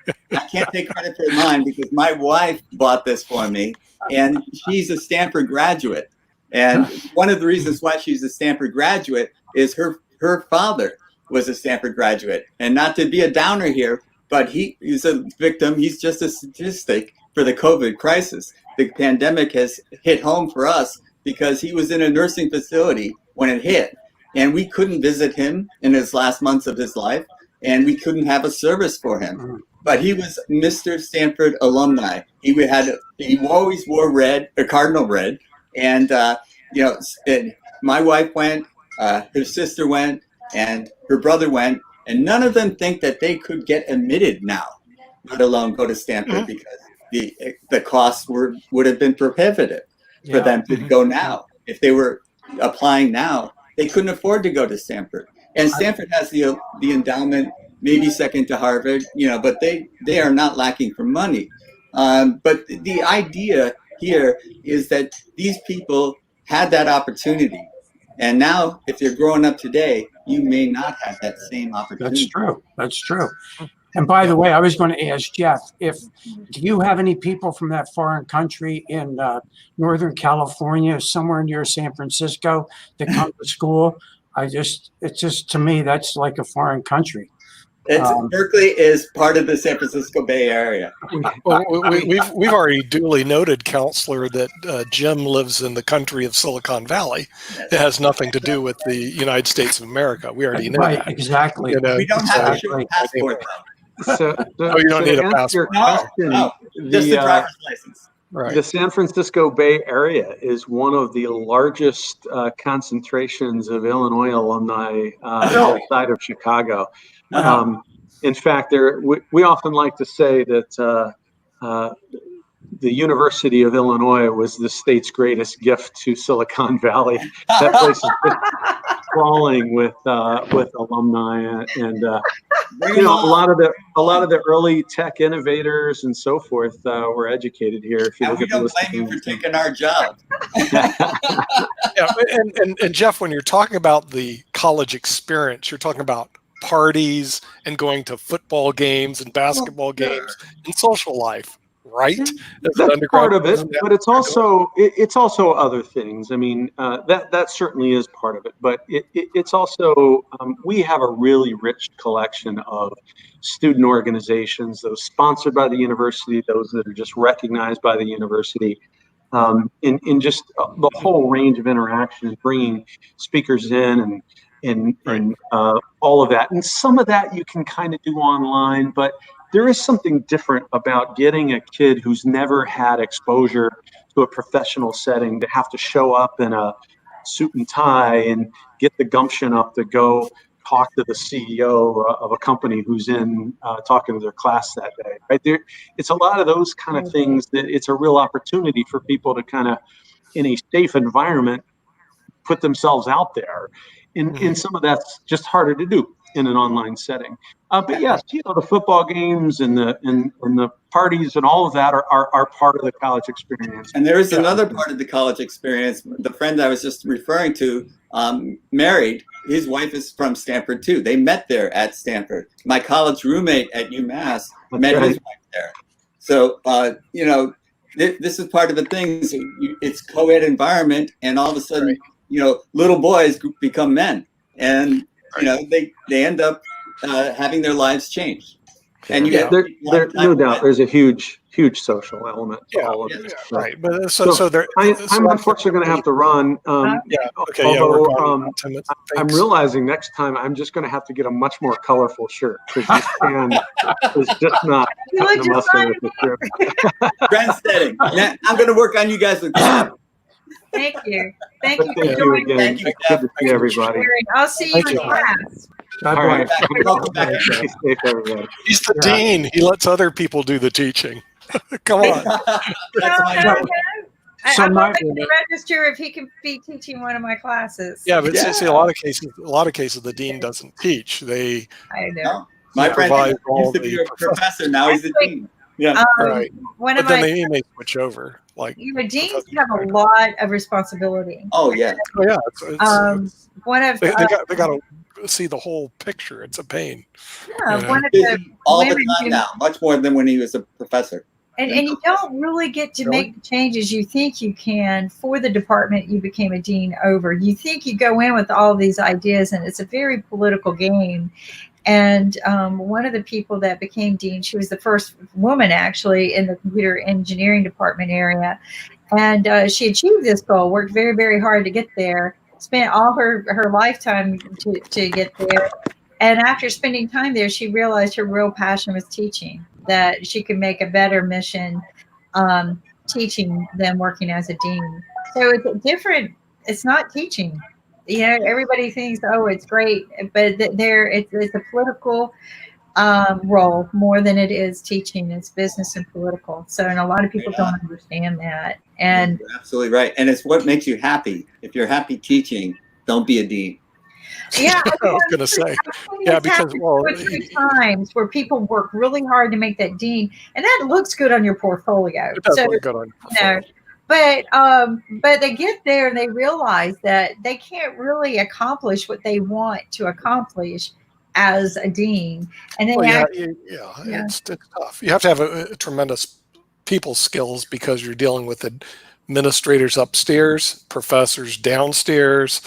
S6: it. I can't take credit for mine because my wife bought this for me, and she's a Stanford graduate. And one of the reasons why she's a Stanford graduate is her father was a Stanford graduate. And not to be a downer here, but he's a victim. He's just a statistic for the COVID crisis. The pandemic has hit home for us because he was in a nursing facility when it hit. And we couldn't visit him in his last months of his life, and we couldn't have a service for him. But he was Mr. Stanford alumni. He always wore red, cardinal red, and and my wife went, her sister went, and her brother went, and none of them think that they could get admitted now, let alone go to Stanford, because the costs would have been prohibitive for them to go now. If they were applying now, they couldn't afford to go to Stanford. And Stanford has the endowment, maybe second to Harvard, but they are not lacking for money. But the idea here is that these people had that opportunity. And now, if you're growing up today, you may not have that same opportunity.
S15: That's true. And by the way, I was going to ask Jeff, do you have any people from that foreign country in Northern California, somewhere near San Francisco, that come to school? It's just, to me, that's like a foreign country.
S6: Berkeley is part of the San Francisco Bay Area.
S3: Well, we've already duly noted, Counselor, that Jim lives in the country of Silicon Valley. It has nothing to do with the United States of America. We already know that.
S15: Exactly.
S6: We don't have a show passport, though.
S13: So
S3: you don't need a passport.
S6: No, just the driver's license.
S3: Right.
S13: The San Francisco Bay Area is one of the largest concentrations of Illinois alumni outside of Chicago. In fact, we often like to say that the University of Illinois was the state's greatest gift to Silicon Valley. That place is just crawling with alumni, and a lot of the early tech innovators and so forth were educated here. If you
S6: And
S13: look
S6: we
S13: at
S6: don't blame you for taking our job.
S3: And Jeff, when you're talking about the college experience, you're talking about parties and going to football games and basketball games and social life, right?
S13: That's part of it, but it's also other things. I mean, that certainly is part of it, but it's also we have a really rich collection of student organizations, those sponsored by the university, those that are just recognized by the university, in just the whole range of interactions, bringing speakers in and all of that. And some of that you can kind of do online, but there is something different about getting a kid who's never had exposure to a professional setting to have to show up in a suit and tie and get the gumption up to go talk to the CEO of a company who's in talking to their class that day, right? It's a lot of those kind of things that it's a real opportunity for people to kind of, in a safe environment, put themselves out there. And some of that's just harder to do. in an online setting. But yes, the football games and the parties and all of that are part of the college experience.
S6: And there is another part of the college experience. The friend I was just referring to married. His wife is from Stanford too. They met there at Stanford. My college roommate at UMass met his wife there. So this is part of the thing. So it's co-ed environment, and all of a sudden, little boys become men, and they end up having their lives changed. And
S13: no doubt, there's a huge social element to all of this.
S3: Right. But
S13: I'm unfortunately going to have to run. Although I'm realizing next time I'm just going to have to get a much more colorful shirt, because this tan is just not cutting the mustard with the trip.
S6: Trendsetting. Now, I'm going to work on you guys with that.
S2: Thank you. Thank you
S13: Thank you again. Good to see everybody.
S2: I'll see you in class.
S13: All right. Stay safe, everybody.
S3: He's the dean. He lets other people do the teaching. Come on.
S2: I'm going to register if he can be teaching one of my classes.
S3: Yeah, but see, a lot of cases, the dean doesn't teach.
S2: I know.
S6: My friend used to be a professor. Now he's a dean. Yeah,
S3: right. But then they may switch over.
S2: Deans have a lot of responsibility.
S6: Oh yeah.
S2: One of
S3: they got to see the whole picture. It's a pain.
S2: Yeah, one of the
S6: all the time now, much more than when he was a professor.
S2: And you don't really get to make the changes you think you can for the department you became a dean over. You think you go in with all these ideas, and it's a very political game. And one of the people that became dean, she was the first woman actually in the computer engineering department area. And she achieved this goal, worked very, very hard to get there, spent all her lifetime to get there. And after spending time there, she realized her real passion was teaching, that she could make a better mission teaching than working as a dean. So it's different. It's not teaching. Everybody thinks, oh, it's great, but it's a political role more than it is teaching. It's business and political. So, and a lot of people don't understand that. And
S6: you're absolutely right. And it's what makes you happy. If you're happy teaching, don't be a dean.
S2: Yeah,
S3: I was going to say, because
S2: times where people work really hard to make that dean, and that looks good on your portfolio.
S3: It does look good on your portfolio.
S2: But they get there and they realize that they can't really accomplish what they want to accomplish as a dean. And
S3: it's tough. You have to have a tremendous people skills, because you're dealing with administrators upstairs, professors downstairs.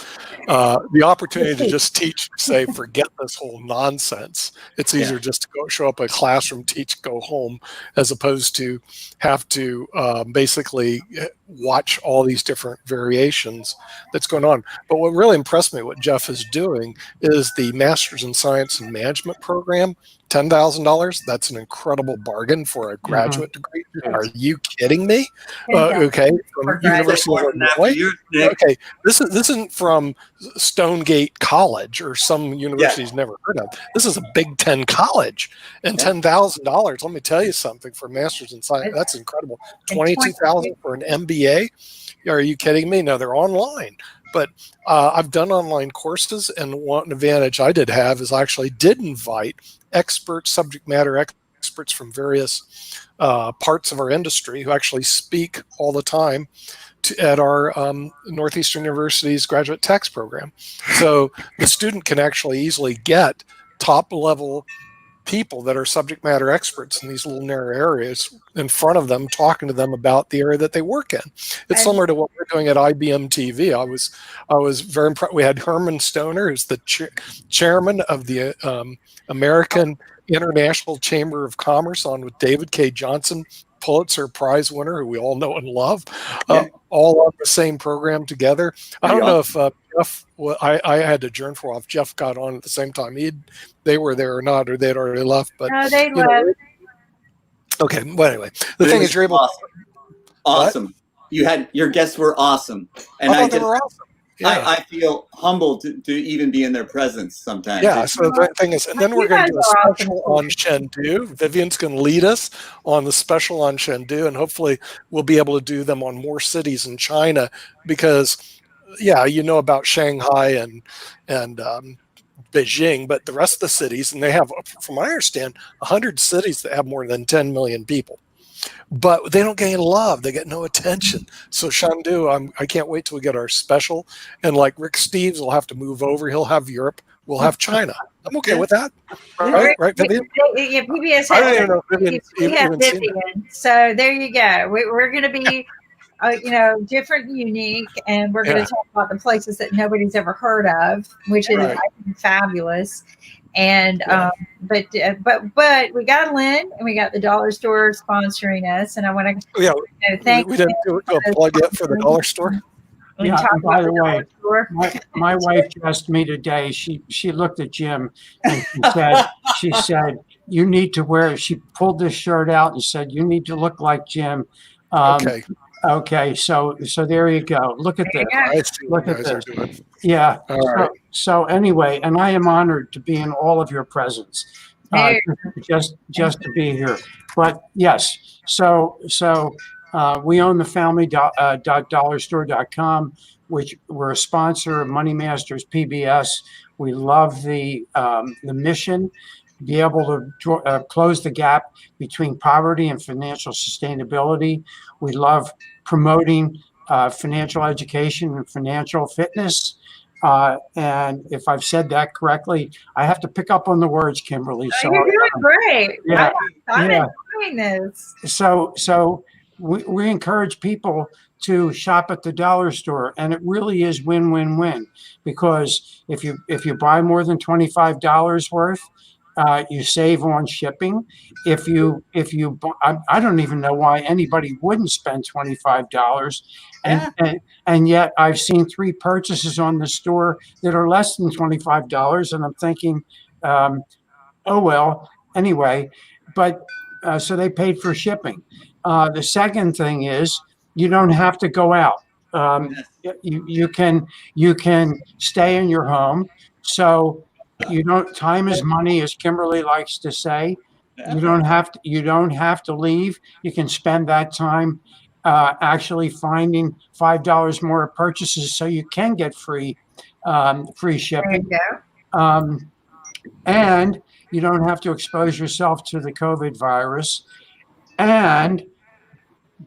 S3: The opportunity to just teach, say, forget this whole nonsense. It's easier just to go show up at a classroom, teach, go home, as opposed to have to basically watch all these different variations that's going on. But what really impressed me, what Jeff is doing, is the Masters in Science and Management program. $10,000. That's an incredible bargain for a graduate degree. Are you kidding me? Okay, from University of Illinois. Okay, this isn't from Stonegate College or some universities never heard of. This is a Big Ten college, and $10,000. Let me tell you something for Masters in Science. That's incredible. $22,000 for an MBA. Are you kidding me? No, they're online. But I've done online courses, and one advantage I did have is I actually did invite subject matter experts from various parts of our industry who actually speak all the time at our Northeastern University's graduate tax program. So the student can actually easily get top level people that are subject matter experts in these little narrow areas in front of them, talking to them about the area that they work in. It's similar to what we're doing at IBM TV. I was very impressed. We had Herman Stoner, who's the chairman of the American International Chamber of Commerce, on with David K. Johnson, Pulitzer Prize winner, who we all know and love, all on the same program together. I don't know if Jeff, I had to adjourn for a while. If Jeff got on at the same time they were there or not, or they'd already left. But
S2: no, they left.
S3: Okay, well, anyway, the thing is, you're able.
S6: Awesome. Your guests were awesome, and
S3: they were awesome. Yeah.
S6: I feel humbled to even be in their presence sometimes.
S3: Yeah, so the thing is, and then we're going to do a special on Chengdu. Vivian's going to lead us on the special on Chengdu, and hopefully we'll be able to do them on more cities in China, because, about Shanghai and Beijing, but the rest of the cities, and they have, from what I understand, 100 cities that have more than 10 million people. But they don't get love. They get no attention. So Shandu, I can't wait till we get our special. And like Rick Steves will have to move over. He'll have Europe. We'll have China. I'm okay with that. Right, Vivian?
S2: Yeah, PBS
S3: I don't
S2: has
S3: even know if Vivian,
S2: we have
S3: even seen that.
S2: Vivian. So there you go. We're going to be, different and unique, and we're going to talk about the places that nobody's ever heard of, which is I think, fabulous. And but we got Lynn and we got the Dollar Store sponsoring us, and I want to thank.
S3: We didn't do a plug yet for the Dollar Store.
S15: Yeah, and by the way, my wife asked me today, she looked at Jim and she said, you need to wear, she pulled this shirt out and said, you need to look like Jim. Okay, so there you go. Look at this. Look at this. Yeah. Right. So anyway, and I am honored to be in all of your presence, just to be here. But yes, so we own the family.dollarstore.com, which we're a sponsor of Money Masters PBS. We love the mission, be able to close the gap between poverty and financial sustainability. We love promoting financial education and financial fitness. And if I've said that correctly, I have to pick up on the words, Kimberly. So
S2: you're doing great.
S15: Yeah,
S2: I'm enjoying this.
S15: So we encourage people to shop at the Dollar Store, and it really is win-win-win, because if you buy more than $25 worth, you save on shipping. If you I don't even know why anybody wouldn't spend $25, and yet I've seen 3 purchases on the store that are less than $25, and I'm thinking, oh well, anyway. But so they paid for shipping. The second thing is you don't have to go out. You can stay in your home. So time is money, as Kimberly likes to say. You don't have to leave. You can spend that time actually finding $5 more purchases, so you can get free shipping.
S2: There you go.
S15: And you don't have to expose yourself to the COVID virus. And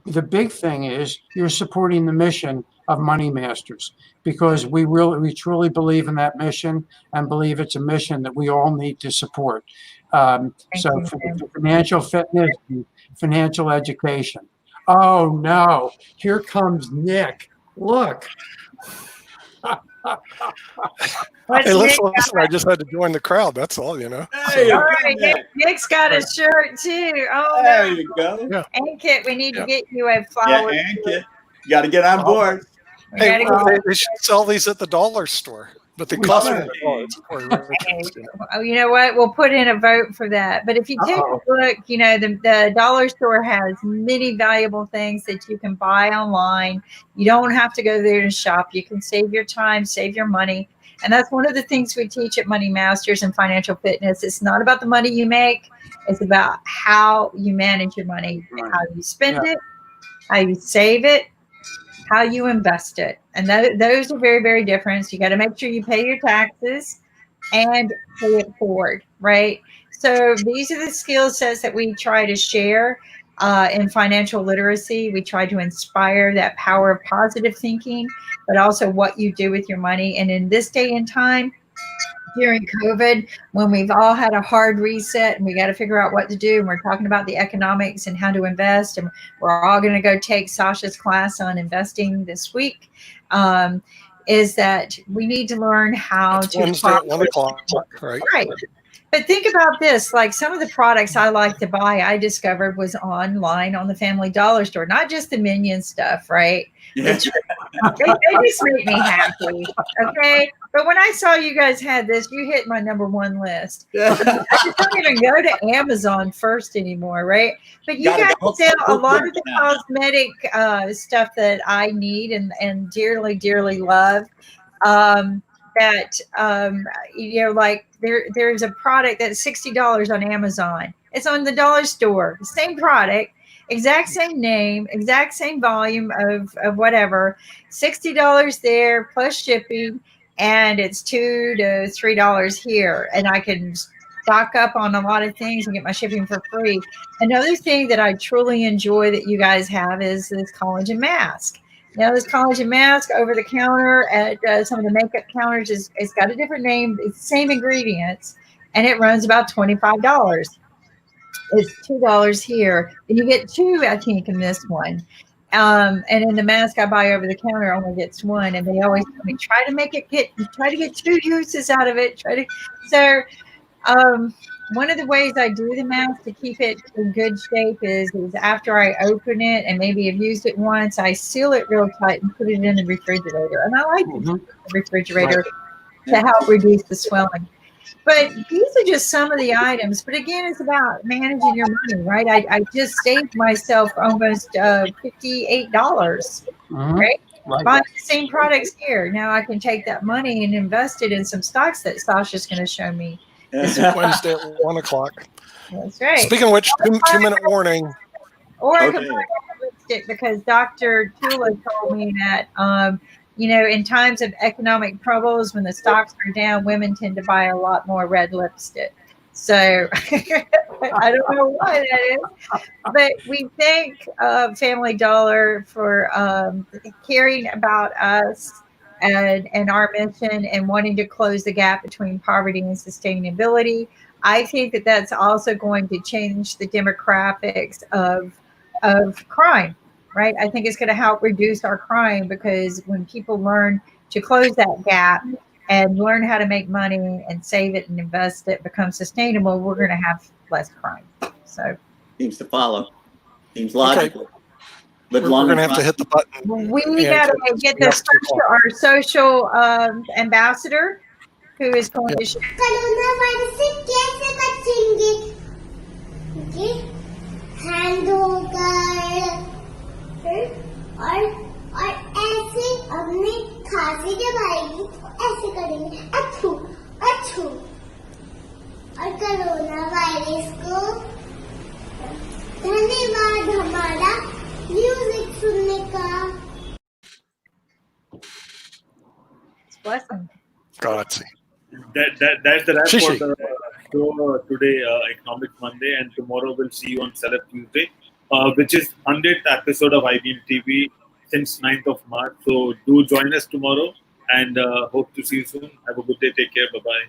S15: the big thing is you're supporting the mission of Money Masters, because we truly believe in that mission and believe it's a mission that we all need to support. For financial fitness and financial education. Oh no, here comes Nick. Look.
S3: Hey, listen, I just had to join the crowd. That's all,
S2: All right, Nick's got a shirt too. Oh,
S6: there you go.
S3: Yeah.
S2: Ankit, we need to get you a flower.
S6: Yeah, Ankit. You got to get on board.
S3: Hey, they should sell these at the Dollar Store, but they cost $100.
S2: Oh, you know what? We'll put in a vote for that. But if you take a look, the Dollar Store has many valuable things that you can buy online. You don't have to go there to shop. You can save your time, save your money. And that's one of the things we teach at Money Masters and Financial Fitness. It's not about the money you make. It's about how you manage your money, how you spend it, how you save it, how you invest it. And those are very, very different. You got to make sure you pay your taxes and pay it forward, right? So these are the skill sets that we try to share in financial literacy. We try to inspire that power of positive thinking, but also what you do with your money. And in this day and time, during COVID, when we've all had a hard reset and we got to figure out what to do, and we're talking about the economics and how to invest, and we're all going to go take Sasha's class on investing this week, is that we need to learn how to
S3: Wednesday at 1 o'clock, right?
S2: Right. But think about this, like some of the products I like to buy, I discovered was online on the Family Dollar Store, not just the Minion stuff, right?
S6: Yeah.
S2: They just make me happy, okay? But when I saw you guys had this, you hit my #1 list. I just don't even go to Amazon first anymore, right? But you guys sell a lot of the cosmetic stuff that I need and dearly, dearly love. Like there's a product that's $60 on Amazon. It's on the Dollar Store, same product, exact same name, exact same volume of whatever, $60 there plus shipping. and it's $2 to $3 here, and I can stock up on a lot of things and get my shipping for free. Another thing that I truly enjoy that you guys have is this collagen mask. Now, this collagen mask over the counter at some of the makeup counters it's got a different name. It's the same ingredients, and it runs about $25. It's $2 here, and you get two, I think, in this one. And in the mask I buy over the counter only gets one, and they always tell me try to get two uses out of it. One of the ways I do the mask to keep it in good shape is after I open it and maybe have used it once, I seal it real tight and put it in the refrigerator. And I like the refrigerator to help reduce the swelling. But these are just some of the items. But again, it's about managing your money, right? I just saved myself almost $58, right? Buying the same products here. Now I can take that money and invest it in some stocks that Sasha's going to show me.
S3: This Wednesday at 1 o'clock.
S2: That's right.
S3: Speaking of which, 2-minute warning.
S2: Or I could buy lipstick because Dr. Tula told me that, in times of economic troubles, when the stocks are down, women tend to buy a lot more red lipstick. So I don't know why that is, but we thank Family Dollar for caring about us and our mission and wanting to close the gap between poverty and sustainability. I think that that's also going to change the demographics of crime, right? I think it's going to help reduce our crime because when people learn to close that gap and learn how to make money and save it and invest it, become sustainable, we're going to have less crime. So
S6: seems to follow. Seems logical.
S3: Okay. But we're going to have to hit the button.
S2: We got to get our social ambassador who is going to share.
S16: Coronavirus से कैसे बचेंगे? Okay, hand होकर और ऐसे अपने खांसी जब आएगी तो ऐसे करेंगे अच्छू अच्छू और कोरोना वायरस को धन्यवाद हमारा म्यूजिक सुनने का.
S2: Blessing.
S1: That's the wrap for the show today, Economic Monday, and tomorrow we'll see you on Celeb Tuesday, which is 100th episode of IBM TV since 9th of March. So do join us tomorrow, and hope to see you soon. Have a good day. Take care. Bye-bye.